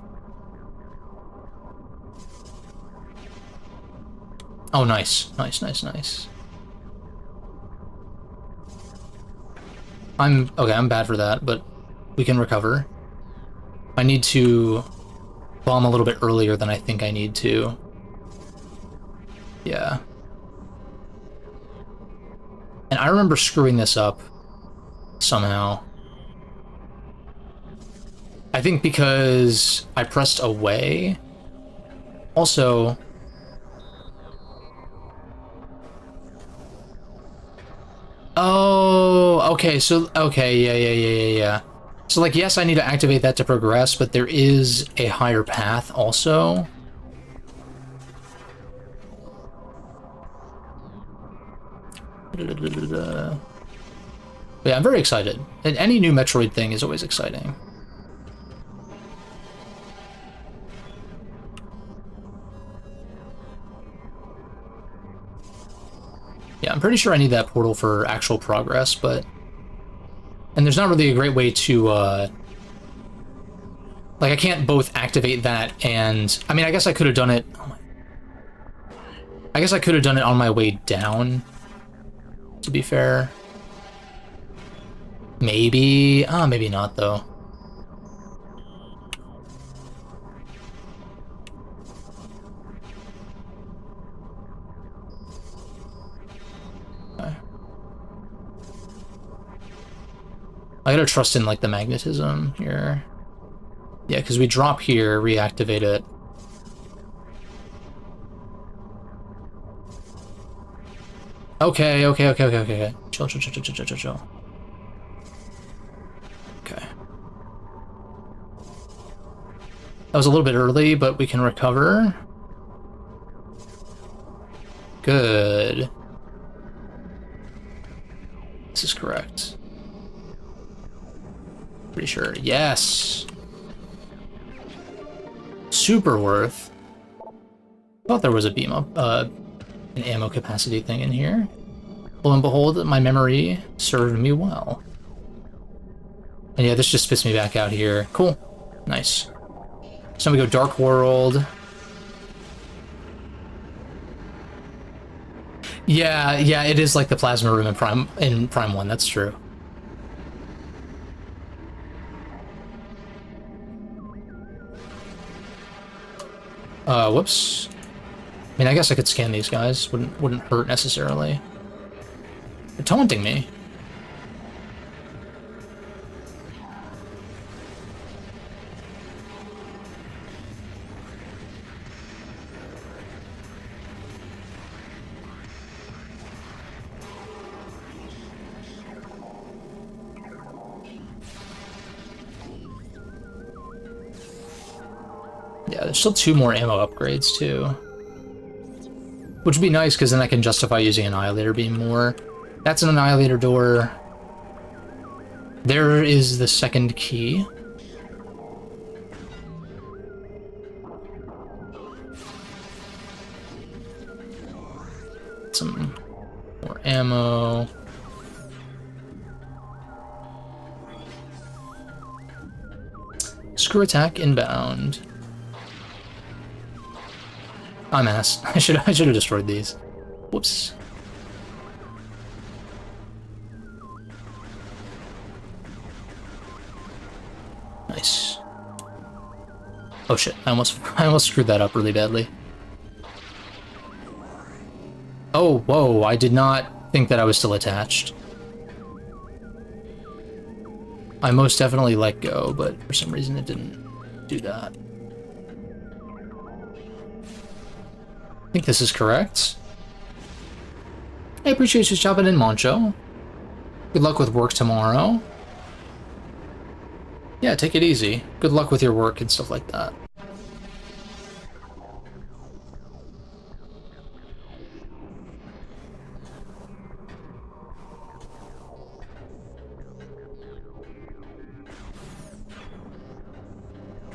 Oh, nice. Nice, nice, nice. Okay, I'm bad for that, but we can recover. I need to bomb a little bit earlier than I think I need to. Yeah. And I remember screwing this up somehow. I think because I pressed away. Also... Oh, okay, so... Okay, yeah. So, like, yes, I need to activate that to progress, but there is a higher path also. But yeah, I'm very excited. And any new Metroid thing is always exciting. Yeah, I'm pretty sure I need that portal for actual progress, but... And there's not really a great way to, like, I can't both activate that and... I mean, I guess I could have done it... Oh my... I guess I could have done it on my way down, to be fair. Maybe... maybe not, though. I gotta trust in, like, the magnetism here. Yeah, because we drop here, reactivate it. Okay, okay, okay, okay, okay, okay. Chill, chill, chill, chill, chill, chill, chill. Okay. That was a little bit early, but we can recover. Good. This is correct. Pretty sure. Yes! Super worth. Thought there was a beam up, an ammo capacity thing in here. Lo and behold, my memory served me well. And yeah, this just spits me back out here. Cool. Nice. So we go Dark World. Yeah, yeah, it is like the plasma room in Prime 1, that's true. Whoops. I mean, I guess I could scan these guys. Wouldn't hurt necessarily. They're taunting me. Yeah, there's still 2 more ammo upgrades, too. Which would be nice, because then I can justify using Annihilator Beam more. That's an Annihilator door. There is the second key. Some more ammo. Screw attack inbound. I'm ass. I should have destroyed these. Whoops. Nice. Oh shit! I almost screwed that up really badly. Oh whoa! I did not think that I was still attached. I most definitely let go, but for some reason it didn't do that. I think this is correct. I appreciate you stopping in, Moncho. Good luck with work tomorrow. Yeah, take it easy. Good luck with your work and stuff like that.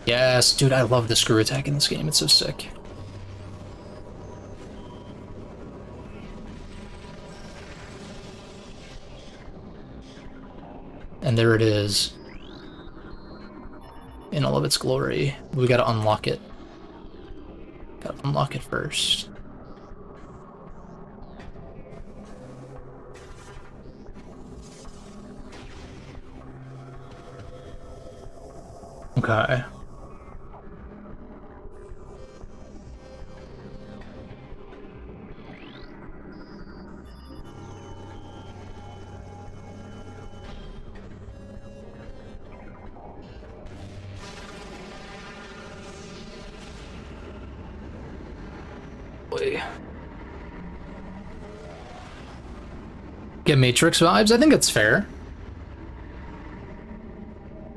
Yes, dude, I love the screw attack in this game. It's so sick. And there it is. In all of its glory. We gotta unlock it. Gotta unlock it first. Okay. Get Matrix vibes? I think that's fair.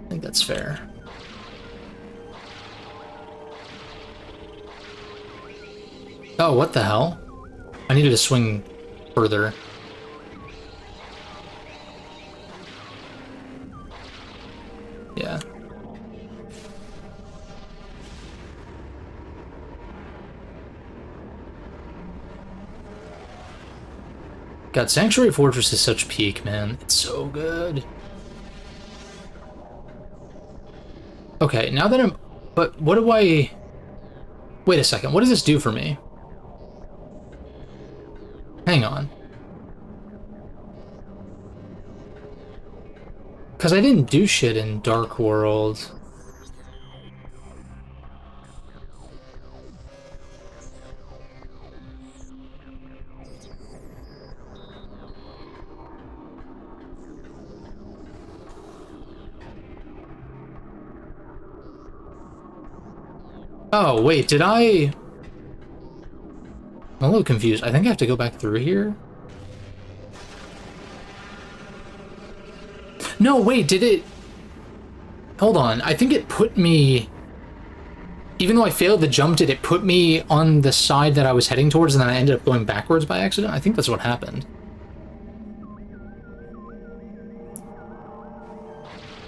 I think that's fair. Oh, what the hell? I needed to swing further. Yeah. God, Sanctuary Fortress is such peak, man. It's so good. Okay, now that I'm... But what do I... Wait a second, what does this do for me? Hang on. Because I didn't do shit in Dark World. Oh, wait, did I... I'm a little confused. I think I have to go back through here? No, wait, did it... Hold on, I think it put me... Even though I failed the jump, did it put me on the side that I was heading towards and then I ended up going backwards by accident? I think that's what happened.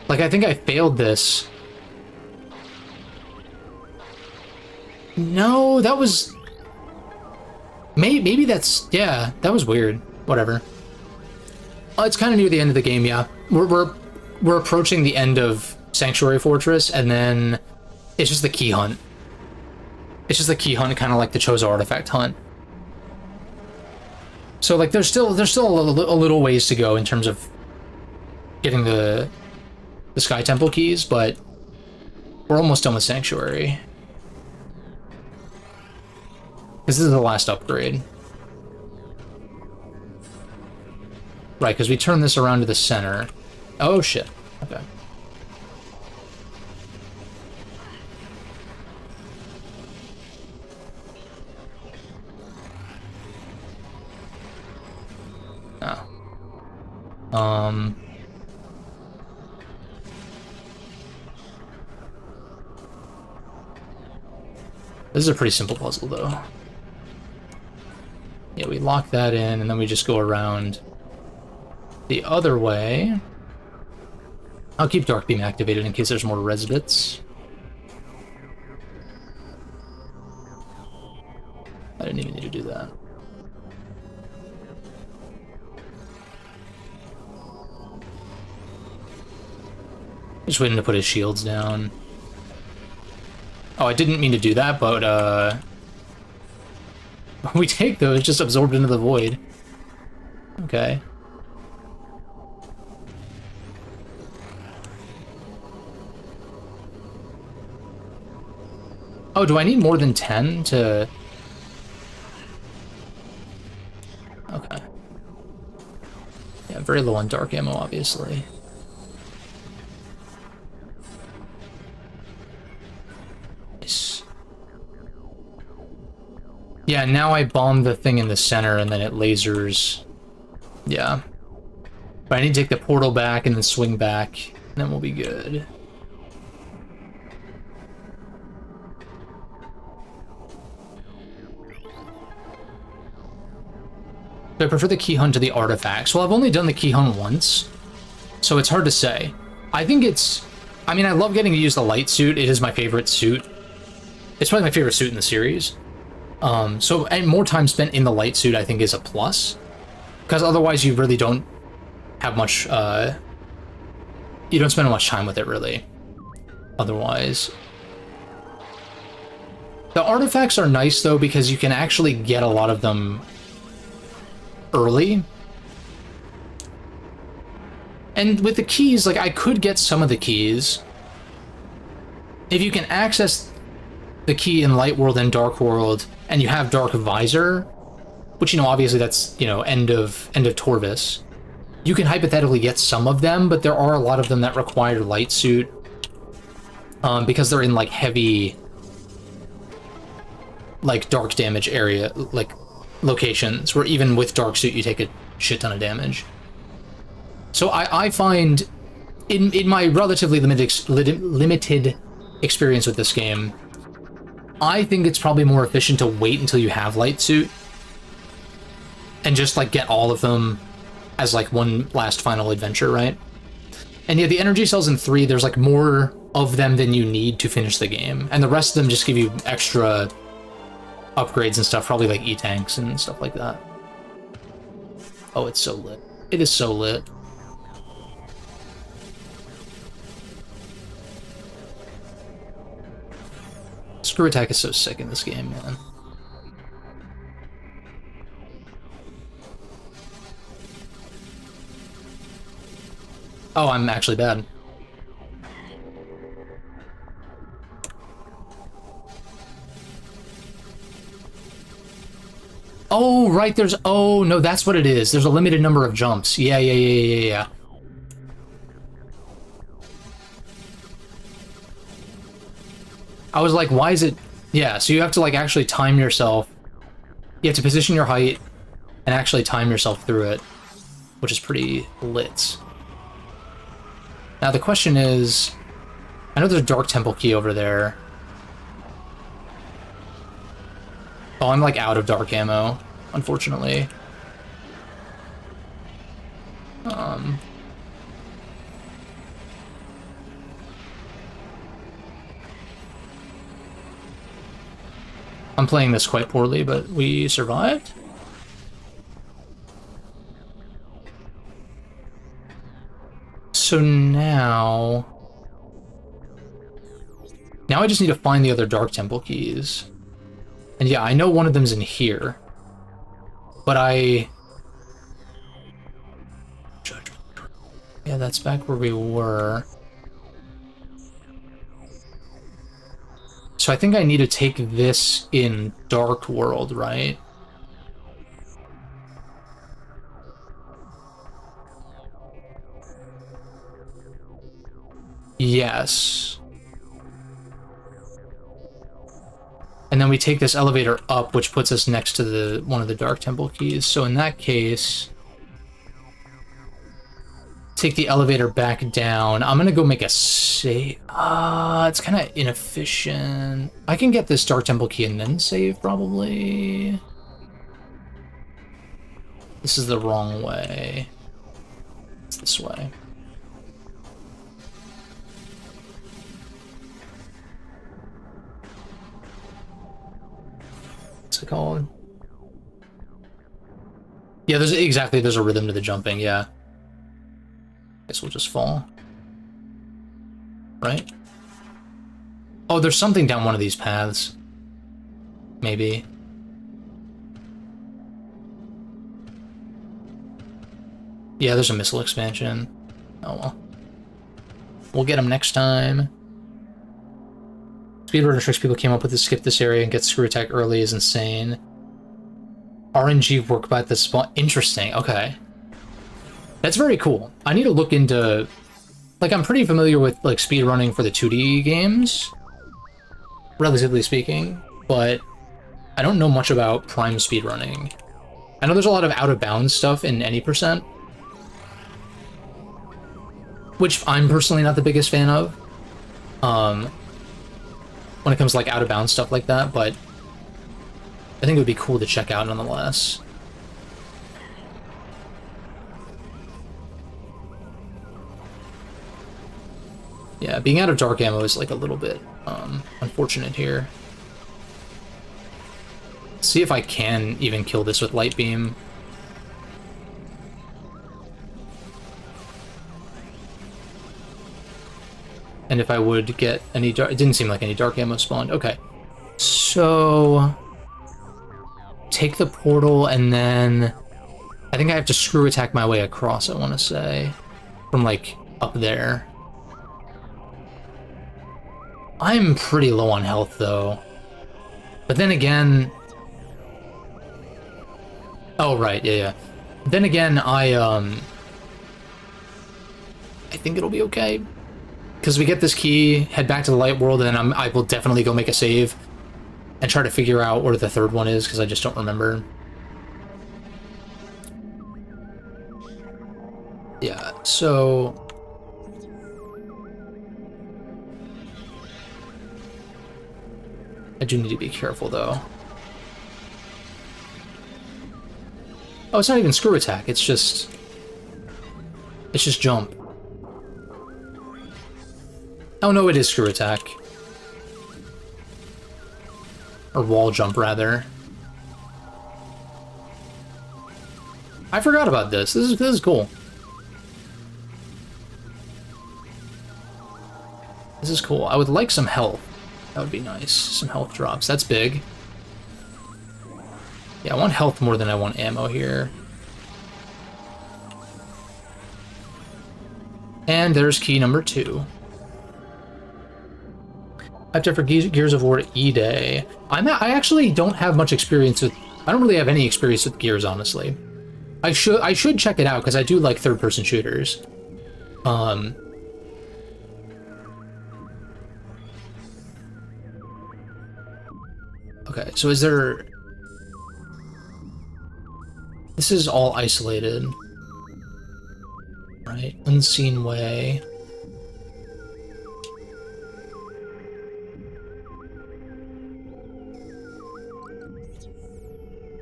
Like, I think I failed this. No, that was... Maybe that's... Yeah, that was weird. Whatever. It's kind of near the end of the game, yeah. We're approaching the end of Sanctuary Fortress, and then it's just the key hunt. It's just the key hunt, kind of like the Chozo artifact hunt. So, like, there's still a little ways to go in terms of getting the Sky Temple keys, but we're almost done with Sanctuary. This is the last upgrade. Right, because we turn this around to the center. Oh, shit. Okay. Oh. This is a pretty simple puzzle, though. Yeah, we lock that in, and then we just go around the other way. I'll keep Dark Beam activated in case there's more res bits. I didn't even need to do that. Just waiting to put his shields down. Oh, I didn't mean to do that, but, we take those, just absorbed into the void. Okay. Oh, do I need more than 10 to... Okay. Yeah, very low on dark ammo, obviously. Nice. Yeah, now I bomb the thing in the center and then it lasers. Yeah. But I need to take the portal back and then swing back, and then we'll be good. I prefer the key hunt to the artifacts. Well, I've only done the key hunt once, so it's hard to say. I think it's... I mean, I love getting to use the light suit. It is my favorite suit. It's probably my favorite suit in the series. So and more time spent in the light suit, I think, is a plus. Because otherwise you really don't have much... you don't spend much time with it, really. Otherwise. The artifacts are nice, though, because you can actually get a lot of them early. And with the keys, like, I could get some of the keys. If you can access the key in Light World and Dark World, and you have Dark Visor, which, you know, obviously that's, you know, end of Torvis, you can hypothetically get some of them, but there are a lot of them that require Light Suit, because they're in, like, heavy, like, dark damage area, like, locations, where even with Dark Suit you take a shit ton of damage. So I find, in my relatively limited experience with this game, I think it's probably more efficient to wait until you have Light Suit and just, like, get all of them as, like, one last final adventure, right? And yeah, the energy cells in 3, there's, like, more of them than you need to finish the game, and the rest of them just give you extra upgrades and stuff, probably like E-tanks and stuff like that. Oh, it's so lit. It is so lit. Screw attack is so sick in this game, man. Oh, I'm actually bad. Oh, right, there's... Oh, no, that's what it is. There's a limited number of jumps. Yeah. I was like, why is it Yeah, so you have to like actually time yourself. You have to position your height and actually time yourself through it, which is pretty lit. Now the question is, I know there's a Dark Temple key over there. Oh, I'm like out of dark ammo, unfortunately. I'm playing this quite poorly, but we survived. So now I just need to find the other Dark Temple keys. And yeah, I know one of them's in here. But yeah, that's back where we were. So I think I need to take this in Dark World, right? Yes. And then we take this elevator up, which puts us next to one of the Dark Temple keys. So in that case, take the elevator back down. I'm gonna go make a save. It's kind of inefficient. I can get this Dark Temple key and then save, probably. This is the wrong way. It's this way. What's it called? Yeah, there's a rhythm to the jumping, yeah. Guess we'll just fall. Right? Oh, there's something down one of these paths. Maybe. Yeah, there's a missile expansion. Oh well. We'll get them next time. Speedrunner tricks people came up with to skip this area and get screw attack early is insane. RNG work by the spawn. Interesting, okay. That's very cool. I need to look into... Like, I'm pretty familiar with, like, speedrunning for the 2D games, relatively speaking, but I don't know much about Prime speedrunning. I know there's a lot of out-of-bounds stuff in any percent, which I'm personally not the biggest fan of, when it comes to, like, out-of-bounds stuff like that, but I think it would be cool to check out nonetheless. Yeah, being out of dark ammo is like a little bit unfortunate here. Let's see if I can even kill this with light beam. And if I would get any dark... It didn't seem like any dark ammo spawned. Okay. So... Take the portal and then... I think I have to screw attack my way across, I want to say. From, like, up there. I'm pretty low on health, though. But then again... Oh, right, yeah. Then again, I think it'll be okay. Because we get this key, head back to the light world, and then I will definitely go make a save. And try to figure out where the third one is, because I just don't remember. Yeah, so... I do need to be careful, though. Oh, it's not even screw attack, it's just jump. Oh no, it is screw attack. Or wall jump, rather. I forgot about this. This is cool. This is cool. I would like some health. That would be nice. Some health drops. That's big. Yeah, I want health more than I want ammo here. And there's key number 2. After for Gears of War E-Day. I actually don't have much experience with... I don't really have any experience with Gears, honestly. I should check it out, because I do like third-person shooters. Okay, so is there... This is all isolated. Right, unseen way.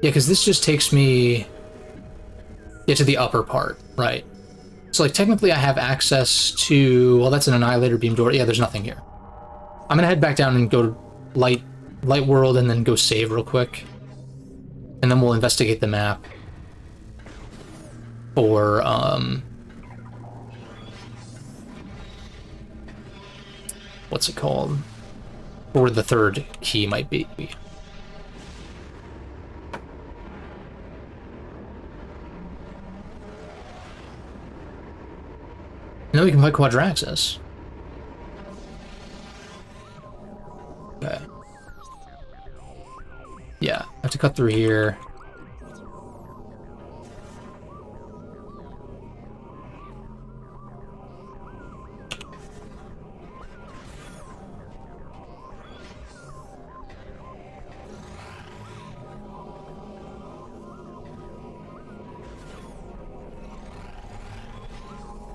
Yeah, because this just takes me... Yeah, to the upper part, right. So, like, technically I have access to... Well, that's an Annihilator beam door. Yeah, there's nothing here. I'm gonna head back down and go to Light World and then go save real quick. And then we'll investigate the map for, what's it called? Or the third key might be. And then we can play Quadraxis. Okay. Yeah, I have to cut through here.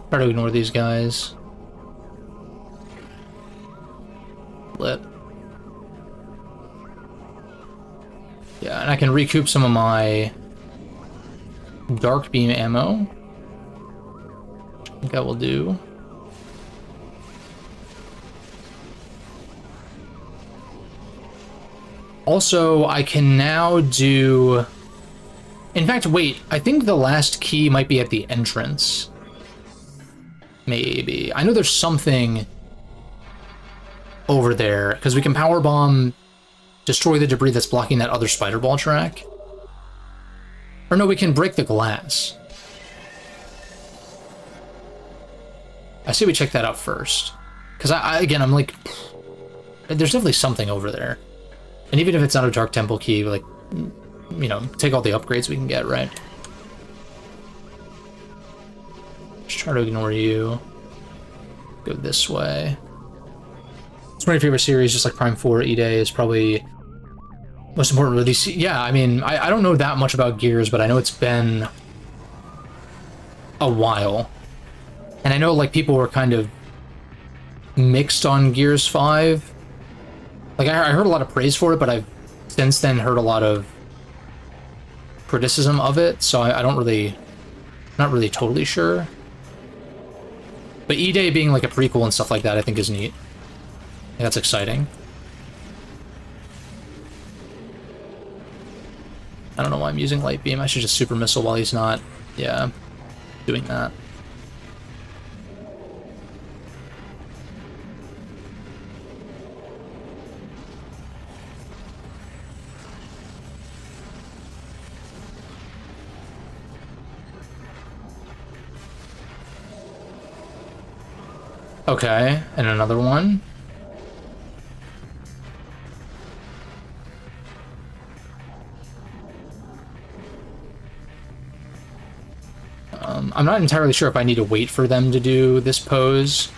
Try to ignore these guys. Lit. Yeah, and I can recoup some of my dark beam ammo. I think that will do. Also, I can now do... In fact, wait, I think the last key might be at the entrance. Maybe. I know there's something over there, because we can power bomb, destroy the debris that's blocking that other spider ball track. Or no, we can break the glass. I say we check that out first. Because again, I'm like, there's definitely something over there. And even if it's not a Dark Temple key, like, you know, take all the upgrades we can get, right? Just try to ignore you. Go this way. It's one of your favorite series, just like Prime 4, E-Day is probably most important release. Yeah, I mean, I don't know that much about Gears, but I know it's been a while. And I know, like, people were kind of mixed on Gears 5. Like, I heard a lot of praise for it, but I've since then heard a lot of criticism of it, so I don't really... not really totally sure. But E-Day being like a prequel and stuff like that, I think is neat. Yeah, that's exciting. I don't know why I'm using Light Beam. I should just Super Missile while he's not, yeah, doing that. Okay, and another one. I'm not entirely sure if I need to wait for them to do this pose.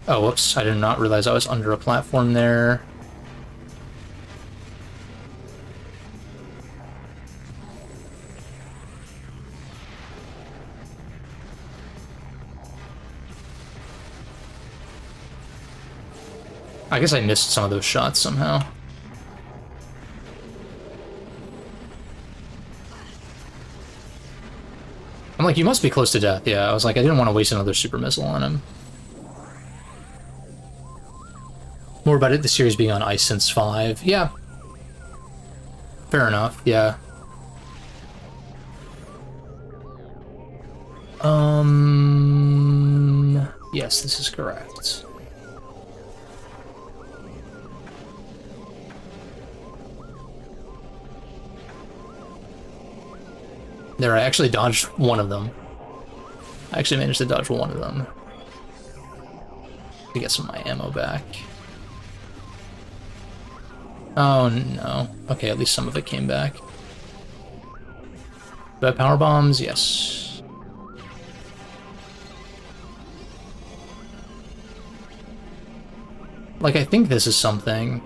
Oh, whoops, I did not realize I was under a platform there. I guess I missed some of those shots somehow. I'm like, you must be close to death. Yeah, I was like, I didn't want to waste another super missile on him. More about it, the series being on ice since 5. Yeah. Fair enough, yeah. Yes, this is correct. There, I actually dodged one of them. I actually managed to dodge one of them. To get some of my ammo back. Oh no. Okay, at least some of it came back. Do I have power bombs? Yes. Like, I think this is something.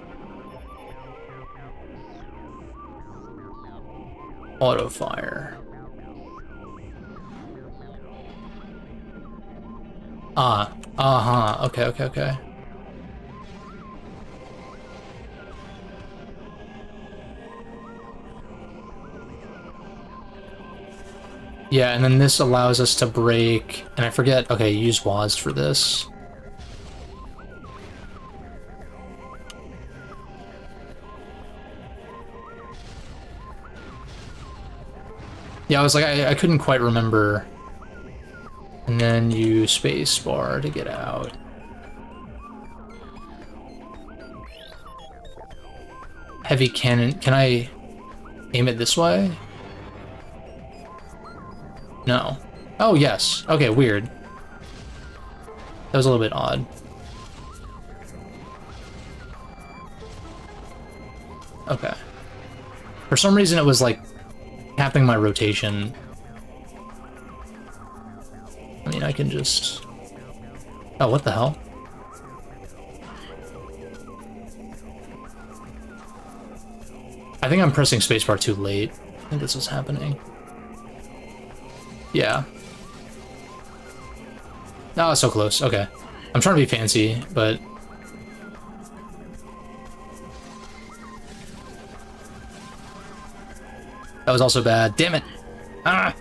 Auto fire. Ah, uh-huh. Okay, okay, okay. Yeah, and then this allows us to break, and I forget, okay, use WASD for this. Yeah, I was like, I couldn't quite remember. And then use space bar to get out. Heavy cannon, can I aim it this way? No. Oh, yes. Okay, weird. That was a little bit odd. Okay. For some reason, it was like capping my rotation. I mean, I can just... Oh, what the hell? I think I'm pressing spacebar too late. I think that's what's happening. Yeah. Oh, so close. Okay. I'm trying to be fancy, but... That was also bad. Damn it! Ah!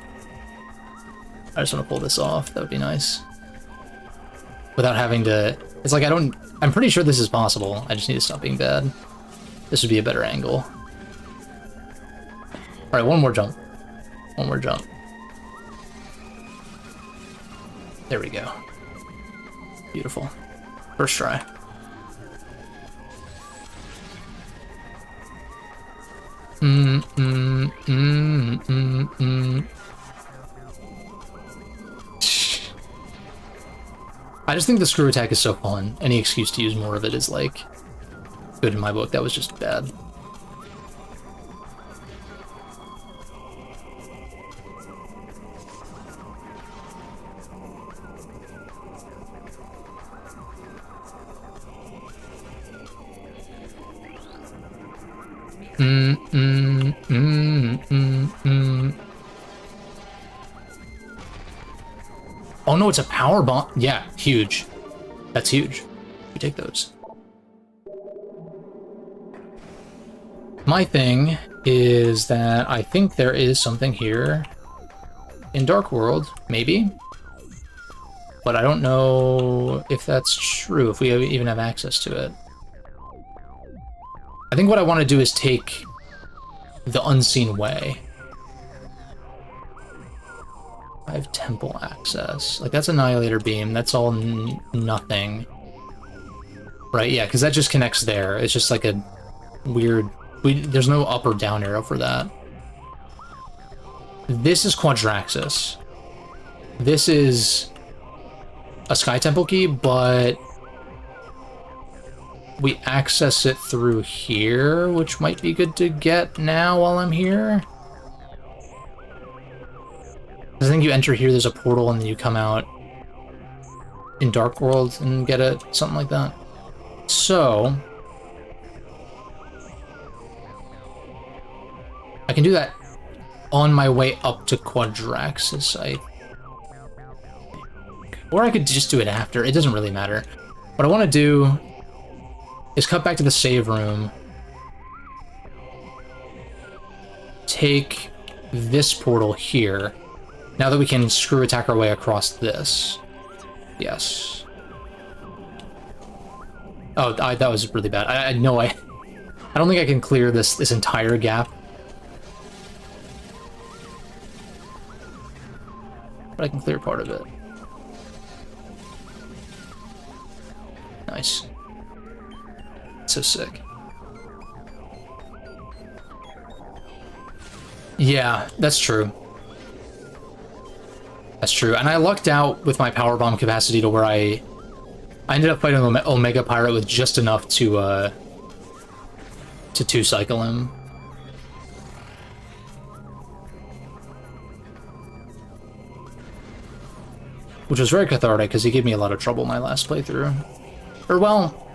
I just want to pull this off. That would be nice. Without having to... It's like I don't... I'm pretty sure this is possible. I just need to stop being bad. This would be a better angle. Alright, one more jump. One more jump. There we go. Beautiful. First try. I just think the screw attack is so fun. Any excuse to use more of it is, like, good in my book. That was just bad. Oh no, it's a power bomb. Yeah, huge. That's huge. We take those. My thing is that I think there is something here in Dark World, maybe. But I don't know if that's true, if we even have access to it. I think what I want to do is take the unseen way. I have temple access. Like, that's Annihilator Beam. That's all nothing. Right, yeah, because that just connects there. It's just like a weird... there's no up or down arrow for that. This is Quadraxis. This is a Sky Temple key, but we access it through here, which might be good to get now while I'm here. I think you enter here, there's a portal, and then you come out in Dark World and get it, something like that. So I can do that on my way up to Quadraxis, or I could just do it after. It doesn't really matter. What I want to do is cut back to the save room, take this portal here, now that we can screw attack our way across this. Yes. Oh, that was really bad. I know I don't think I can clear this entire gap. But I can clear part of it. Nice. So sick. Yeah, that's true. That's true. And I lucked out with my power bomb capacity to where I ended up fighting Omega Pirate with just enough to two-cycle him. Which was very cathartic, because he gave me a lot of trouble my last playthrough. Or, well,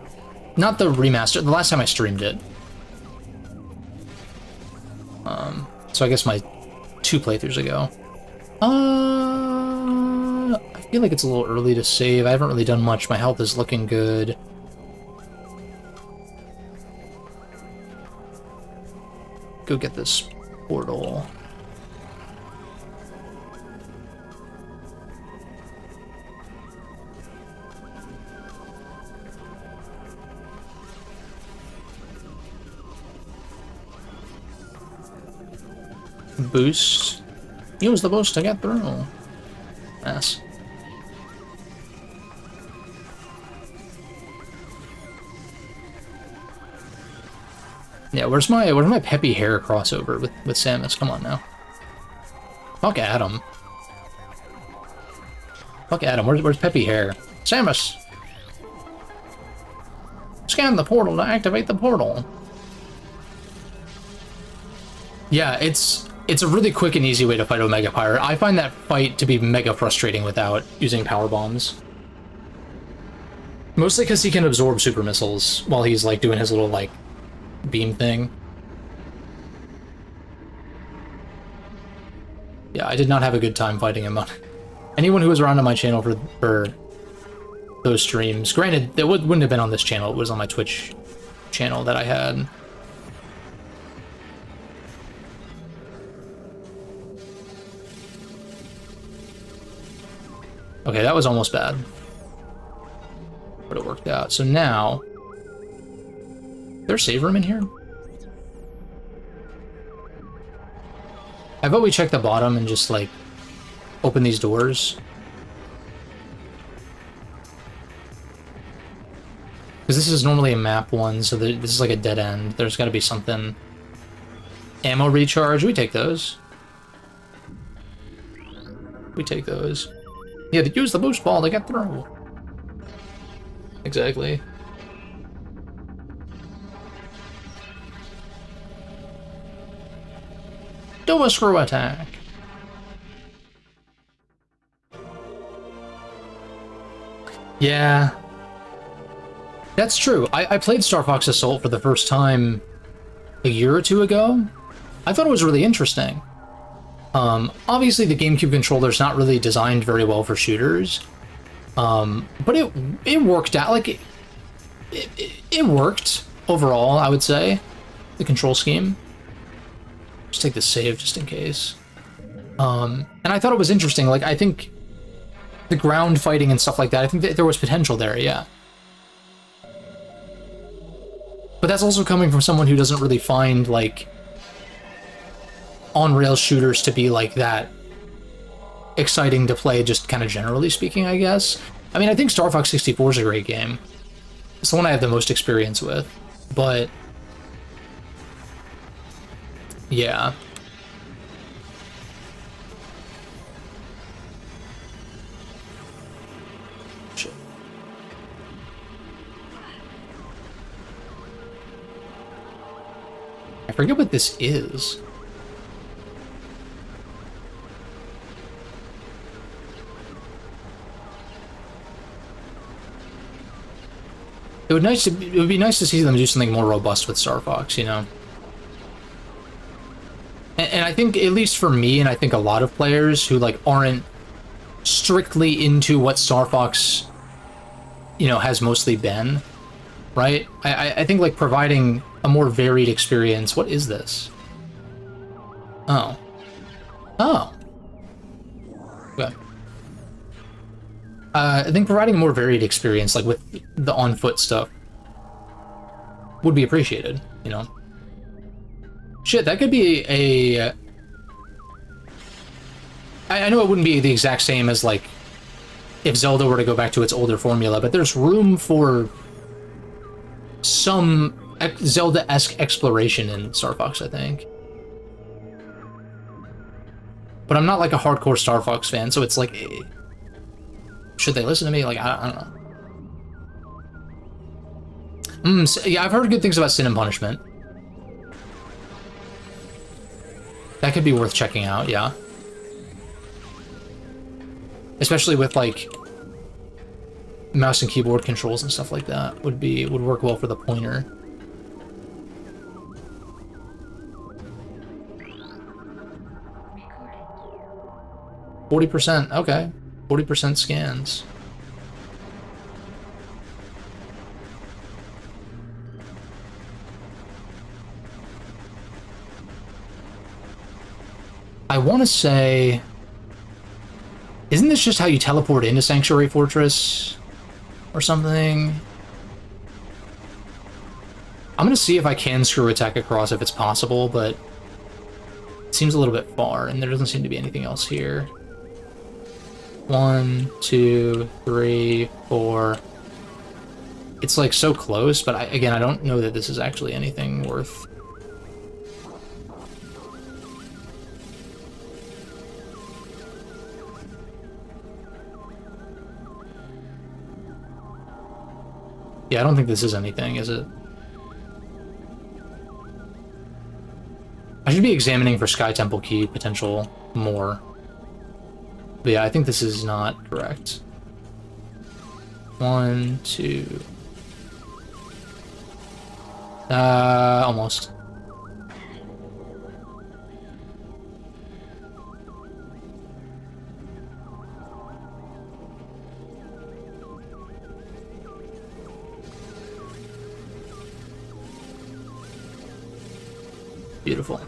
not the remaster, the last time I streamed it. So I guess my 2 playthroughs ago. I feel like it's a little early to save. I haven't really done much. My health is looking good. Go get this portal. Boost. Use the boost to get through. Yes. Yeah, where's my peppy hair crossover with Samus? Come on now. Fuck Adam. Fuck Adam. Where's peppy hair? Samus. Scan the portal to activate the portal. Yeah, it's a really quick and easy way to fight Omega Pirate. I find that fight to be mega frustrating without using power bombs. Mostly because he can absorb super missiles while he's like doing his little like beam thing. Yeah, I did not have a good time fighting him. Anyone who was around on my channel for those streams, granted, it wouldn't have been on this channel, it was on my Twitch channel that I had. Okay, that was almost bad. But it worked out. So now... Is there a save room in here? How about we check the bottom and just, like, open these doors? Because this is normally a map one, so this is like a dead end. There's got to be something... Ammo recharge, we take those. We take those. Yeah, to use the boost ball to get through. Exactly. Do a screw attack. Yeah. That's true. I played Star Fox Assault for the first time a year or two ago. I thought it was really interesting. Obviously the GameCube controller's not really designed very well for shooters. But it worked out. Like, it worked overall, I would say. The control scheme. Just take the save just in case. And I thought it was interesting. Like, I think the ground fighting and stuff like that, I think that there was potential there, yeah. But that's also coming from someone who doesn't really find, like, on-rails shooters to be, like, that exciting to play, just kind of generally speaking, I guess. I mean, I think Star Fox 64 is a great game. It's the one I have the most experience with, but... yeah. Shit. I forget what this is. It would be nice to see them do something more robust with Star Fox, you know? And I think, at least for me, and I think a lot of players who, like, aren't strictly into what Star Fox, you know, has mostly been, right? I think, like, providing a more varied experience... What is this? Oh. Oh. Okay. I think providing a more varied experience, like, with the on-foot stuff, would be appreciated, you know? Shit, that could be a... I know it wouldn't be the exact same as, like, if Zelda were to go back to its older formula, but there's room for some Zelda-esque exploration in Star Fox, I think. But I'm not, like, a hardcore Star Fox fan, so it's like... should they listen to me? Like, I don't know. So, yeah, I've heard good things about Sin and Punishment. That could be worth checking out, yeah. Especially with, like... mouse and keyboard controls and stuff like that would work well for the pointer. Recording. 40%, okay. 40% scans. I want to say... Isn't this just how you teleport into Sanctuary Fortress? Or something? I'm gonna see if I can screw attack across if it's possible, but... It seems a little bit far, and there doesn't seem to be anything else here. 1, 2, 3, 4... It's like so close, but again, I don't know that this is actually anything worth... Yeah, I don't think this is anything, is it? I should be examining for Sky Temple Key potential more. But yeah, I think this is not correct. 1, 2... almost. Beautiful.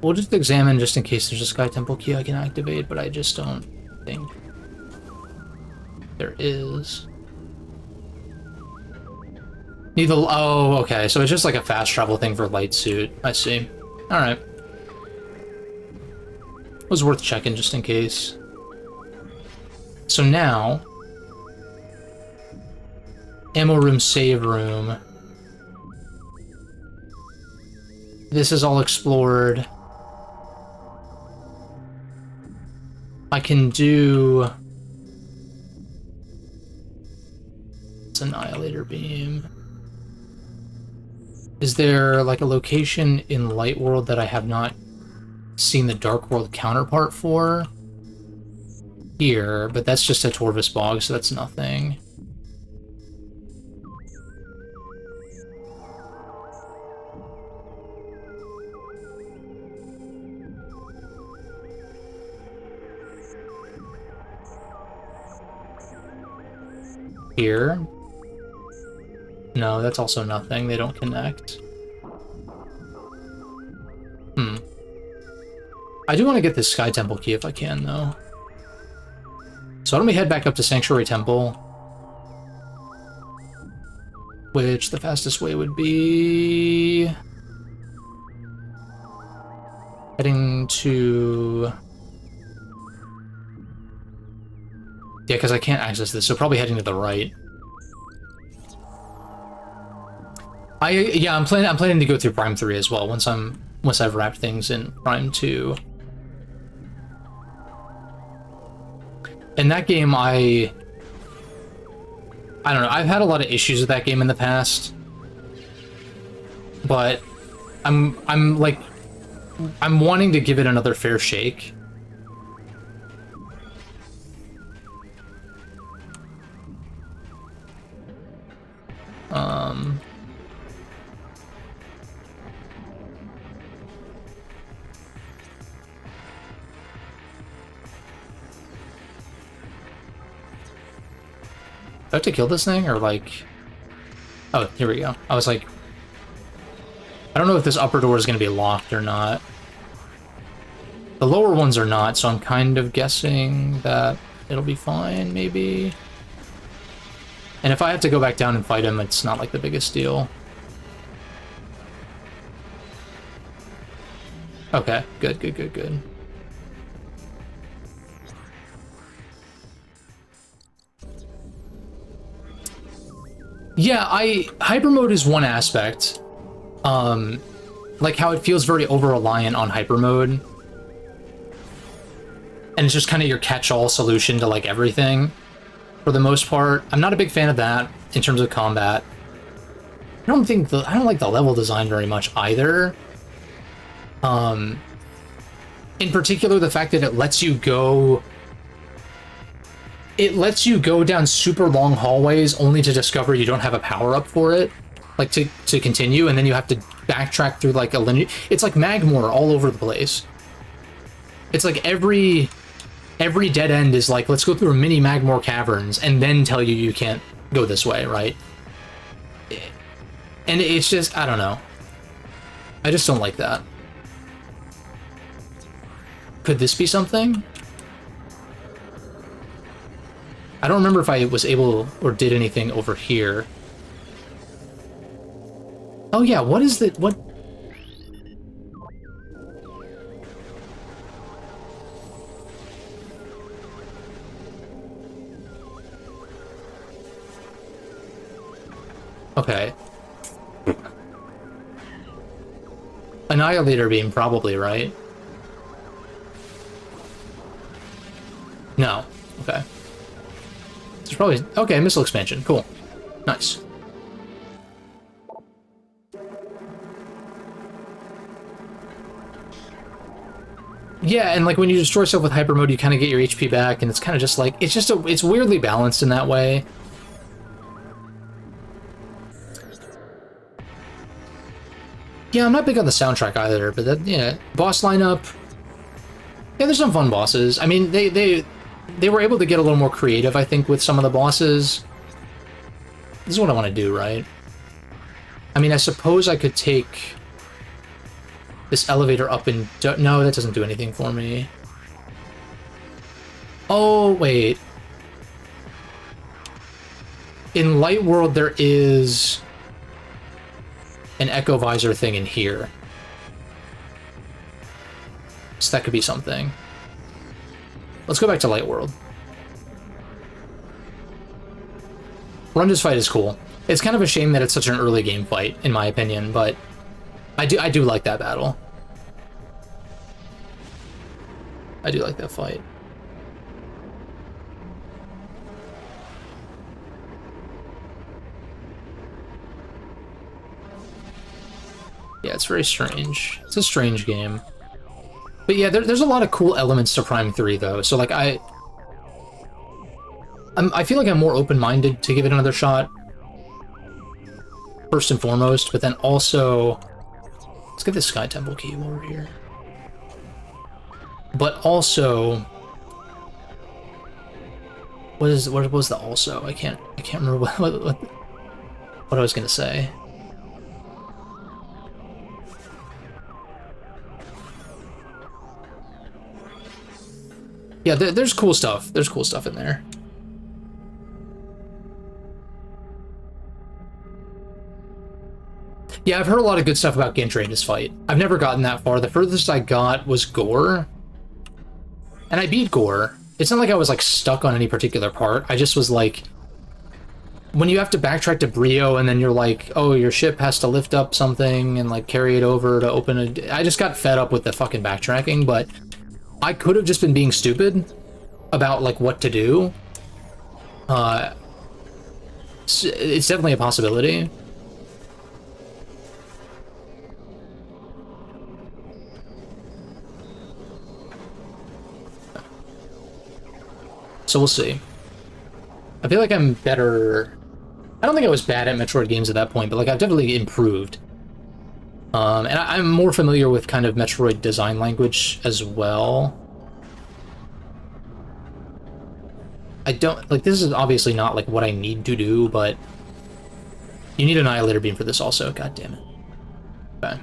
We'll just examine just in case there's a Sky Temple key I can activate, but I just don't think there is. Need the... Oh, okay, so it's just like a fast travel thing for light suit. I see. Alright. Was worth checking just in case. So now... Ammo room, save room... This is all explored. I can do... It's Annihilator Beam. Is there like a location in Light World that I have not seen the Dark World counterpart for? Here, but that's just a Torvus Bog, so that's nothing. Here. No, that's also nothing. They don't connect. I do want to get this Sky Temple key if I can, though. So why don't we head back up to Sanctuary Temple? Which the fastest way would be... heading to... Yeah, because I can't access this, so probably heading to the right. I'm planning to go through Prime 3 as well once I've wrapped things in Prime 2. And that game I don't know, I've had a lot of issues with that game in the past. But I'm wanting to give it another fair shake. Do I have to kill this thing, or like... Oh, here we go. I was like... I don't know if this upper door is going to be locked or not. The lower ones are not, so I'm kind of guessing that it'll be fine, maybe. And if I have to go back down and fight him, it's not like the biggest deal. Okay, good, good, good, good. Yeah, hyper mode is one aspect. Like how it feels very over-reliant on hyper mode. And it's just kind of your catch-all solution to like everything, for the most part. I'm not a big fan of that in terms of combat. I don't like the level design very much either. In particular, the fact that it lets you go it lets you go down super long hallways only to discover you don't have a power-up for it, like to continue, and then you have to backtrack through like a linear. It's like Magmore all over the place. It's like every dead end is like, let's go through a mini Magmore caverns and then tell you you can't go this way, right? And it's just, I don't know. I just don't like that. Could this be something? I don't remember if I was able or did anything over here. Oh yeah, what is the, what? Okay. Annihilator beam, probably, right? No. Okay. It's probably... Okay, missile expansion. Cool. Nice. Yeah, and like when you destroy stuff with hyper mode, you kind of get your HP back, and it's kind of just like... It's just it's weirdly balanced in that way. Yeah, I'm not big on the soundtrack either, but that, yeah, boss lineup. Yeah, there's some fun bosses. I mean, they were able to get a little more creative, I think, with some of the bosses. This is what I want to do, right? I mean, I suppose I could take this elevator up and... No, that doesn't do anything for me. Oh, wait. In Light World, there is an Echo Visor thing in here. So that could be something. Let's go back to Light World. Runda's fight is cool. It's kind of a shame that it's such an early game fight, in my opinion, but I do like that battle. I do like that fight. Yeah, it's very strange. It's a strange game. But yeah, there's a lot of cool elements to Prime 3, though. So, like, I feel like I'm more open-minded to give it another shot. First and foremost, but then also... Let's get this Sky Temple key while we're here. But also... What was the also? I can't remember what I was gonna say. Yeah, there's cool stuff. There's cool stuff in there. Yeah, I've heard a lot of good stuff about Gindrada's fight. I've never gotten that far. The furthest I got was Gore. And I beat Gore. It's not like I was, like, stuck on any particular part. I just was, like... When you have to backtrack to Brio and then you're like, oh, your ship has to lift up something and, like, carry it over to open a... I just got fed up with the fucking backtracking, but... I could have just been being stupid about, like, what to do. It's definitely a possibility. So we'll see. I feel like I'm better... I don't think I was bad at Metroid games at that point, but, like, I've definitely improved. And I'm more familiar with kind of Metroid design language as well. I don't... Like, this is obviously not, like, what I need to do, but... You need an Annihilator Beam for this also, god damn it. Okay.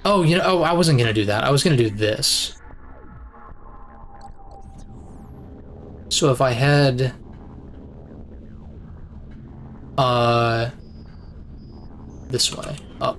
Oh, you know, oh, I wasn't gonna do that. I was gonna do this. So if I had... this way, up.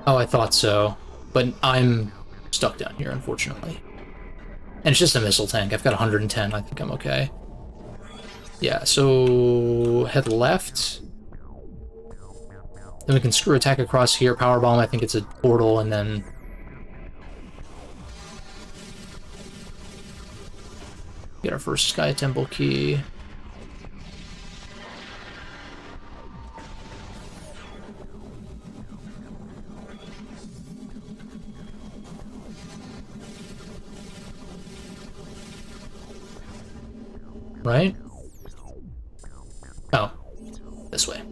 Oh, I thought so, but I'm stuck down here, unfortunately. And it's just a missile tank. I've got 110. I think I'm okay. Yeah, so head left. Then we can screw attack across here. Power bomb, I think it's a portal, and then... get our first Sky Temple key. Right? Oh, this way.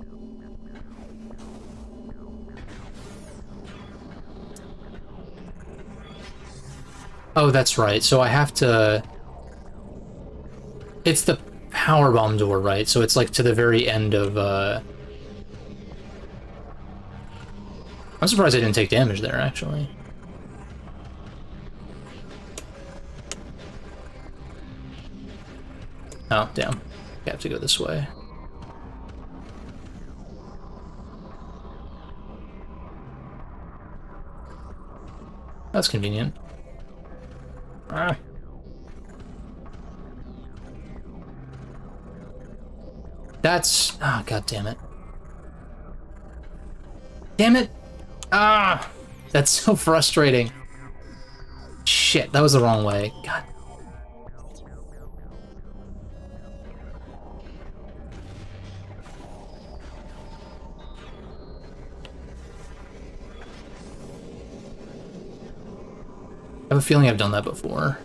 Oh, that's right. So I have to... It's the power bomb door, right? So it's like to the very end of, I'm surprised I didn't take damage there, actually. Oh, damn. I have to go this way. That's convenient. Ah. That's... ah, god damn it. Damn it! Ah! That's so frustrating. Shit, that was the wrong way. God. I have a feeling I've done that before.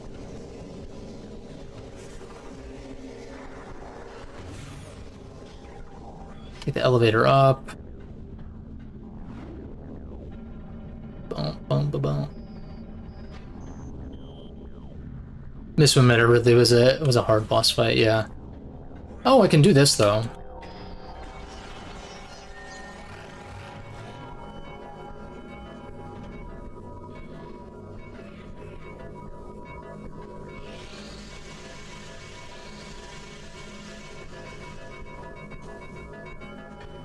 Get the elevator up. Boom, boom, boom, boom. This one really was a hard boss fight, yeah. Oh, I can do this though.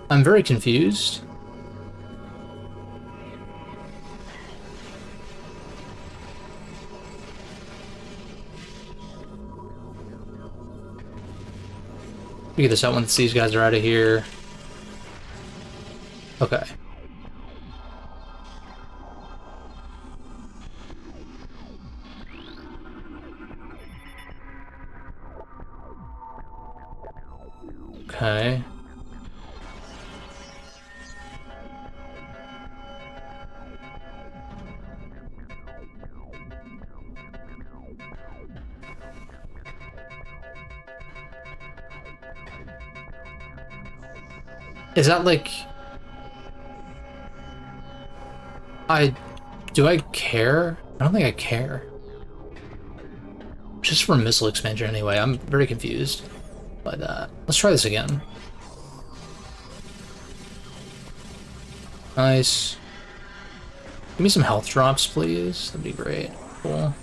I'm very confused. Figure this out once these guys are out of here. Okay. Okay. Is that like... do I care? I don't think I care. Just for missile expansion anyway, I'm very confused by that. Let's try this again. Nice. Give me some health drops, please. That'd be great. Cool.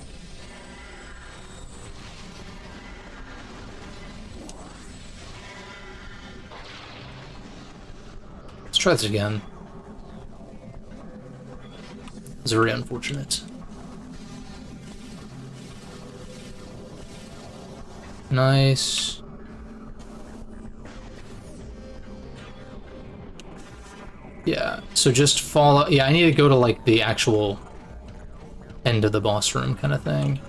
Let's try this again. It's very unfortunate. Nice. Yeah, so just follow... Yeah, I need to go to, like, the actual end of the boss room kind of thing.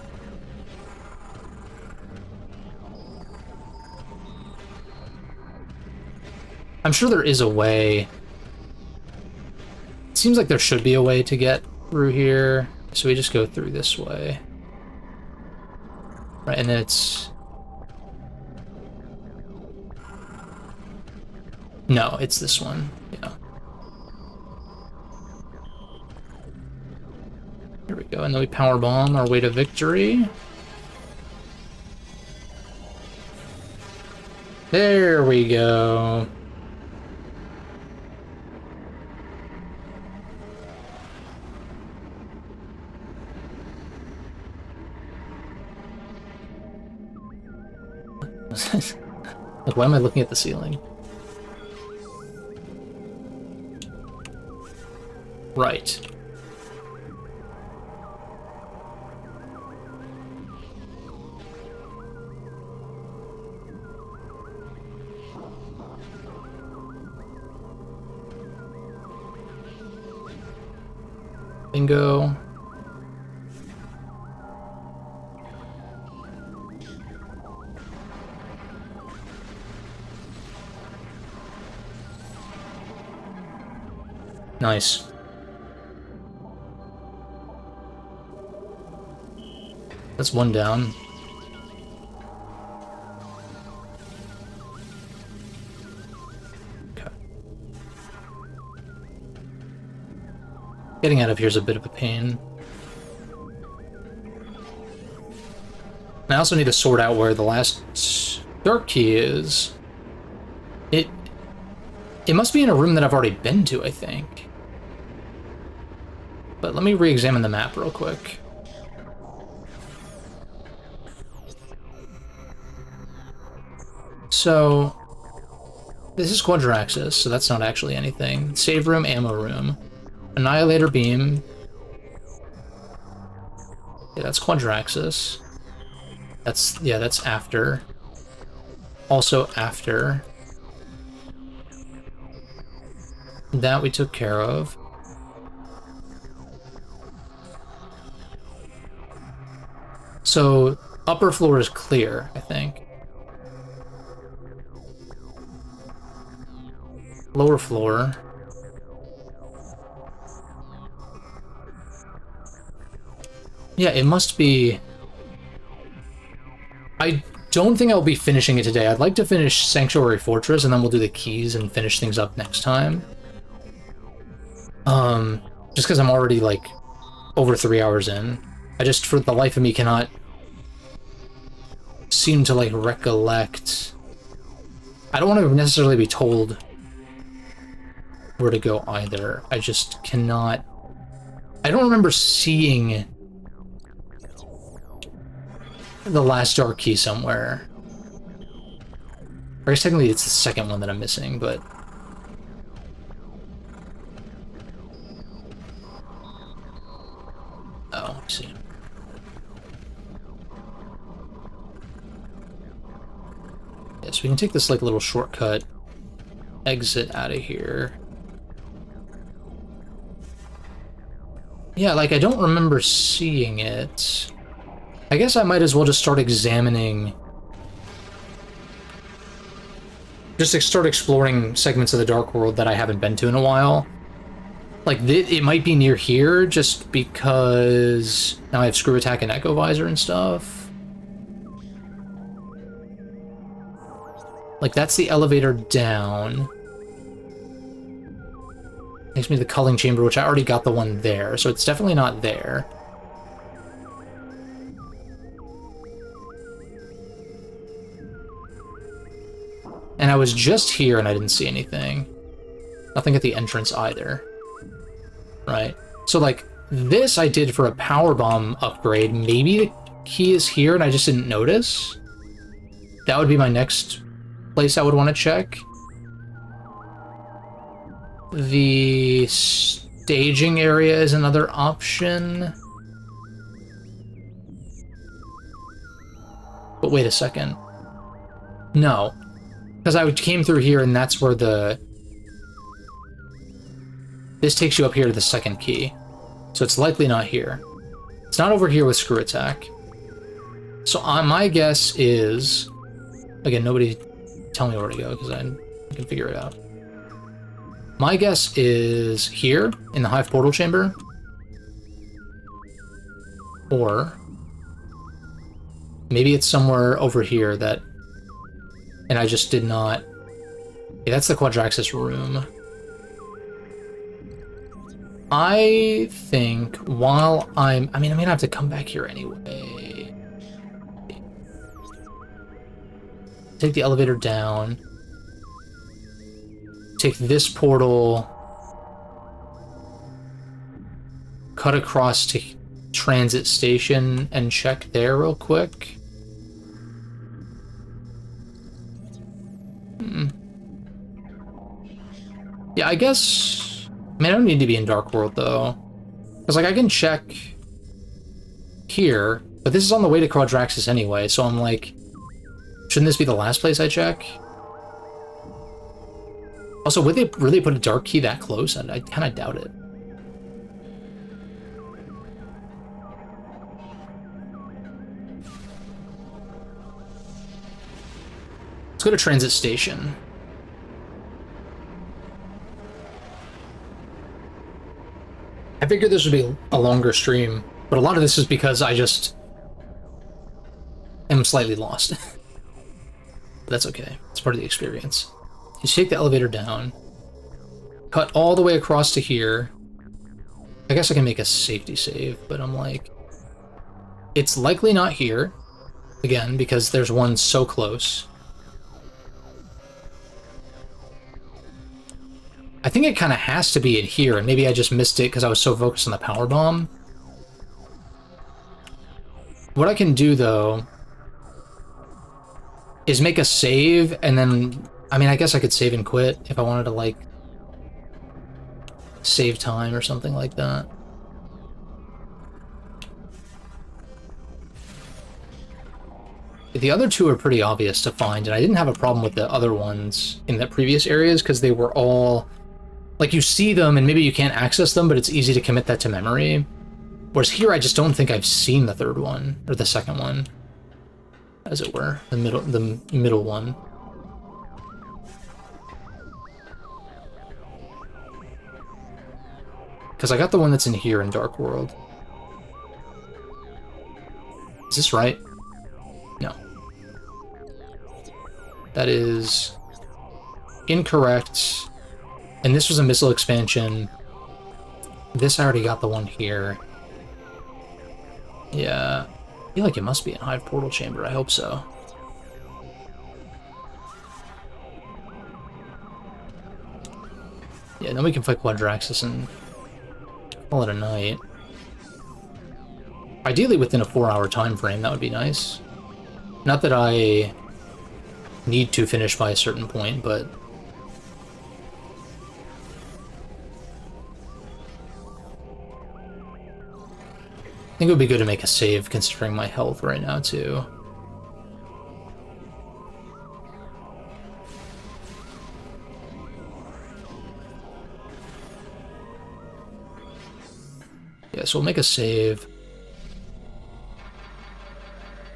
I'm sure there is a way. It seems like there should be a way to get through here. So we just go through this way. Right, and then it's... No, it's this one. Yeah. Here we go, and then we power bomb our way to victory. There we go. Like, why am I looking at the ceiling? Right. Bingo. Nice. That's one down. Okay. Getting out of here is a bit of a pain. I also need to sort out where the last dark key is. It must be in a room that I've already been to, I think. But let me re-examine the map real quick. So, this is Quadraxis, so that's not actually anything. Save room, ammo room. Annihilator beam. Yeah, that's Quadraxis. That's after. Also after. That we took care of. So, upper floor is clear, I think. Lower floor. Yeah, it must be... I don't think I'll be finishing it today. I'd like to finish Sanctuary Fortress, and then we'll do the keys and finish things up next time. Just because I'm already, like, over 3 hours in. I just, for the life of me, cannot seem to, like, recollect... I don't want to necessarily be told where to go either. I just cannot... I don't remember seeing the last dark key somewhere. I guess technically it's the second one that I'm missing, but... Oh, I see. Yes, we can take this, like, little shortcut exit out of here. Yeah, like, I don't remember seeing it. I guess I might as well just start examining... Just start exploring segments of the Dark World that I haven't been to in a while. Like, it might be near here, just because now I have Screw Attack and Echo Visor and stuff. Like, that's the elevator down. Takes me to the culling chamber, which I already got the one there, so it's definitely not there. And I was just here and I didn't see anything. Nothing at the entrance either. Right. So, like, this I did for a power bomb upgrade. Maybe the key is here and I just didn't notice. That would be my next place I would want to check. The staging area is another option. But wait a second. No. Because I came through here and that's where the... This takes you up here to the second key. So it's likely not here. It's not over here with Screw Attack. So my guess is... Again, nobody tell me where to go because I can figure it out. My guess is here in the Hive Portal Chamber. Or maybe it's somewhere over here that... And I just did not... Yeah, that's the Quadraxis room. I think while I'm... I mean, I may not have to come back here anyway. Take the elevator down. Take this portal. Cut across to Transit Station and check there real quick. Yeah, I guess... I mean, I don't need to be in Dark World, though. Because, like, I can check here, but this is on the way to Quadraxis anyway, so I'm like... Shouldn't this be the last place I check? Also, would they really put a dark key that close? I kind of doubt it. Let's go to Transit Station. I figured this would be a longer stream, but a lot of this is because I just am slightly lost. But that's okay. It's part of the experience. You take the elevator down, cut all the way across to here. I guess I can make a safety save, but I'm like, it's likely not here, again, because there's one so close. I think it kind of has to be in here, and maybe I just missed it because I was so focused on the power bomb. What I can do, though, is make a save, and then, I mean, I guess I could save and quit if I wanted to, like, save time or something like that. The other two are pretty obvious to find, and I didn't have a problem with the other ones in the previous areas because they were all, like, you see them and maybe you can't access them, but it's easy to commit that to memory. Whereas here, I just don't think I've seen the third one, or the second one, as it were, the middle one. Because I got the one that's in here in Dark World. Is this right? No. That is incorrect. And this was a missile expansion. This, I already got the one here. Yeah. I feel like it must be in Hive Portal Chamber. I hope so. Yeah, then we can fight Quadraxis and call it a night. Ideally within a 4-hour time frame, that would be nice. Not that I need to finish by a certain point, but I think it would be good to make a save considering my health right now, too. Yeah, so we'll make a save.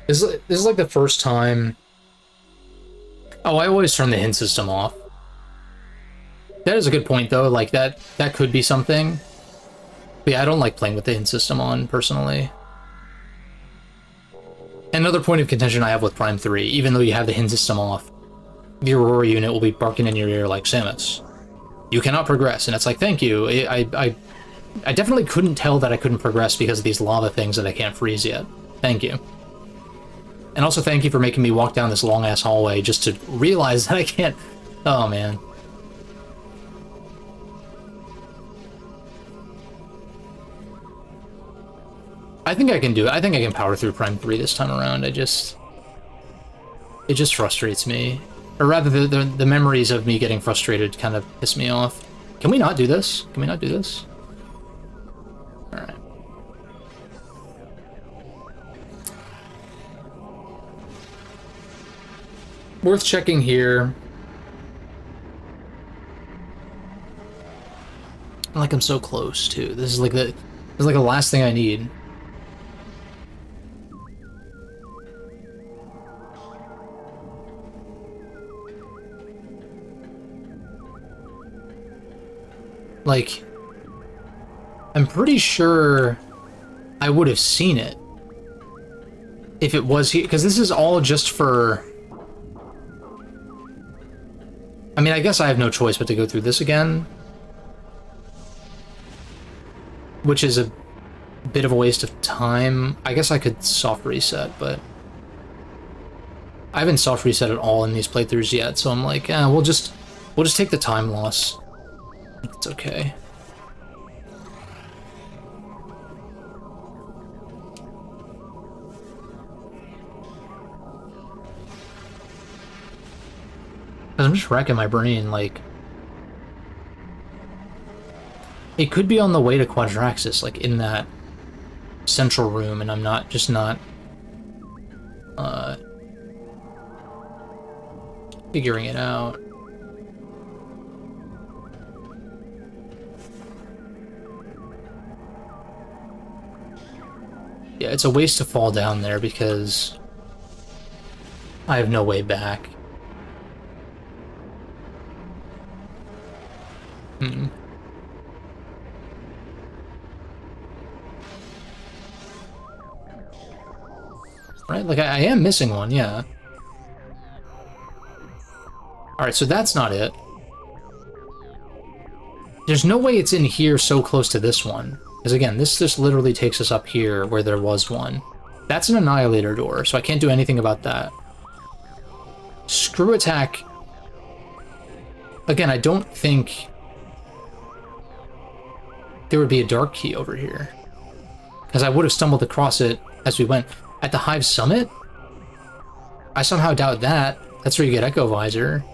This is like the first time... Oh, I always turn the hint system off. That is a good point, though. Like, that could be something. But yeah, I don't like playing with the hint system on, personally. Another point of contention I have with Prime 3, even though you have the hint system off, the Aurora unit will be barking in your ear like, Samus, you cannot progress. And it's like, thank you. I definitely couldn't tell that I couldn't progress because of these lava things that I can't freeze yet. Thank you. And also thank you for making me walk down this long-ass hallway just to realize that I can't... Oh, man. I think I can do it. I think I can power through Prime 3 this time around. It just frustrates me. Or rather, the memories of me getting frustrated kind of piss me off. Can we not do this? Can we not do this? Alright. Worth checking here. Like, I'm so close, too. This is like the last thing I need. Like, I'm pretty sure I would have seen it if it was here, because this is all just for... I mean, I guess I have no choice but to go through this again, which is a bit of a waste of time. I guess I could soft reset, but I haven't soft reset at all in these playthroughs yet, so I'm like, we'll just take the time loss. It's okay. I'm just racking my brain, like... It could be on the way to Quadraxis, like, in that central room, and I'm not figuring it out. Yeah, it's a waste to fall down there because I have no way back. Hmm. Right, like I am missing one, yeah. Alright, so that's not it. There's no way it's in here so close to this one. Because again, this just literally takes us up here where there was one. That's an Annihilator door, so I can't do anything about that. Screw attack. Again, I don't think there would be a dark key over here. Because I would have stumbled across it as we went. At the Hive Summit? I somehow doubt that. That's where you get Echo Visor.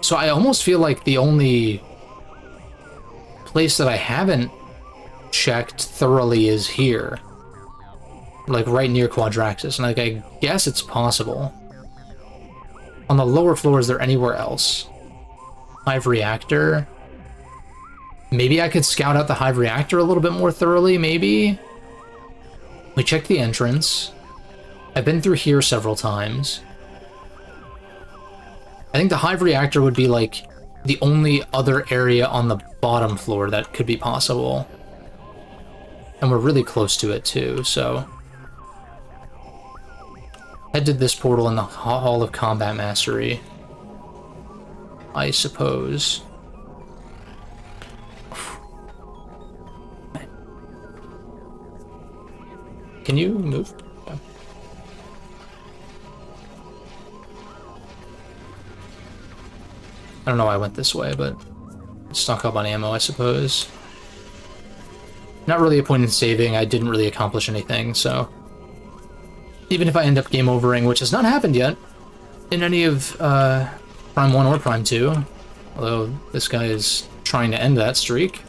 So I almost feel like the only place that I haven't checked thoroughly is here. Like right near Quadraxis, and like I guess it's possible. On the lower floor, is there anywhere else? Hive Reactor? Maybe I could scout out the Hive Reactor a little bit more thoroughly, maybe? We checked the entrance. I've been through here several times. I think the Hive Reactor would be like the only other area on the bottom floor that could be possible. And we're really close to it too, so... Head to this portal in the Hall of Combat Mastery, I suppose. Can you move? Yeah. I don't know why I went this way, but stock up on ammo, I suppose. Not really a point in saving, I didn't really accomplish anything, so... Even if I end up game overing, which has not happened yet, in any of Prime 1 or Prime 2, although this guy is trying to end that streak.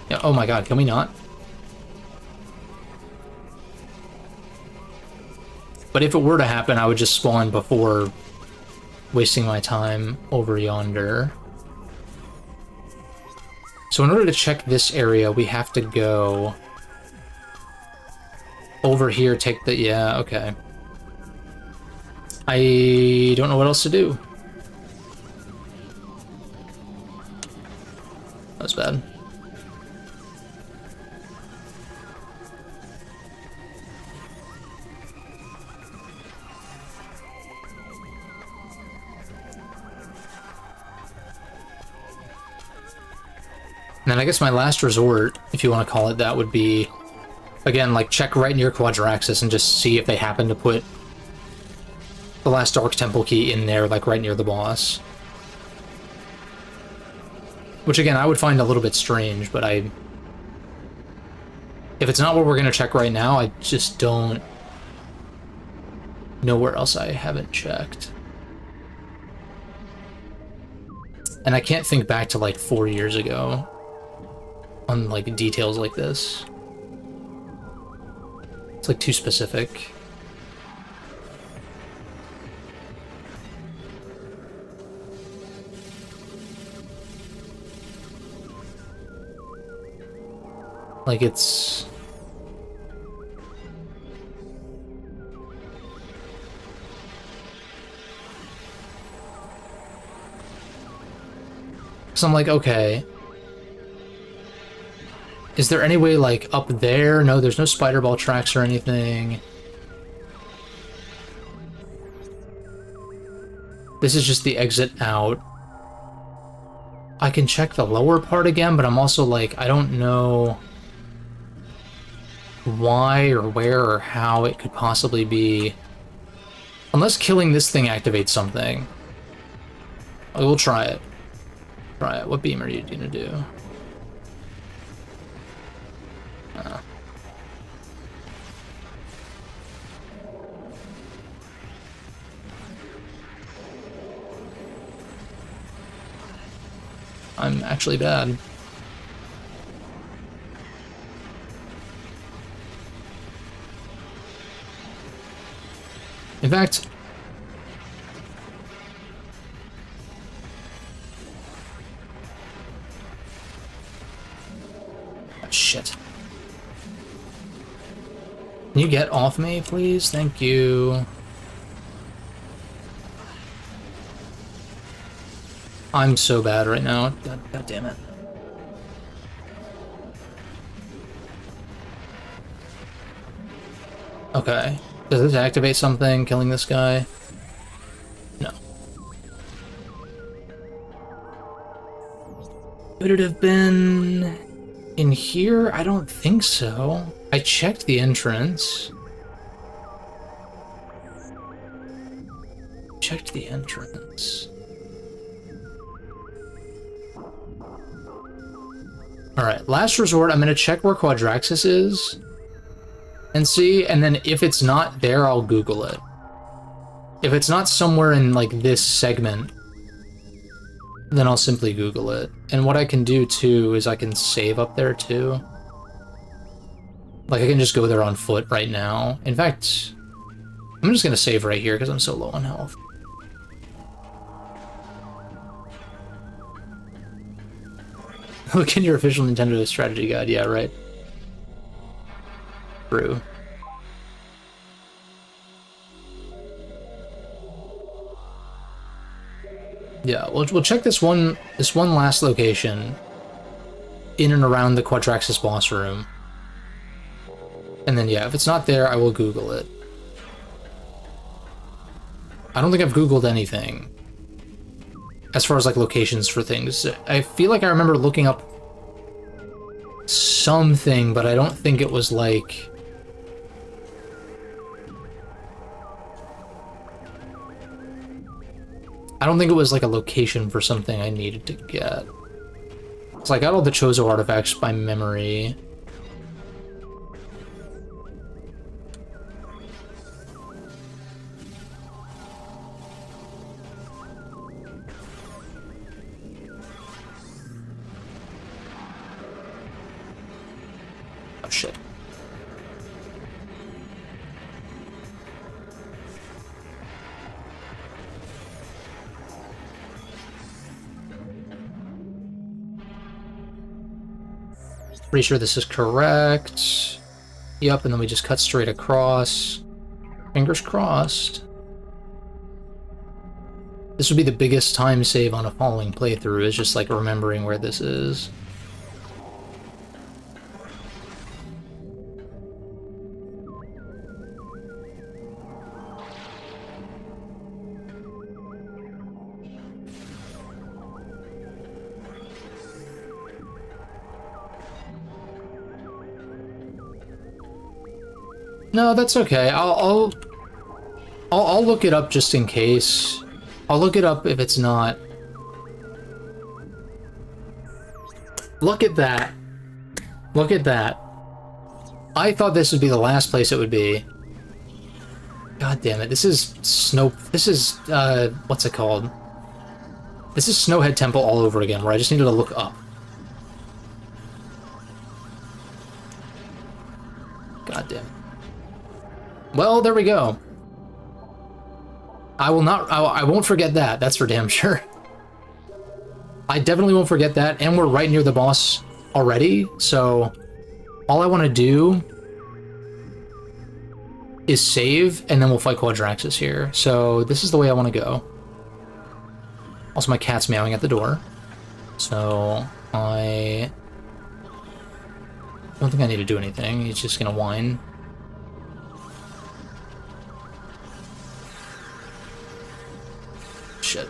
Yeah, oh my god, can we not? But if it were to happen, I would just spawn before wasting my time over yonder. So in order to check this area, we have to go over here, take the... yeah, okay. I don't know what else to do. That was bad. And then I guess my last resort, if you want to call it that, would be, again, like, check right near Quadraxis and just see if they happen to put the last Dark Temple key in there, like, right near the boss. Which, again, I would find a little bit strange, but if it's not what we're going to check right now, I just don't know where else I haven't checked. And I can't think back to, like, 4 years ago on, like, details like this. It's, like, too specific. Like, it's... So I'm like, okay. Is there any way, like, up there? No, there's no spider ball tracks or anything. This is just the exit out. I can check the lower part again, but I'm also like, I don't know why or where or how it could possibly be. Unless killing this thing activates something. I will try it. Try it. What beam are you gonna do? I'm actually bad. In fact... oh, shit. Can you get off me, please? Thank you. I'm so bad right now. God damn it. Okay. Does this activate something, killing this guy? No. Would it have been in here? I don't think so. I checked the entrance. Checked the entrance. Alright, last resort, I'm gonna check where Quadraxis is and see, and then if it's not there, I'll Google it. If it's not somewhere in, like, this segment, then I'll simply Google it. And what I can do, too, is I can save up there, too. Like, I can just go there on foot right now. In fact, I'm just gonna save right here because I'm so low on health. Look in your official Nintendo strategy guide, yeah, right. True. Yeah, we'll check this one last location in and around the Quadraxis boss room. And then yeah, if it's not there, I will Google it. I don't think I've Googled anything as far as like locations for things. I feel like I remember looking up something, but I don't think it was like... I don't think it was like a location for something I needed to get. So I got all the Chozo artifacts by memory. Oh shit. Pretty sure this is correct. Yep, and then we just cut straight across. Fingers crossed. This would be the biggest time save on a following playthrough, is just like remembering where this is. No, that's okay. I'll look it up just in case. I'll look it up if it's not. Look at that. Look at that. I thought this would be the last place it would be. God damn it. This is what's it called? This is Snowhead Temple all over again, where I just needed to look up. God damn it. Well, there we go. I won't forget that. That's for damn sure. I definitely won't forget that, and we're right near the boss already, so all I want to do is save, and then we'll fight Quadraxis here. So this is the way I want to go. Also, my cat's meowing at the door, so I don't think I need to do anything. He's just gonna whine. Shit.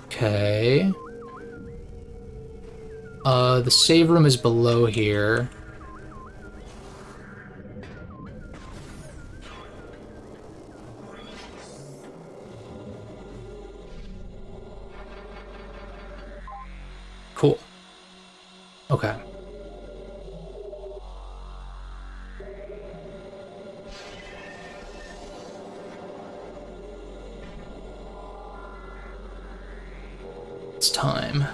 Okay. The save room is below here. Cool. Okay. It's time.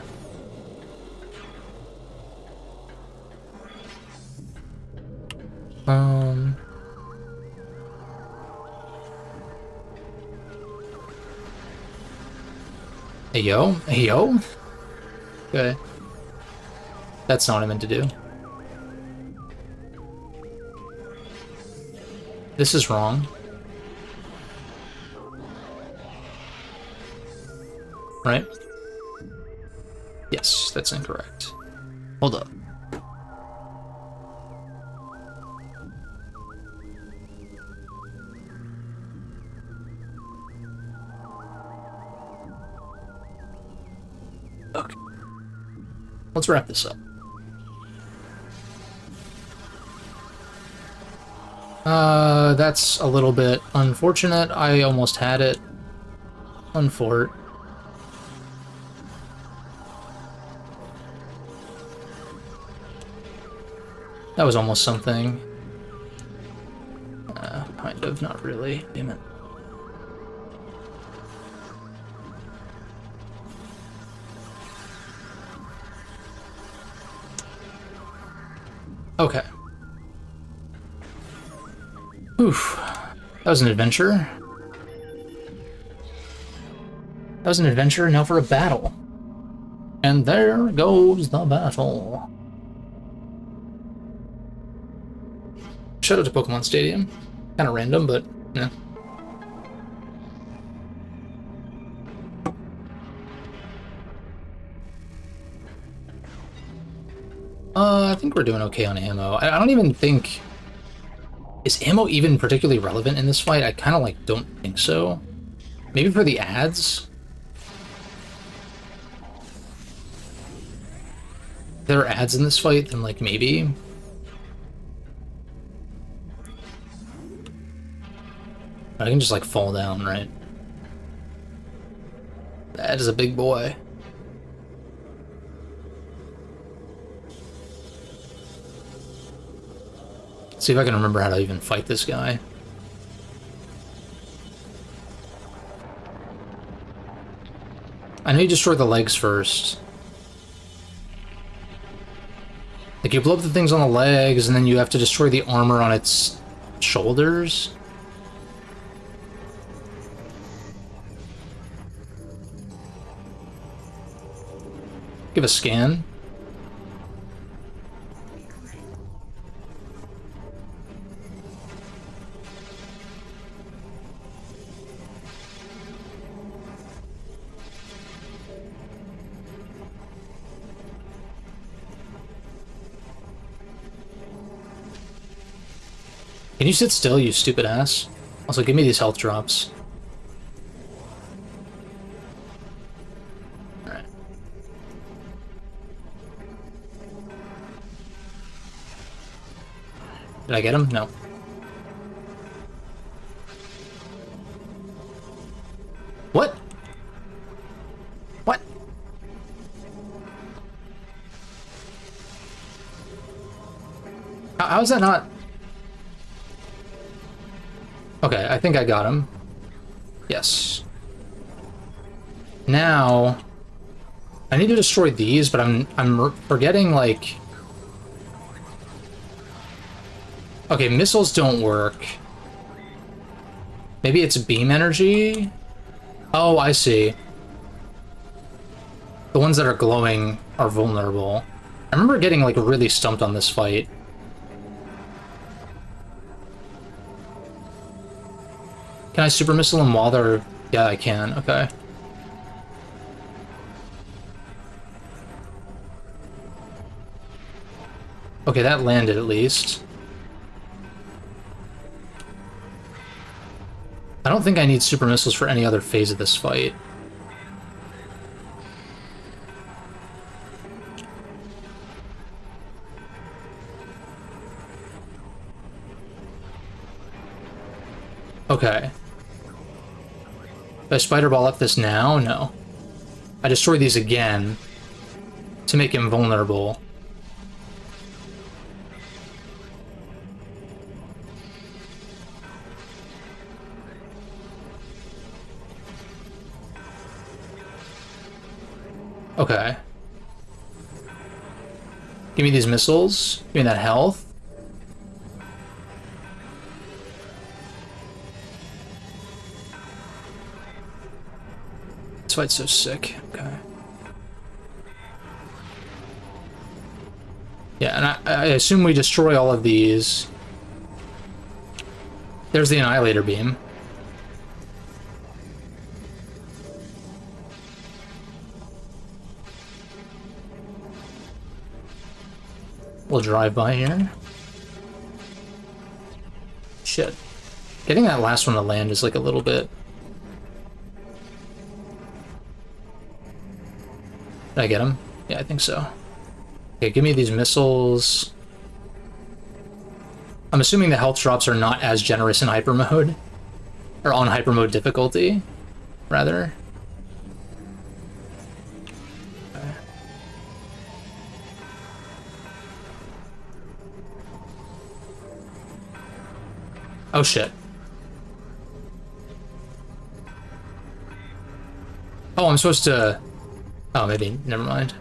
Hey yo? Hey yo? Okay. That's not what I meant to do. This is wrong. Right? Yes, that's incorrect. Hold up. Okay. Let's wrap this up. That's a little bit unfortunate. I almost had it. Unfort. That was almost something. Kind of, not really. Damn it. Okay. Oof. That was an adventure. That was an adventure, now for a battle. And there goes the battle. Shout out to Pokemon Stadium. Kind of random, but yeah. I think we're doing okay on ammo. I don't even think... Is ammo even particularly relevant in this fight? I kind of, like, don't think so. Maybe for the ads? If there are ads in this fight, then, like, maybe. I can just, like, fall down, right? That is a big boy. See if I can remember how to even fight this guy. I know you destroy the legs first. Like, you blow up the things on the legs, and then you have to destroy the armor on its shoulders. Give a scan. Can you sit still, you stupid ass? Also, give me these health drops. Alright. Did I get him? No. What? What? How is that not... Okay, I think I got him. Yes. Now, I need to destroy these, but I'm forgetting, like... Okay, missiles don't work. Maybe it's beam energy? Oh, I see. The ones that are glowing are vulnerable. I remember getting, like, really stumped on this fight. Can I super missile them while they're... Yeah, I can. Okay. Okay, that landed at least. I don't think I need super missiles for any other phase of this fight. Okay. Do I spider ball up this now? No. I destroy these again to make him vulnerable. Okay. Give me these missiles. Give me that health. This fight's so sick. Okay. Yeah, and I assume we destroy all of these. There's the Annihilator Beam. We'll drive by here. Shit. Getting that last one to land is like a little bit... Did I get him? Yeah, I think so. Okay, give me these missiles. I'm assuming the health drops are not as generous in hyper mode. Or on hyper mode difficulty, rather. Okay. Oh shit. Oh, I'm supposed to... Oh, maybe. Never mind.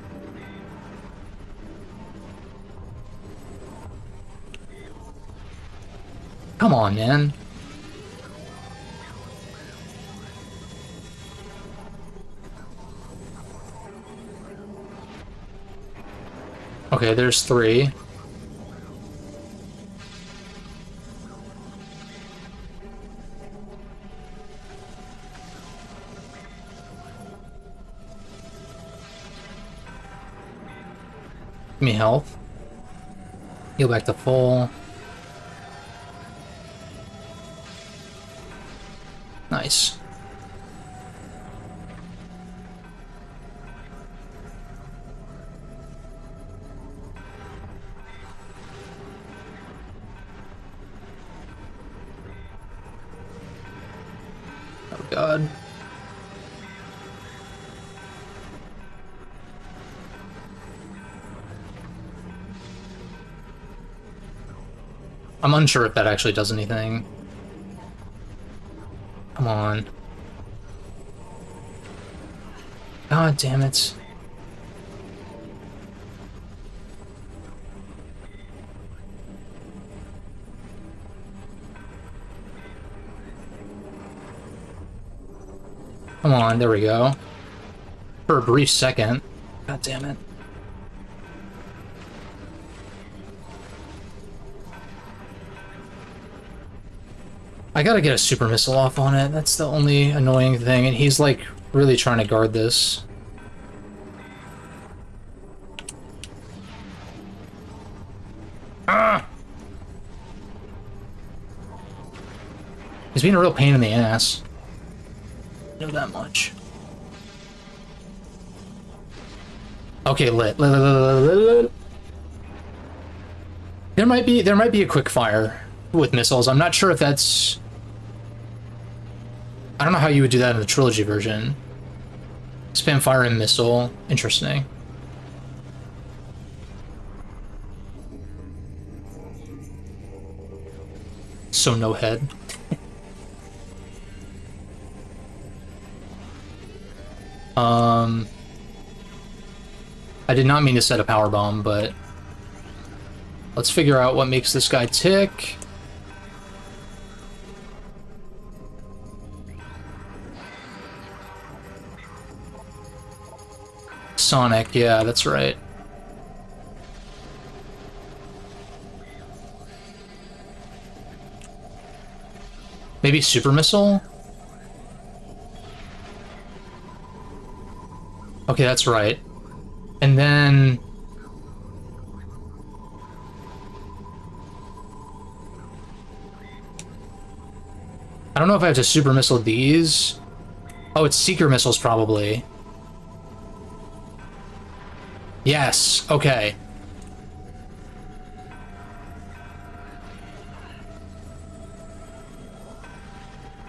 Come on, man. Okay, there's 3. Give me health. Heal back to full. Nice. Oh god. I'm unsure if that actually does anything. Come on. God damn it. Come on, there we go. For a brief second. God damn it. I gotta get a super missile off on it. That's the only annoying thing, and he's like really trying to guard this. Ah! He's being a real pain in the ass. I know that much. Okay, lit. There might be a quick fire with missiles. I'm not sure if that's... I don't know how you would do that in the trilogy version. Spam fire and missile. Interesting. So no head. I did not mean to set a power bomb, but let's figure out what makes this guy tick. Sonic, yeah, that's right. Maybe super missile? Okay, that's right. And then... I don't know if I have to super missile these. Oh, it's seeker missiles probably. Yes, okay.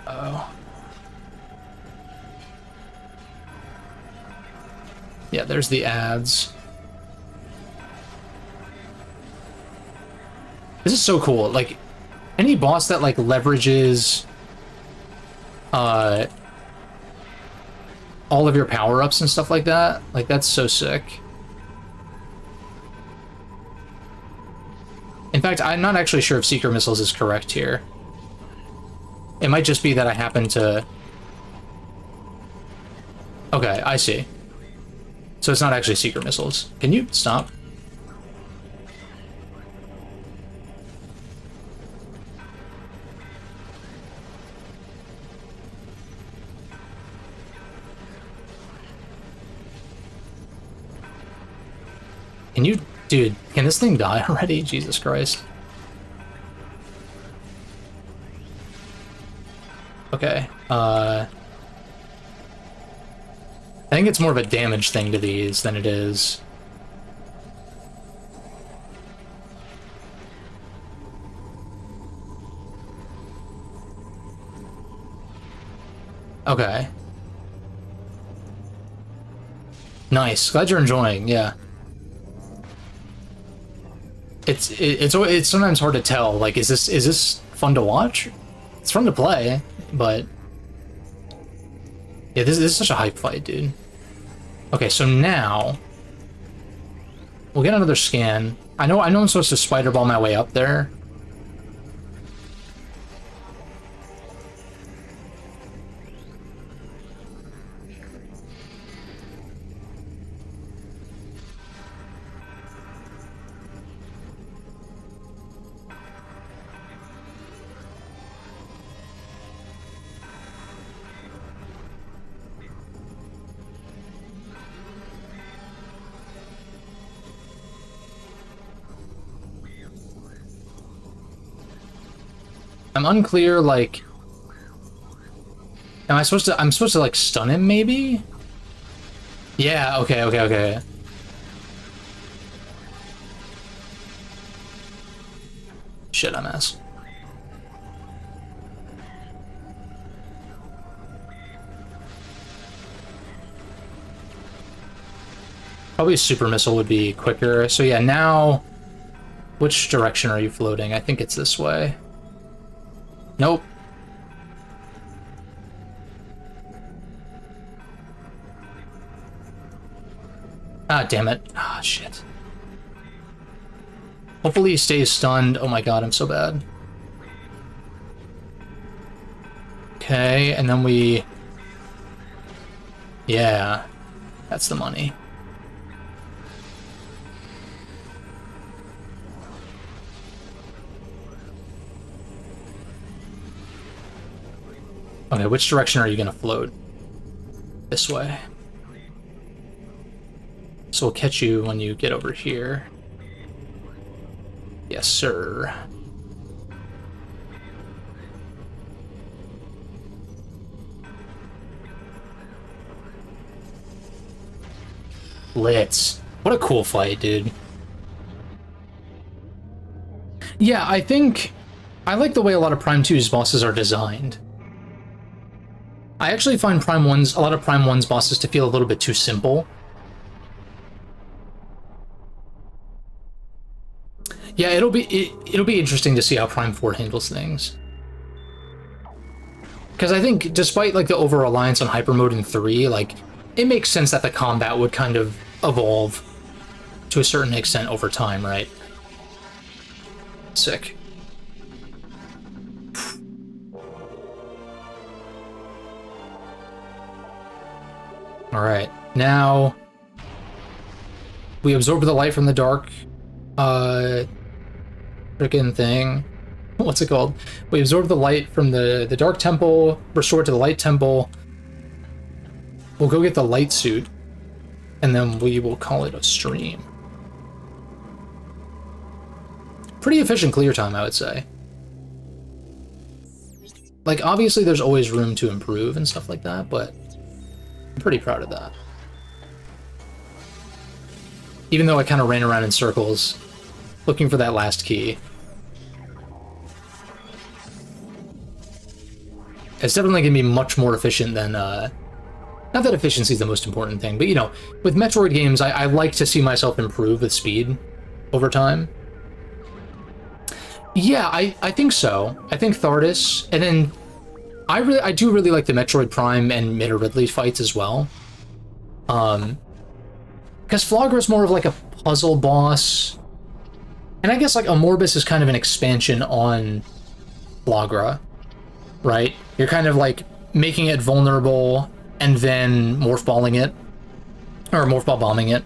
Oh. Yeah, there's the ads. This is so cool. Like, any boss that, like, leverages, all of your power-ups and stuff like that, like, that's so sick. In fact, I'm not actually sure if Seeker Missiles is correct here. It might just be that I happen to... Okay, I see. So it's not actually Seeker Missiles. Can you stop? Can you... Dude, can this thing die already? Jesus Christ. Okay, I think it's more of a damage thing to these than it is... Okay. Nice. Glad you're enjoying, yeah. It's sometimes hard to tell, like, is this fun to watch? It's fun to play, but... Yeah, this is such a hype fight, dude. Okay, so now... We'll get another scan. I know I'm supposed to spider ball my way up there. I'm unclear, like... I'm supposed to, like, stun him, maybe? Yeah, okay. Shit, I'm ass. Probably a super missile would be quicker. So yeah, now... Which direction are you floating? I think it's this way. Nope. Ah, damn it. Ah, shit. Hopefully he stays stunned. Oh my god, I'm so bad. Okay, and then we... Yeah, that's the money. Okay, which direction are you gonna float? This way. So we'll catch you when you get over here. Yes, sir. Lit. What a cool fight, dude. Yeah, I think... I like the way a lot of Prime 2's bosses are designed. I actually find a lot of Prime 1's bosses to feel a little bit too simple. Yeah, it'll be interesting to see how Prime 4 handles things. Because I think, despite like the over-reliance on hyper mode in 3, like, it makes sense that the combat would kind of evolve to a certain extent over time, right? Sick. Alright, now we absorb the light from the dark frickin' thing. What's it called? We absorb the light from the dark temple, restore it to the light temple. We'll go get the light suit, and then we will call it a stream. Pretty efficient clear time, I would say. Like, obviously there's always room to improve and stuff like that, but I'm pretty proud of that. Even though I kind of ran around in circles, looking for that last key. It's definitely going to be much more efficient than, not that efficiency is the most important thing, but, you know, with Metroid games, I like to see myself improve with speed over time. Yeah, I think so. I think Thardis, and then I do really like the Metroid Prime and Meta Ridley fights as well. Because Flagra's more of like a puzzle boss, and I guess like Amorbis is kind of an expansion on Flagra, right? You're kind of like making it vulnerable and then morph balling it, or morph ball bombing it,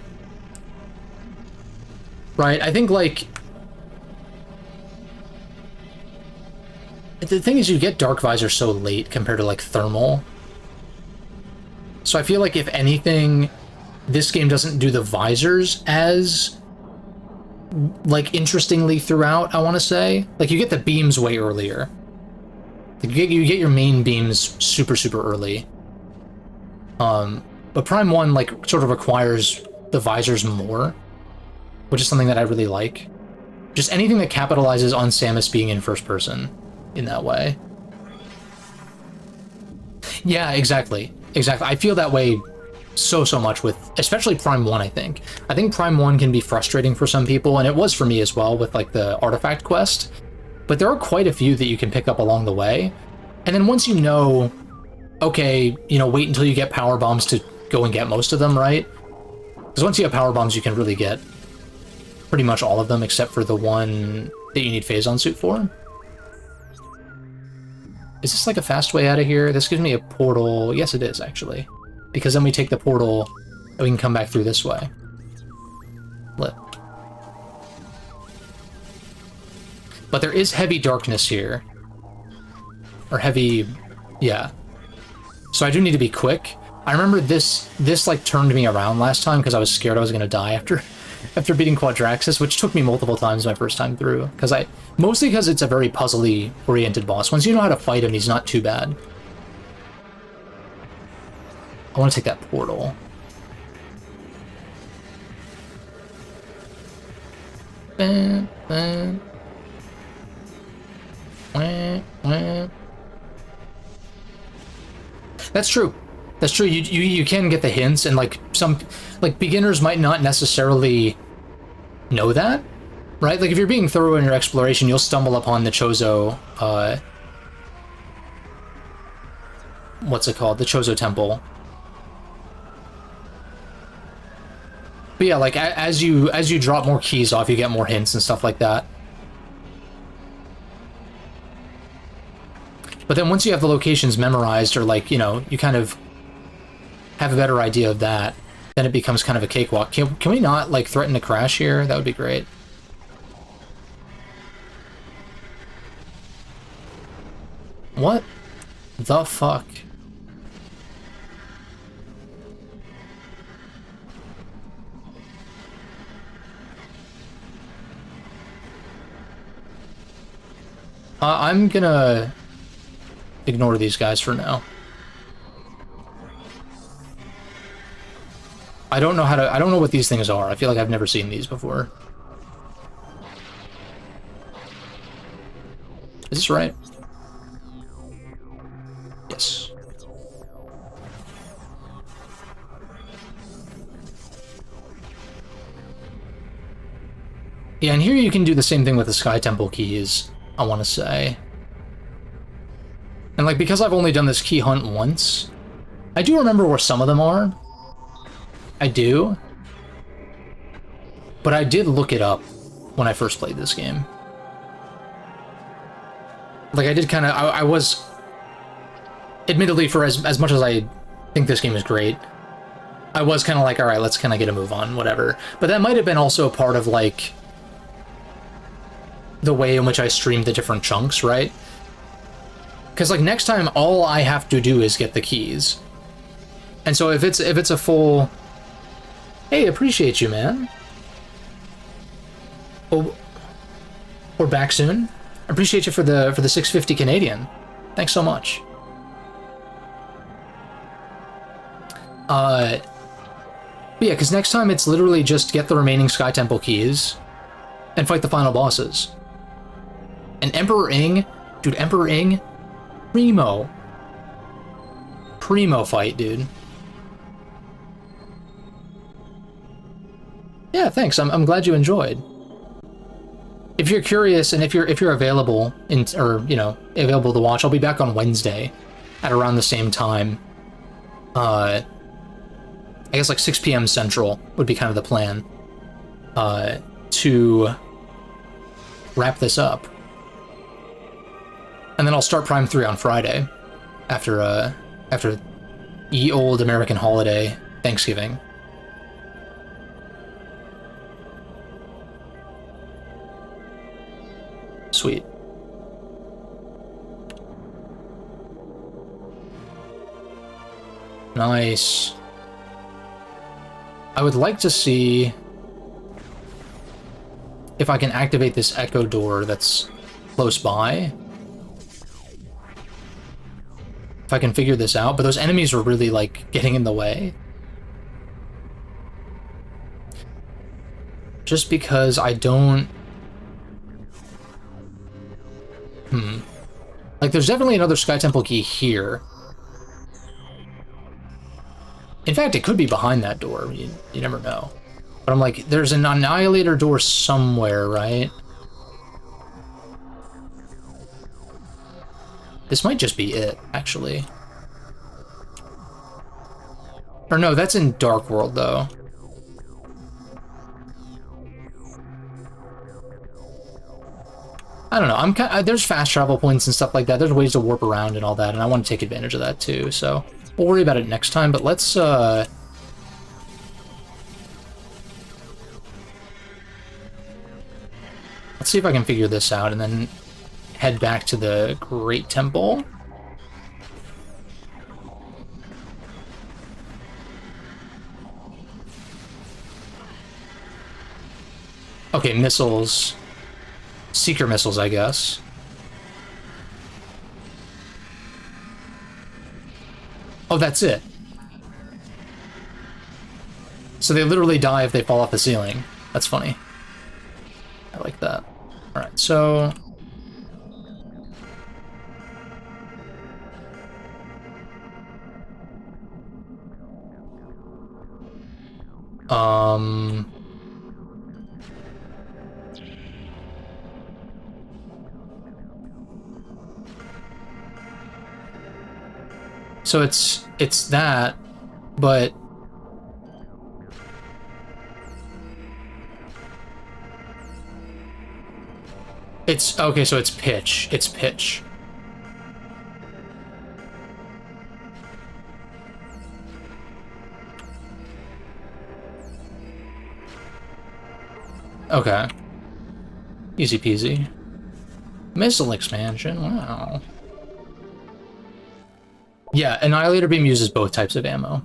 right? I think like the thing is, you get Dark Visor so late compared to, like, Thermal. So I feel like, if anything, this game doesn't do the visors as like, interestingly throughout, I want to say. Like, you get the beams way earlier. Like, you get your main beams super, super early. But Prime 1, like, sort of requires the visors more, which is something that I really like. Just anything that capitalizes on Samus being in first person in that way. Yeah, exactly. Exactly. I feel that way so much with, especially Prime 1, I think. I think Prime 1 can be frustrating for some people, and it was for me as well with, like, the artifact quest. But there are quite a few that you can pick up along the way. And then once you know, okay, you know, wait until you get power bombs to go and get most of them, right? Because once you have power bombs, you can really get pretty much all of them, except for the one that you need Phazon suit for. Is this like a fast way out of here? This gives me a portal. Yes, it is, actually. Because then we take the portal, and we can come back through this way. Lit. But there is heavy darkness here. Or heavy... yeah. So I do need to be quick. I remember this like turned me around last time because I was scared I was gonna die after beating Quadraxis, which took me multiple times my first time through. Mostly because it's a very puzzly oriented boss. Once you know how to fight him, he's not too bad. I want to take that portal. That's true. That's true. You can get the hints, and like some beginners might not necessarily know that, right? Like if you're being thorough in your exploration, you'll stumble upon the Chozo. What's it called? The Chozo Temple. But yeah, like as you drop more keys off, you get more hints and stuff like that. But then once you have the locations memorized, or like, you know, you kind of have a better idea of that, then it becomes kind of a cakewalk. Can we not, like, threaten to crash here? That would be great. What the fuck? I'm gonna ignore these guys for now. I don't know what these things are. I feel like I've never seen these before. Is this right? Yes. Yeah, and here you can do the same thing with the Sky Temple keys, I want to say. And like, because I've only done this key hunt once, I do remember where some of them are. I do. But I did look it up when I first played this game. Like, I did kind of... I was... Admittedly, for as much as I think this game is great, I was kind of like, alright, let's kind of get a move on, whatever. But that might have been also part of, like, the way in which I streamed the different chunks, right? Because, like, next time, all I have to do is get the keys. And so if it's a full... Hey, appreciate you, man. Oh, we're back soon. Appreciate you for the 650 Canadian. Thanks so much. But yeah, because next time it's literally just get the remaining Sky Temple keys and fight the final bosses. And Emperor Ing, dude, Emperor Ing, primo fight, dude. Yeah, thanks. I'm glad you enjoyed. If you're curious and if you're available available to watch, I'll be back on Wednesday at around the same time. I guess like 6 p.m. Central would be kind of the plan to wrap this up. And then I'll start Prime 3 on Friday after ye old American holiday, Thanksgiving. Sweet. Nice. I would like to see... if I can activate this echo door that's close by. If I can figure this out, but those enemies were really, like, getting in the way. Just because I don't... Like, there's definitely another Sky Temple key here. In fact, it could be behind that door. You never know. But I'm like, there's an Annihilator door somewhere, right? This might just be it, actually. Or no, that's in Dark World, though. I don't know. I'm kind there's fast travel points and stuff like that. There's ways to warp around and all that, and I want to take advantage of that too. So we'll worry about it next time. But let's let's see if I can figure this out, and then head back to the Great Temple. Okay, missiles. Seeker missiles, I guess. Oh, that's it. So they literally die if they fall off the ceiling. That's funny. I like that. Alright, so... So it's that, but... It's... Okay, so it's pitch. It's pitch. Okay. Easy peasy. Missile expansion, wow. Yeah, Annihilator Beam uses both types of ammo.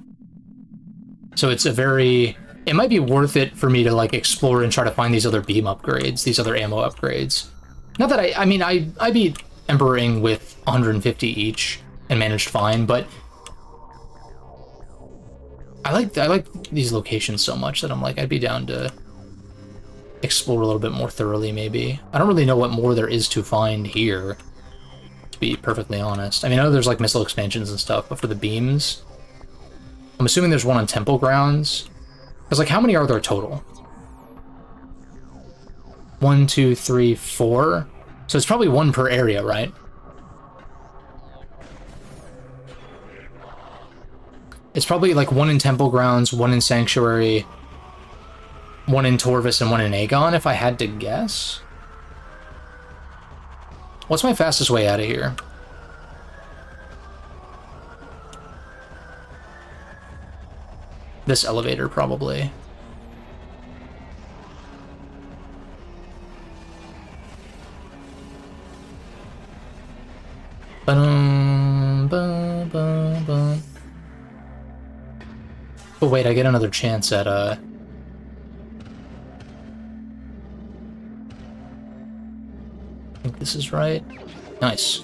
So it's a very... It might be worth it for me to, like, explore and try to find these other beam upgrades, these other ammo upgrades. Not that I mean, I beat Emperor with 150 each and managed fine, but... I like these locations so much that I'm like, I'd be down to explore a little bit more thoroughly, maybe. I don't really know what more there is to find here, to be perfectly honest. I mean, I know there's like missile expansions and stuff, but for the beams, I'm assuming there's one on Temple Grounds. Because, like, how many are there total? 1, 2, 3, 4. So it's probably one per area, right? It's probably like one in Temple Grounds, one in Sanctuary, one in Torvis, and one in Aegon, if I had to guess. What's my fastest way out of here? This elevator, probably. Ba-dum, ba-ba-ba. Oh wait, I get another chance at I think this is right. Nice.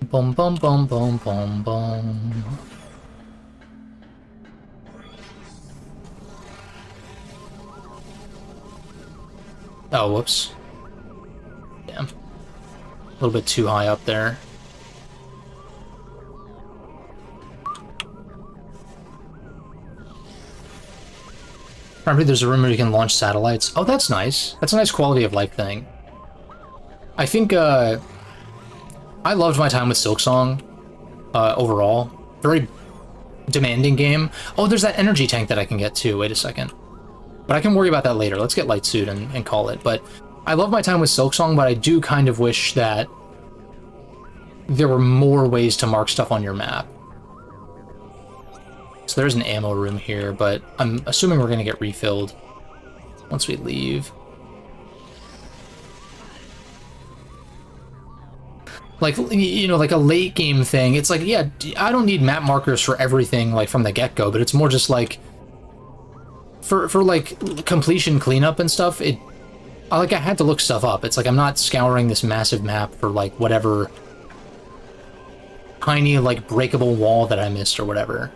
Bum bum bum bum bum bum. Oh, whoops. Damn. A little bit too high up there. Apparently there's a rumor you can launch satellites. Oh, that's nice. That's a nice quality of life thing. I think, I loved my time with Silksong, overall. Very demanding game. Oh, there's that energy tank that I can get too. Wait a second. But I can worry about that later. Let's get Light Suit and call it. But I love my time with Silksong, but I do kind of wish that there were more ways to mark stuff on your map. So there's an ammo room here, but I'm assuming we're going to get refilled once we leave. Like, you know, like a late game thing, it's like, yeah, I don't need map markers for everything, like, from the get-go, but it's more just like, for like completion cleanup and stuff, I had to look stuff up. It's like I'm not scouring this massive map for like whatever tiny like breakable wall that I missed or whatever.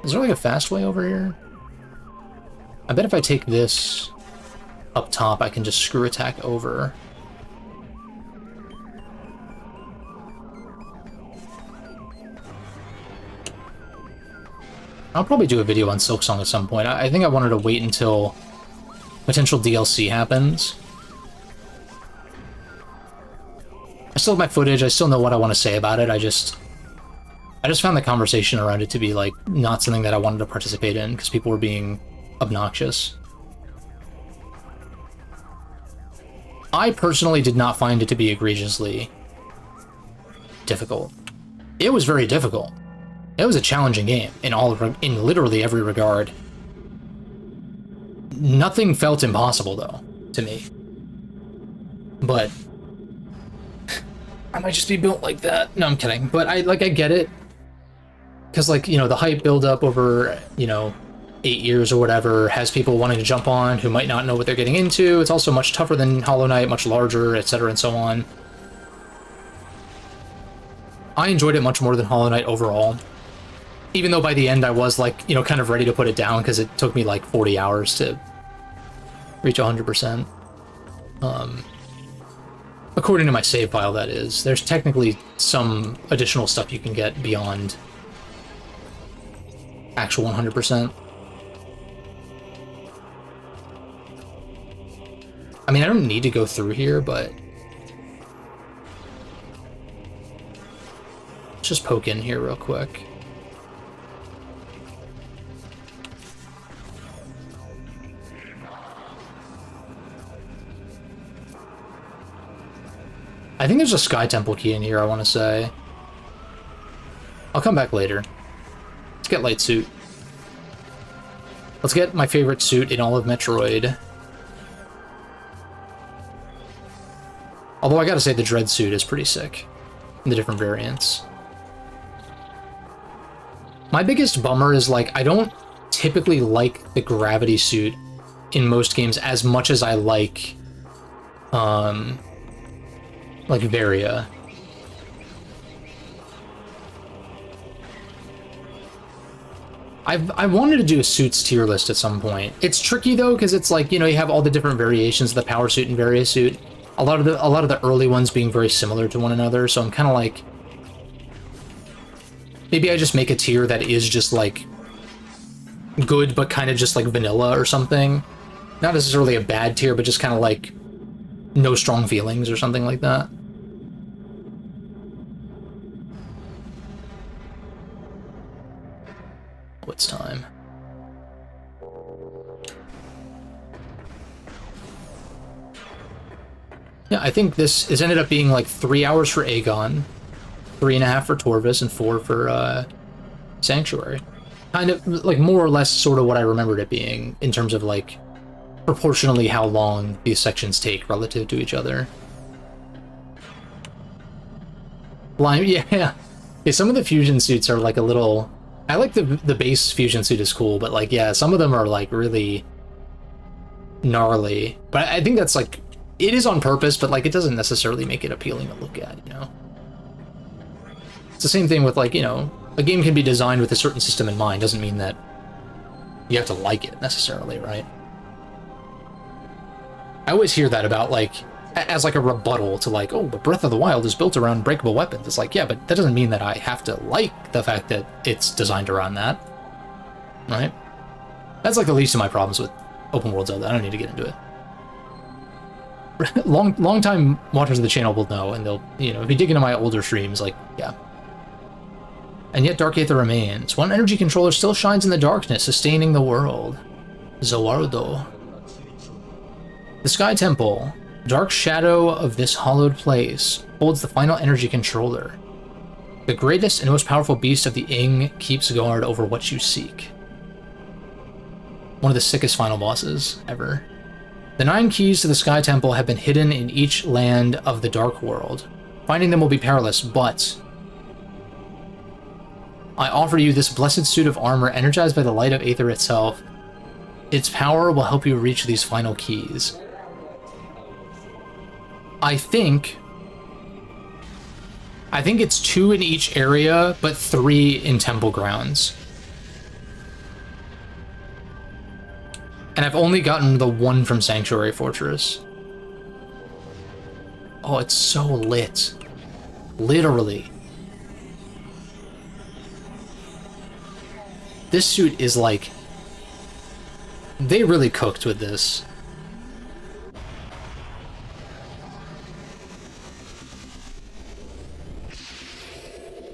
Is there like a fast way over here? I bet if I take this up top, I can just screw attack over. I'll probably do a video on Silksong at some point. I think I wanted to wait until potential DLC happens. I still have my footage, I still know what I want to say about it, I just found the conversation around it to be, like, not something that I wanted to participate in, because people were being obnoxious. I personally did not find it to be egregiously difficult. It was very difficult. It was a challenging game in literally every regard. Nothing felt impossible, though, to me. But I might just be built like that. No, I'm kidding. But I get it. Because, like, you know, the hype buildup over, you know, 8 years or whatever has people wanting to jump on who might not know what they're getting into. It's also much tougher than Hollow Knight, much larger, etc. and so on. I enjoyed it much more than Hollow Knight overall. Even though by the end I was, like, you know, kind of ready to put it down because it took me, like, 40 hours to reach 100%. According to my save file, that is. There's technically some additional stuff you can get beyond actual 100%. I mean, I don't need to go through here, but let's just poke in here real quick. I think there's a Sky Temple key in here, I want to say. I'll come back later. Let's get Light Suit. Let's get my favorite suit in all of Metroid. Although I gotta say the Dread suit is pretty sick in the different variants. My biggest bummer is, like, I don't typically like the gravity suit in most games as much as I like Varia. I wanted to do a suits tier list at some point. It's tricky though, because it's like, you know, you have all the different variations of the power suit and Varia suit. A lot of the early ones being very similar to one another, so I'm kind of like, maybe I just make a tier that is just like good but kind of just like vanilla or something. Not necessarily a bad tier, but just kind of like no strong feelings or something like that. What's time? Yeah, I think this has ended up being like 3 hours for Aegon, 3.5 for Torvis, and 4 for Sanctuary. Kind of like more or less sort of what I remembered it being in terms of like proportionally how long these sections take relative to each other. Yeah. Some of the fusion suits are like a little... I like the base fusion suit is cool, but like, yeah, some of them are like really gnarly. But I think that's like, it is on purpose, but like it doesn't necessarily make it appealing to look at, you know? It's the same thing with like, you know, a game can be designed with a certain system in mind, doesn't mean that you have to like it necessarily, right? I always hear that about like, as like a rebuttal to like, oh, but Breath of the Wild is built around breakable weapons. It's like, yeah, but that doesn't mean that I have to like the fact that it's designed around that, right? That's like the least of my problems with open world Zelda. I don't need to get into it. long time watchers of the channel will know, and they'll, you know, if you dig into my older streams, like, yeah. And yet Dark Aether remains. One energy controller still shines in the darkness, sustaining the world. Zoardo. The Sky Temple, dark shadow of this hallowed place, holds the final energy controller. The greatest and most powerful beast of the Ing keeps guard over what you seek. One of the sickest final bosses ever. The 9 keys to the Sky Temple have been hidden in each land of the Dark World. Finding them will be perilous, but I offer you this blessed suit of armor energized by the light of Aether itself. Its power will help you reach these final keys. I think it's 2 in each area, but 3 in Temple Grounds. And I've only gotten the 1 from Sanctuary Fortress. Oh, it's so lit. Literally. This suit is like... They really cooked with this.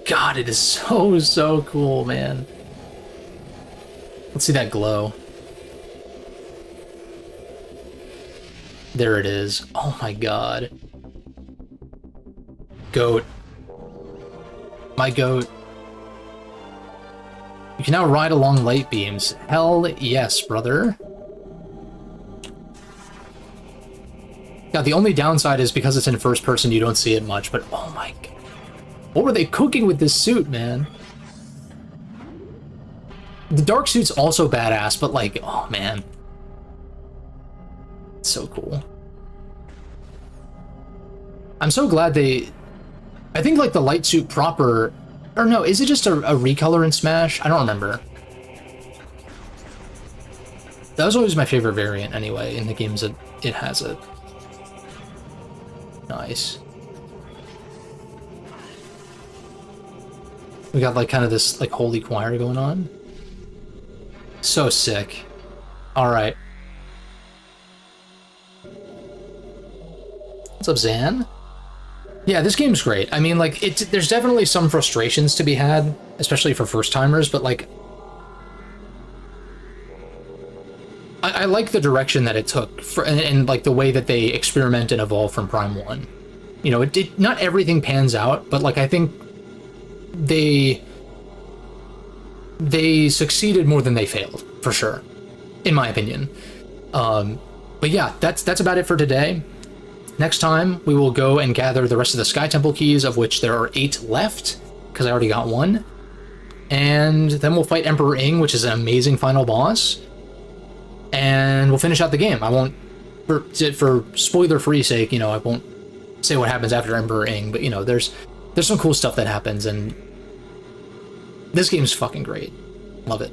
God, it is so cool, man. Let's see that glow. There it is. Oh my god. Goat. My goat. You can now ride along light beams. Hell yes, brother. Yeah, the only downside is because it's in first person, you don't see it much, but oh my god. What were they cooking with this suit, man? The dark suit's also badass, but like, oh man. It's so cool. I'm so glad they... I think like the light suit proper... Or no, is it just a recolor in Smash? I don't remember. That was always my favorite variant anyway, in the games that it has it. Nice. We got like kind of this like holy choir going on. So sick. Alright. What's up, Zan? Yeah, this game's great. I mean, like, there's definitely some frustrations to be had, especially for first-timers, but, like... I like the direction that it took, and, like, the way that they experiment and evolve from Prime 1. You know, not everything pans out, but, like, I think they succeeded more than they failed, for sure, in my opinion. But yeah, that's about it for today. Next time, we will go and gather the rest of the Sky Temple keys, of which there are 8 left, because I already got 1. And then we'll fight Emperor Ing, which is an amazing final boss. And we'll finish out the game. I won't, for spoiler-free sake, you know, I won't say what happens after Emperor Ing, but, you know, there's some cool stuff that happens, and this game's fucking great. Love it.